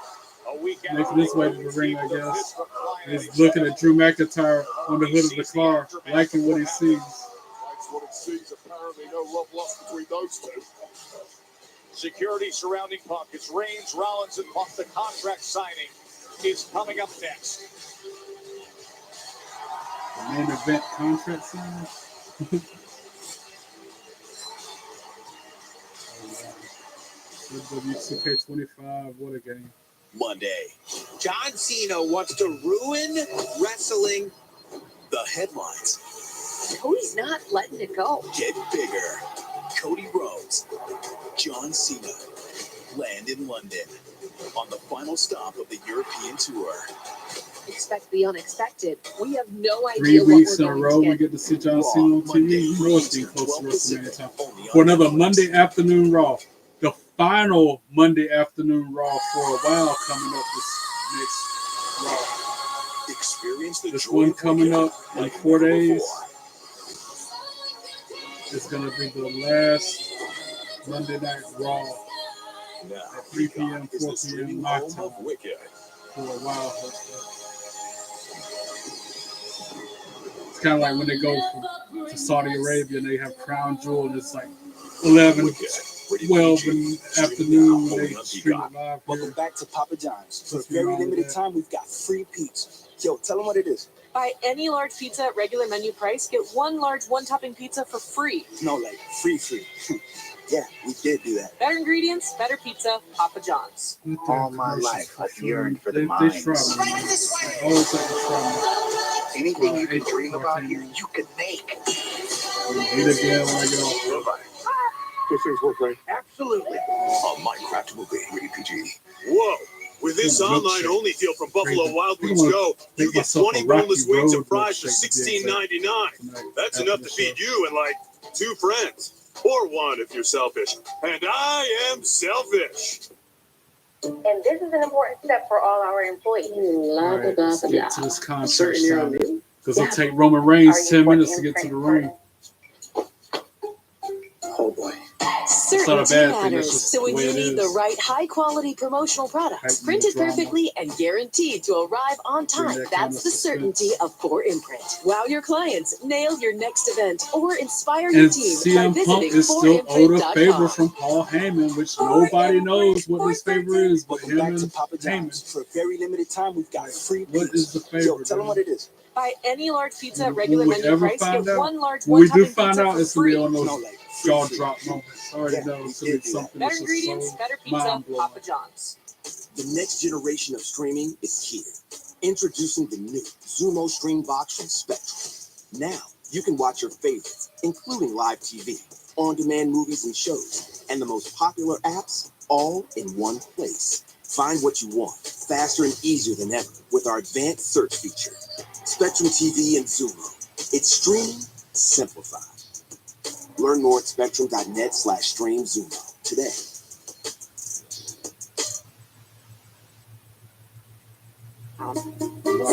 making his way to the ring, I guess. He's looking at Drew McIntyre on the hood of the car, liking what he sees. Likes what it sees. Apparently, no love lost between those two. Security surrounding Punk. It's Reigns, Rollins, and Punk. The contract signing is coming up next. The main event contract signing. WCK25, what a game. Monday, John Cena wants to ruin wrestling. The headlines Cody's not letting it go. get bigger. Cody Rhodes, John Cena land in London on the final stop of the European tour. Expect the unexpected. We have no idea 3 what weeks in we're a going row, to we get. get to see John Cena on TV. You know it's getting close to WrestleMania time. For another Monday afternoon Raw. The final Monday afternoon Raw for a while coming up this next Raw. Experience the This joy one of coming wicked up in like 4 never days. before. It's going to be the last Monday Night Raw Now, at 3 p.m., is 4 the p.m. streaming my home time of Wicked. for a while. It's kind of like when they go to Saudi Arabia and they have Crown Jewel and it's like 11, 12 in the afternoon when they stream it live. Welcome back to Papa John's. For a very limited time, we've got free pizza. Yo, tell them what it is. Buy any large pizza at regular menu price. Get one large one-topping pizza for free. No, like free. Yeah, we did do that. Better ingredients, better pizza, Papa John's. All my life, I've yearned for the They mines. try me. I always like to try me. Anything you can dream about here, you can make. Eat again when I get off. Those things work, right? Absolutely. A Minecraft movie, rated PG. Whoa. With this online-only deal from Buffalo Wild Wings Go, you get myself a 20 boneless Rocky wings Road and fries for milkshake $16.99. That's enough to feed you and like 2 friends. Or 1 if you're selfish. And I am selfish. And this is an important step for all our employees. All right, let's get to this contract signing. Because it'll take Roman Reigns 10 minutes to get to the ring. Oh boy. It's not a Certainty bad thing. It's matters. just So the when way you it need the is. right high-quality promotional products, Heighten printed the drama. perfectly and guaranteed to arrive on time, that kind that's of the suspense. certainty of 4imprint. Wow your clients, nail your next event, or inspire your And team by CM Punk visiting is still owed a favor 4imprint.com. from Paul Heyman, which nobody knows what this favor is but him Back to and Papa Heyman. John's. For a very limited time, we've got free pizza. What is the favor? Yo, tell them what it is. Buy any large pizza at regular When we menu ever price. find Get out, one large when we do one-topping find pizza out, for it's going to be free. on those No, like, jaw free. drop moments. I already know it's going to be something Better that's just ingredients, so better pizza, mind-blowing. Papa John's. The next generation of streaming is here. Introducing the new Zumo Stream Box from Spectrum. Now, you can watch your favorites, including live TV, on-demand movies and shows, and the most popular apps all in one place. Find what you want, faster and easier than ever, with our advanced search feature. Spectrum TV and Zumo. It's streaming simplified. Learn more at spectrum.net/streamzumo today.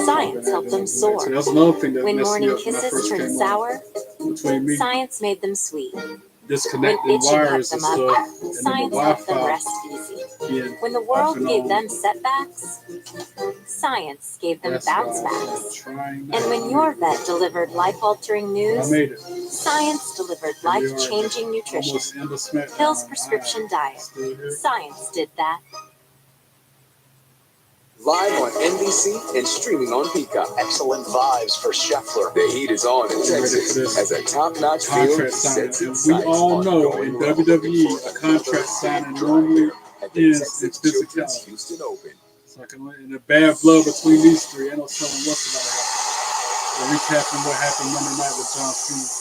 Science helped them soar. So that's another thing that When messed me morning up when I kisses first turned came on. sour, Between me, science made them sweet. disconnecting Itchy cut wires and them up, stuff, and then the science helped them Wi-Fi rest easy. being When the off world and gave on. them setbacks, science gave them That's bounce why I backs. started trying And when your vet delivered life-altering I news, made it. science delivered Here we are, life-changing nutrition. almost end of Smackdown. Hill's Prescription Diet. Still here. Science did that. Live on NBC and streaming on Peacock. Excellent vibes for Scheffler. The heat is on in Texas as a top-notch field Contract signing, sets and its we sights all on know going in well. WWE a contract signing normally At the is Texas in Children's physicality. Houston Open. So I can in the bad blood between these three, ain't no telling what's about to happen. We're recapping what happened Monday night with John Cena.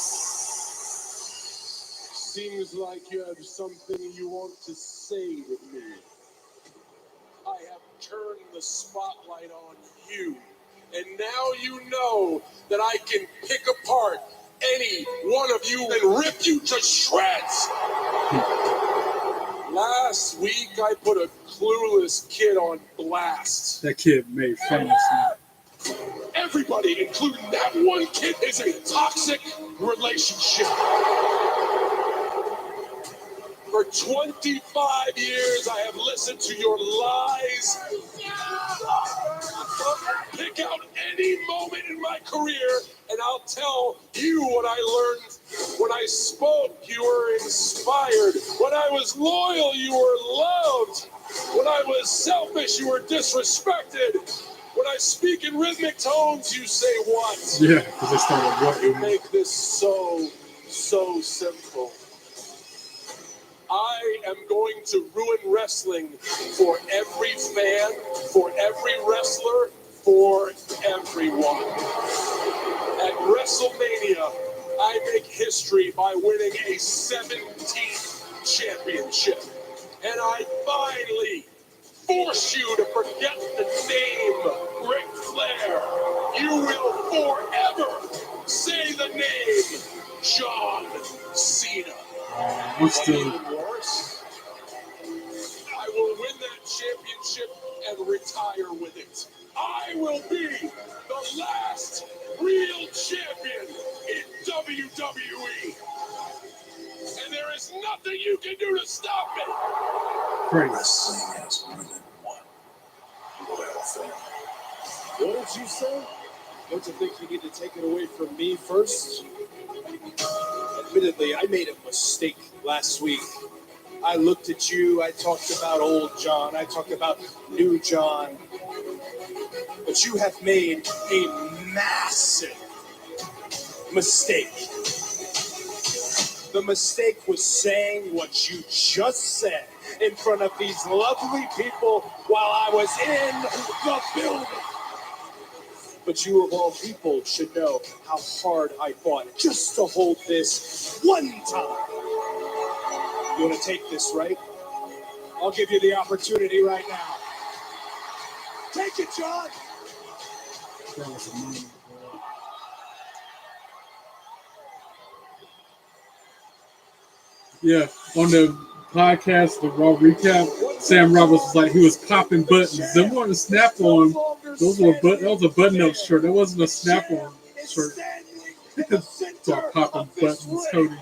Seems like you have something you want to say to me. I have turned the spotlight on you, and now you know that I can pick apart any one of you and rip you to shreds. Last week, I put a clueless kid on blast. That kid made famous. Man. Everybody, including that one kid, is a toxic relationship. For 25 years, I have listened to your lies. Pick out any moment in my career, and I'll tell you what I learned. When I spoke, you were inspired. When I was loyal, you were loved. When I was selfish, you were disrespected. When I speak in rhythmic tones, you say what? Yeah, because they started what? You make this so simple. I am going to ruin wrestling for every fan, for every wrestler, for everyone. At WrestleMania, I make history by winning a 17th championship. And I finally force you to forget the name Ric Flair. You will forever say the name John Cena. I'm still. Even worse, I will win that championship and retire with it. I will be the last real champion in WWE. And there is nothing you can do to stop me. Crazy. Wrestling has more than one loyal fan. What did you say? Don't you think you need to take it away from me first? Admittedly, I made a mistake last week. I looked at you, I talked about old John, I talked about new John. But you have made a massive mistake. The mistake was saying what you just said in front of these lovely people while I was in the building. But you of all people should know how hard I fought just to hold this one time. You want to take this, right? I'll give you the opportunity right now. Take it, John. That was a moment, bro. Yeah, on the podcast, the Raw recap, Sam Roberts was like he was popping buttons. Them weren't a snap-on. Those were that was a button-up shirt. That wasn't a snap-on shirt. So popping buttons, Cody.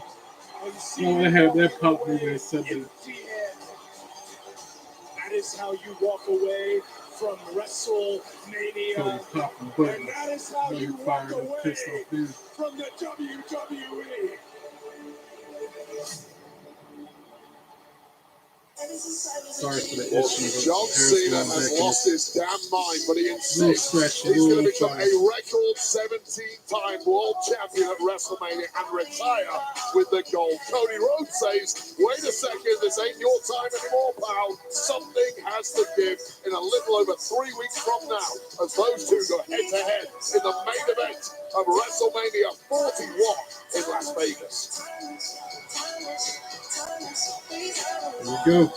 No, they had that pop me when they said that. That is how you walk away from WrestleMania. Cody popping And buttons. that is how You you walk fired and away pissed off dude. from the WWE. Sorry for the Well, issue. John Cena has lost his damn mind, but he insists he's going to become a record 17-time world champion at WrestleMania and retire with the gold. Cody Rhodes says, wait a second, this ain't your time anymore, pal. Something has to give in a little over 3 weeks from now as those two go head-to-head in the main event of WrestleMania 41 in Las Vegas. There you go.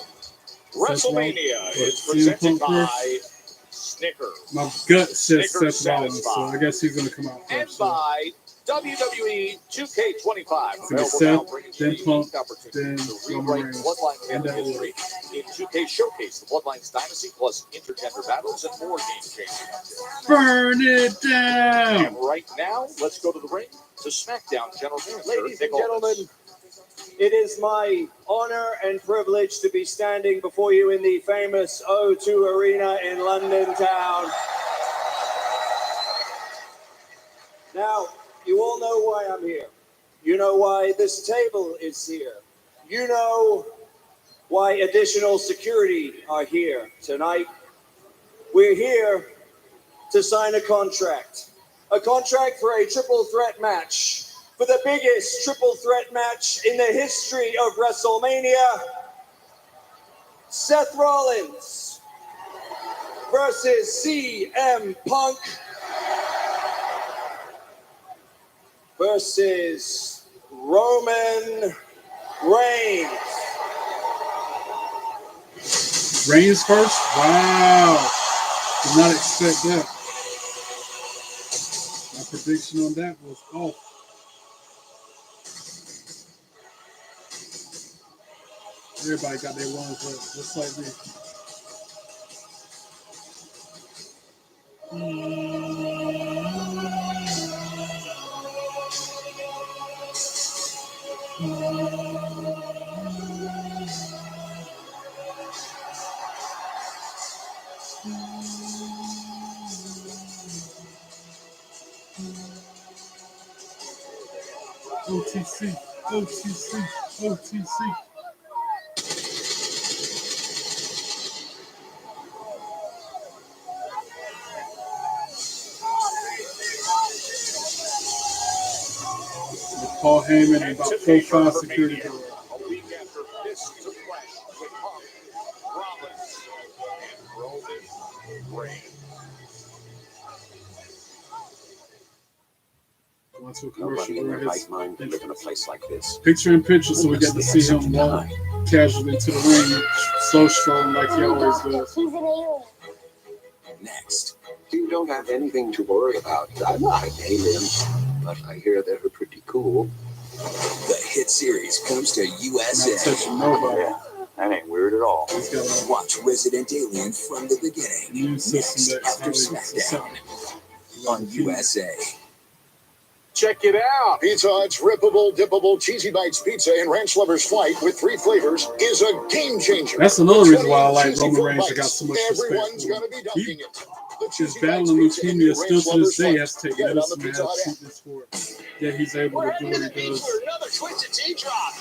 WrestleMania is CM presented Punk by first? Snickers. My gut says Snickers Seth Rollins, so satisfied. I guess he's going to come out And first. So. by WWE 2K25. It's gonna be Available now, Seth, bringing then you the Punk, unique opportunity then to Roman rewrite Reigns, Bloodline and family that history in 2K Showcase, the Bloodlines Dynasty, plus intergender battles and more game-changing updates. Burn it down! And right now, let's go to the ring to Smackdown General Manager Ladies Nick and gentlemen, Aldis. It is my honor and privilege to be standing before you in the famous O2 Arena in London town. Now, you all know why I'm here. You know why this table is here. You know why additional security are here tonight. We're here to sign a contract for a triple threat match, for the biggest triple threat match in the history of WrestleMania. Seth Rollins versus CM Punk versus Roman Reigns. Reigns first? Wow. Did not expect that. My prediction on that was off. Everybody got their ones up, just like me. OTC, OTC, OTC. With Paul Heyman and about 4-5 security guards. A week after Fist to Flesh with Punk, Rollins, and Roman Reigns. Went to a commercial in their where right mind can live in a place like this. Picture in picture, so we get to see him walk casually into the ring, slow strolling like he always does. He's an alien. Next, you don't have anything to worry about. I'm not an alien, but I hear they're pretty cool. The hit series comes to USA. Not touching nobody. Yeah, that ain't weird at all. He's got a Watch Resident Alien from the beginning. immune system Next, that's after Smackdown on USA. Check it out. Pizza Hut's rippable, dippable, cheesy bites pizza in Ranch Lover's Flight with 3 flavors is a game changer. That's another reason why I like Cheesy Roman four Reigns. I got bites. so much Everyone's respect for gonna be him. dunking it. The He's cheesy battling bites pizza in leukemia Ranch still to this Lover's day. Flight. Has to take Get it on medicine, the has Pizza Hut app. treatments for it. Yet he's able to do what he does. Another Twisted Tea drop.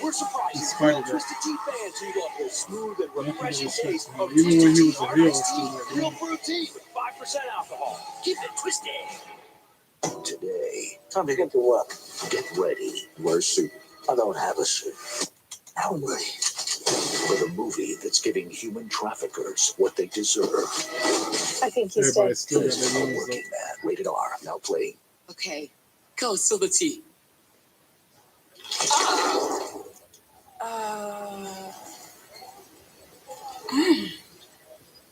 We're surprised. In spite of that. Twisted Tea fans who love the smooth and Nothing but refreshing respect taste for of him. Even when he was a Twisted heel, I Tea still iced like tea, real him. fruit tea with 5% alcohol. Keep it twisted. Today, time to get to work. Get ready. Wear a suit. I don't have a suit. Now I'm ready for the movie that's giving human traffickers what they deserve. I think he's Everybody dead. still got This their is ones up. Working Man. Rated R. Now playing. Okay, go spill the tea.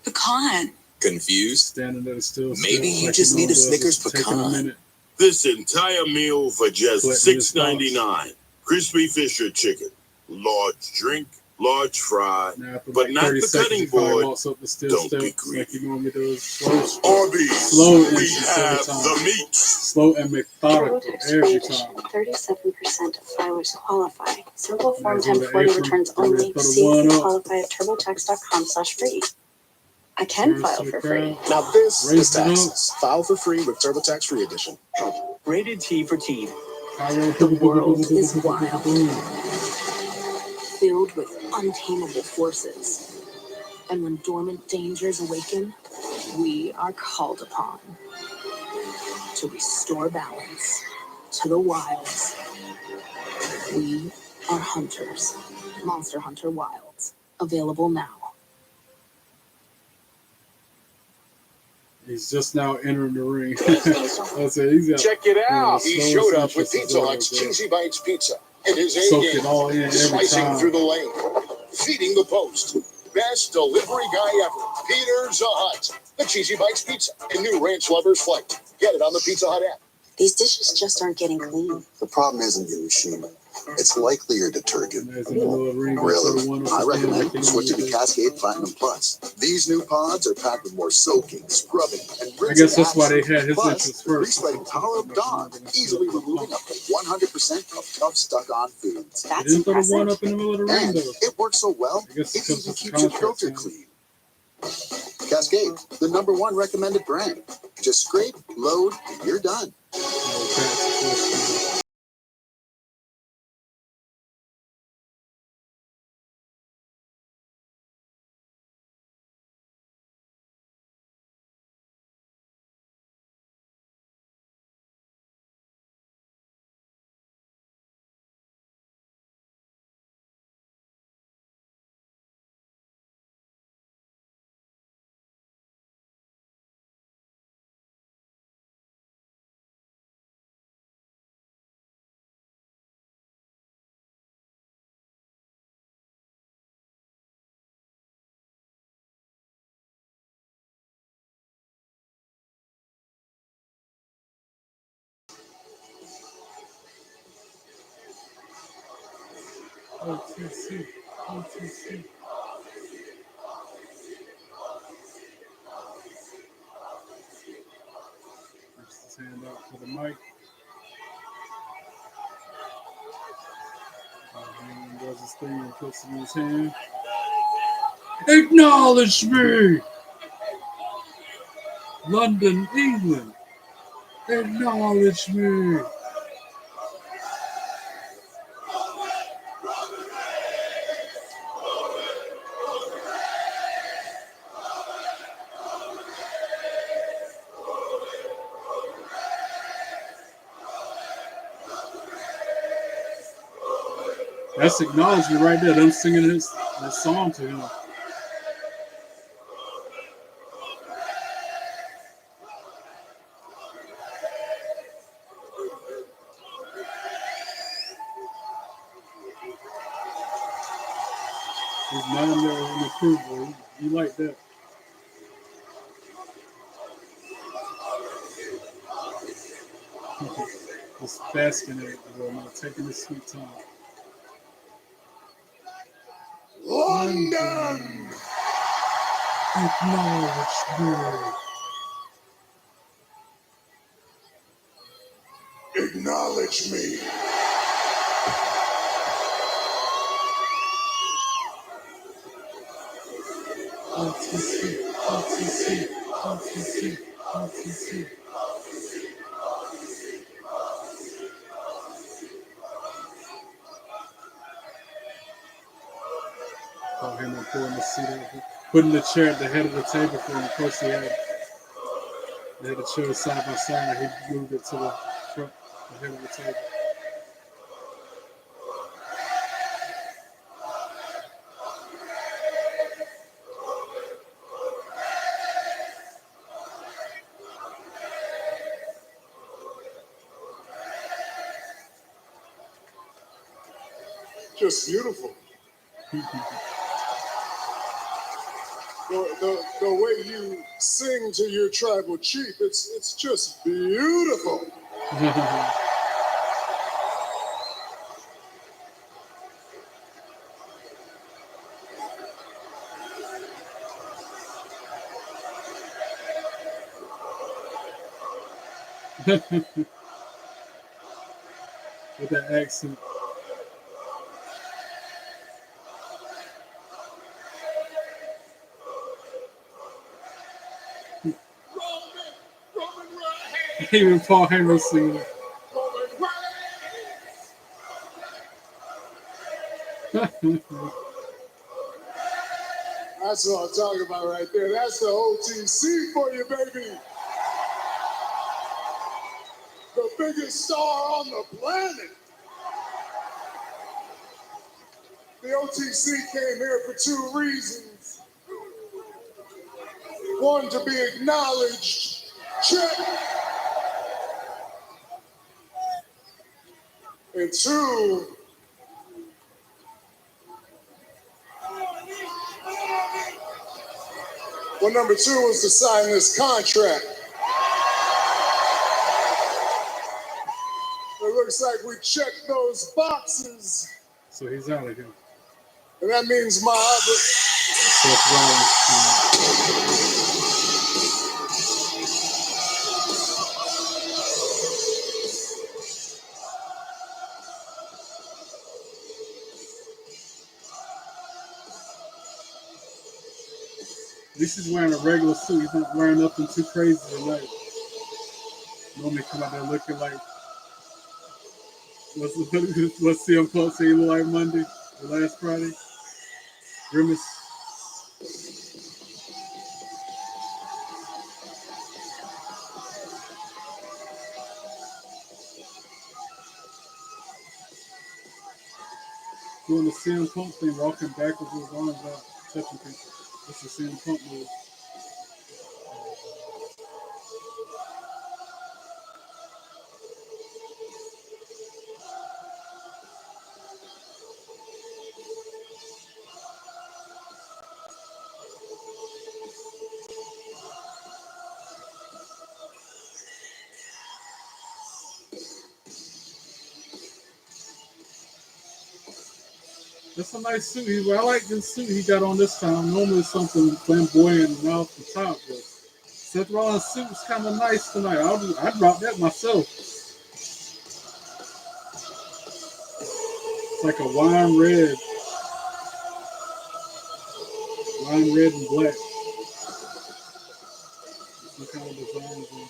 Pecan. Confused? Standing there still. Maybe you like just he need a does. Snickers It's taking a pecan. minute. This entire meal for just Collecting his $6.99. Crispy Fisher chicken, large drink, large fry, Now, after but like not 30 the seconds, cutting he probably board. walks up the steel Don't be steps like greedy. he normally does. Slow, Arby's, slow we entrance every have time. the meat. Slow and methodical every time. 37% of filers qualify. Simple Form Nice little 1040 apron. returns I'm gonna only. put a See if one you up. qualify at turbotax.com/free. I can Turns file to the for free. crowd. Now this Raise is it up. taxes. File for free with TurboTax Free Edition. Rated T for teen. The world is wild, filled with untamable forces. And when dormant dangers awaken, we are called upon to restore balance to the wilds. We are hunters. Monster Hunter Wilds. Available now. He's just now entering the ring. That's it. He's got Check it out. He slowest showed up entrance with as Pizza well, Hut's but Cheesy Bites Pizza and his soak A it all in every slicing time. through the lane, feeding the post. Best delivery guy ever. Peter Hut. The Cheesy Bites Pizza in new Ranch Lover's Flight. Get it on the Pizza Hut app. These dishes just aren't getting clean. The problem isn't your machine. It's likely your detergent. Really? I recommend switching to Cascade Platinum Plus. These new pods are packed with more soaking, scrubbing, and rinsing. I guess that's why they had his Plus, entrance first. the grease-fighting power of Dawn, easily removing up to 100% of tough, stuck-on foods. They didn't throw the one up in the middle of the ring, And though. it works so well, I guess it because even it's keeps your contract, filter clean. Cascade, the #1 recommended brand. Just scrape, load, and you're done. OTC. OTC. Puts his hand out for the mic. He does his thing and puts it in his hand. Acknowledge me! London, England. Acknowledge me. That's acknowledgement right there. Them singing his song to him. His mind there in the crew, boy. You like that. Just basking in it, boy. Not taking his sweet time. London! Acknowledge me. Acknowledge me. OTC, OTC, OTC, OTC. Call him and pulling the seat over. Putting the chair at the head of the table for him. Of course, they had the chair side by side. He moved it to the front, the head of the table. Just beautiful. The way you sing to your tribal chief, it's just beautiful. With that accent. Even Paul Heyman singing it. That's what I'm talking about right there. That's the OTC for you, baby. The biggest star on the planet. The OTC came here for two reasons. One, to be acknowledged. Check. And two, well, number two was to sign this contract. looks like we checked those boxes. So he's out of here. And that means my other. Seth Rollins. At least he's wearing a regular suit. He's not wearing nothing too crazy tonight. Normally come out there looking like what's CM Punk say he look like Monday or last Friday? Grimace. Doing the CM Punk thing, walking backwards with his arms out, touching people. That's the CM Punk move. That's a nice suit. I like this suit he got on this time. Normally it's something flamboyant and off the top, but Seth Rollins' suit was kind of nice tonight. I'd rock that myself. It's like a wine red and black. Some kind of designs on.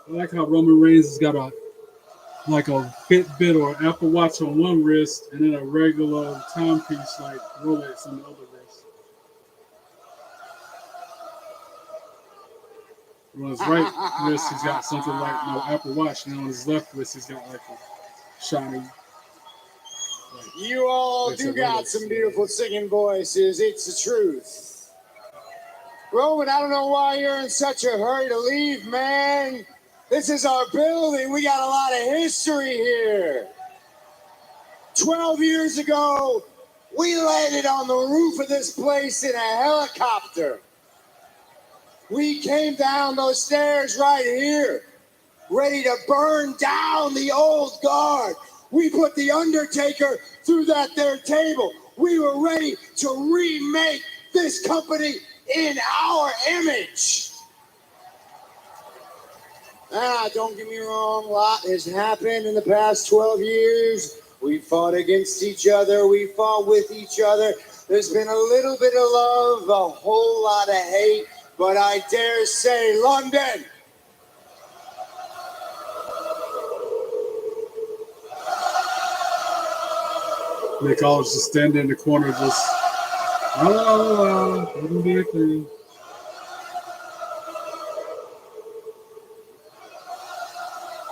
I like how Roman Reigns has got a Fitbit or Apple Watch on one wrist and then a regular timepiece like Rolex on the other wrist. On his right wrist, he's got something like no Apple Watch, and on his left wrist, he's got like a shiny. You all do got some beautiful singing voices. It's the truth. Roman, I don't know why you're in such a hurry to leave, man. This is our building. We got a lot of history here. 12 years ago, we landed on the roof of this place in a helicopter. We came down those stairs right here, ready to burn down the old guard. We put the Undertaker through that there table. We were ready to remake this company in our image. Don't get me wrong, a lot has happened in the past 12 years. We fought against each other. We fought with each other. There's been a little bit of love, a whole lot of hate, but I dare say, London. Nick Aldis just standing in the corner, just let him be a thing.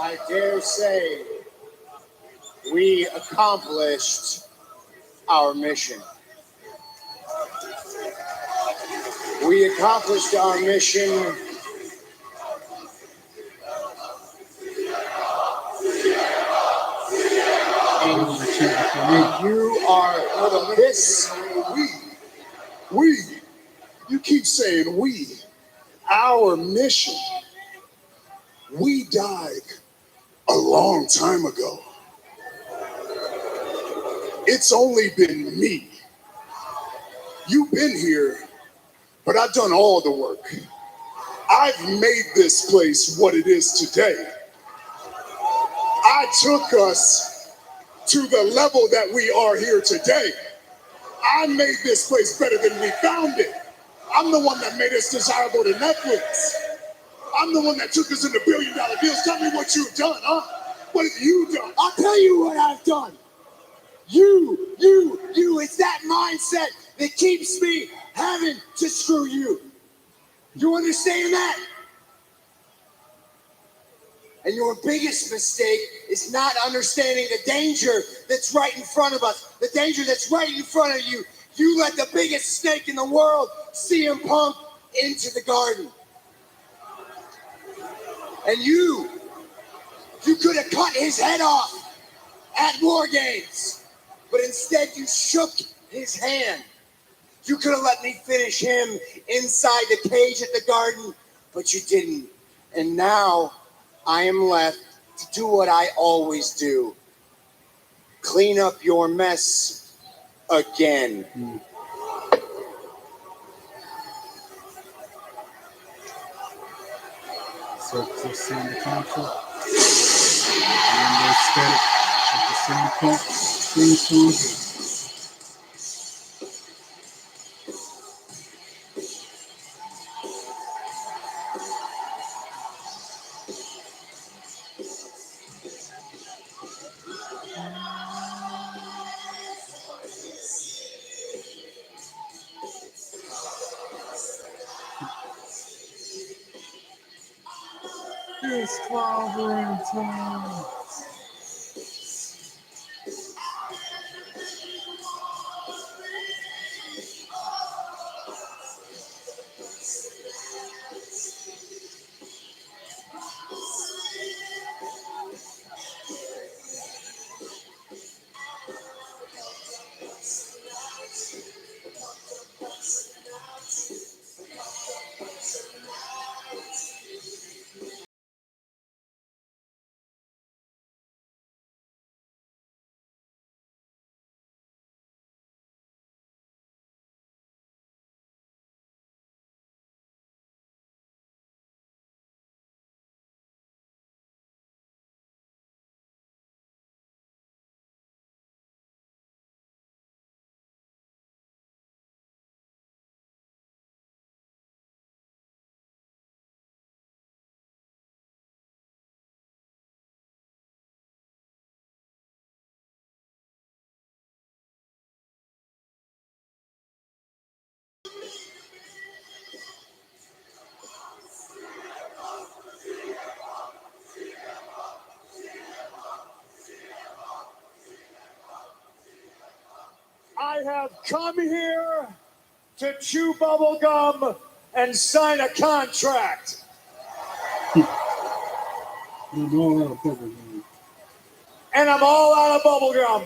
I dare say we accomplished our mission. We accomplished our mission. And you are this. We. You keep saying we. Our mission. We died a long time ago. It's only been me. You've been here, but I've done all the work. I've made this place what it is today. I took us to the level that we are here today. I made this place better than we found it. I'm the one that made us desirable to Netflix. I'm the one that took us into billion-dollar deals. Tell me what you've done, huh? What have you done? I'll tell you what I've done. You. It's that mindset that keeps me having to screw you. You understand that? And your biggest mistake is not understanding the danger that's right in front of us, the danger that's right in front of you. You let the biggest snake in the world, CM Punk, into the garden. And you could have cut his head off at War Games, but instead you shook his hand. You could have let me finish him inside the cage at the garden, but you didn't. And now I am left to do what I always do. Clean up your mess again. So to sign the contract. And they're static at the same point. Theme song. It's clobbering time. I have come here to chew bubble gum and sign a contract. And I'm all out of bubble gum. And I'm all out of bubble gum.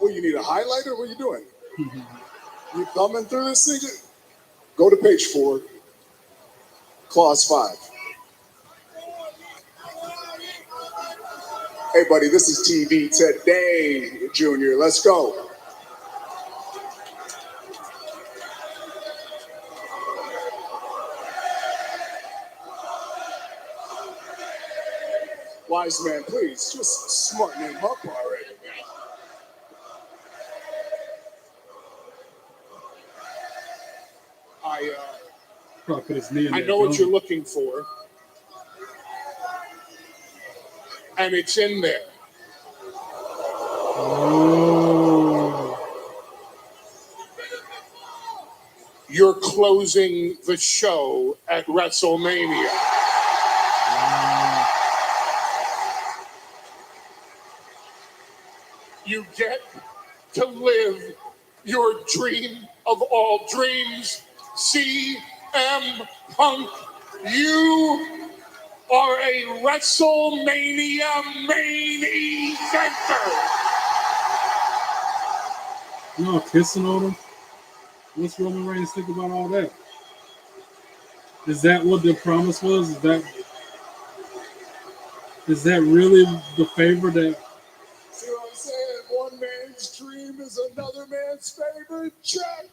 What, you need a highlighter? What are you doing? You thumbing through this thing? Go to page 4, clause 5. Hey, buddy, this is TV today, Junior. Let's go. Wise man, please, just smarten him up already. I know what you're looking for. And it's in there. Oh. You're closing the show at WrestleMania. You get to live your dream of all dreams, CM Punk. You are a WrestleMania main eventer. You all kissing on him? What's Roman Reigns think about all that? Is that what the promise was? Is that really the favor that? See what I'm saying? One man's dream is another man's favorite. Check.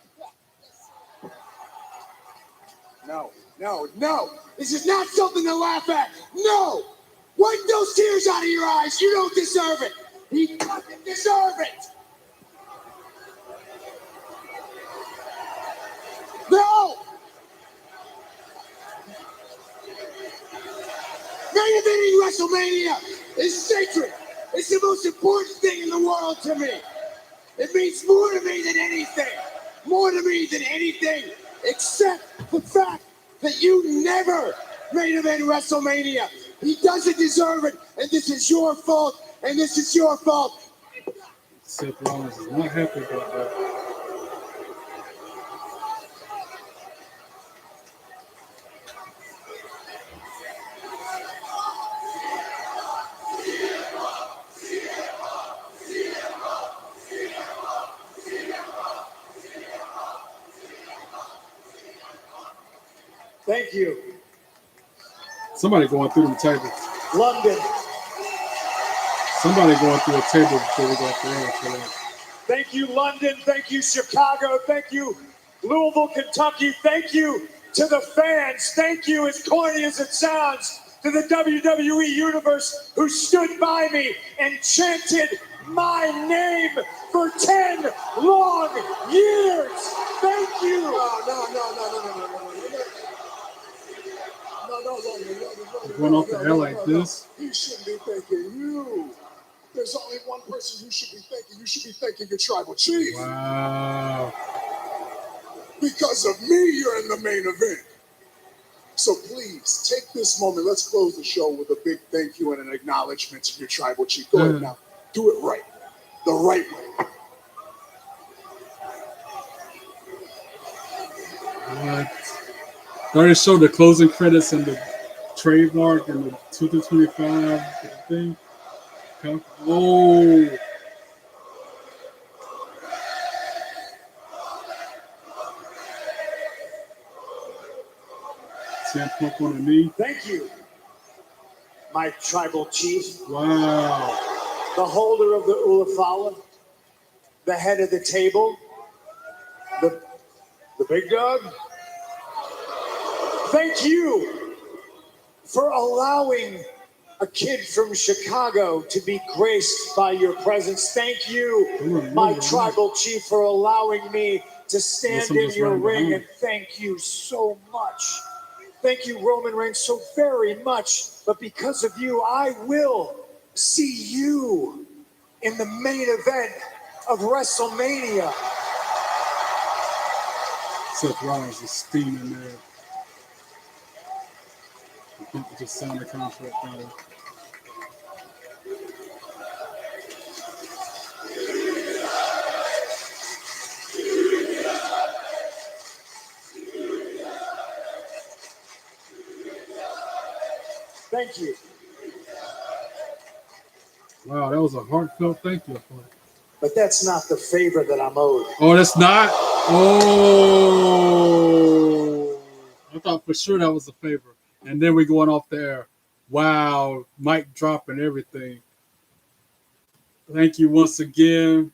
No. This is not something to laugh at. No. Wipe those tears out of your eyes. You don't deserve it. He doesn't deserve it. No. Main eventing WrestleMania is sacred. It's the most important thing in the world to me. It means more to me than anything. More to me than anything except the fact that you never main event WrestleMania. He doesn't deserve it, and this is your fault, and this is your fault. Seth Rollins is not happy about that. Thank you. Somebody going through the table. London. Somebody going through a table before we go off the air for that. Thank you, London. Thank you, Chicago. Thank you, Louisville, Kentucky. Thank you to the fans. Thank you, as corny as it sounds, to the WWE Universe who stood by me and chanted my name for 10 long years. Thank you. Going off the air like this. He shouldn't be thanking you. There's only one person you should be thanking. You should be thanking your tribal chief. Wow. Because of me, you're in the main event. So please, take this moment. Let's close the show with a big thank you and an acknowledgement to your tribal chief. Go ahead now. Do it right. The right way. What? They already showed the closing credits and the trademark and the 2 through 25 thing. Oh. Sam Punk on the knee. Thank you, my tribal chief. Wow. The holder of the Ulafala, the head of the table, the big dog. Thank you for allowing a kid from Chicago to be graced by your presence. Thank you, my tribal chief, for allowing me to stand in your ring, and thank you so much. Thank you, Roman Reigns, so very much. But because of you, I will see you in the main event of WrestleMania. Seth Rollins is steaming there. I think he just signed the contract out of. Thank you. Wow, that was a heartfelt thank you. But that's not the favor that I'm owed. Oh, that's not? Oh. I thought for sure that was a favor. And then we're going off the air. Wow, mic drop and everything. Thank you once again.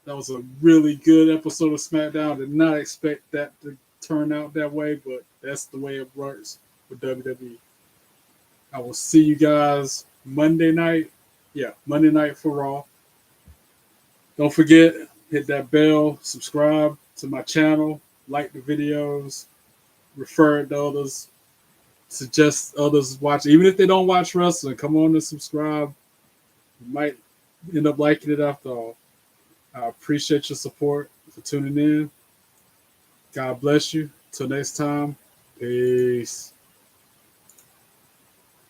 That was a really good episode of Smackdown. Did not expect that to turn out that way, but that's the way it works with WWE. I will see you guys Monday night. Yeah, Monday night for Raw. Don't forget, hit that bell, subscribe to my channel, like the videos, refer it to others, suggest others watch. Even if they don't watch wrestling, come on and subscribe. You might end up liking it after all. I appreciate your support for tuning in. God bless you. Till next time, peace.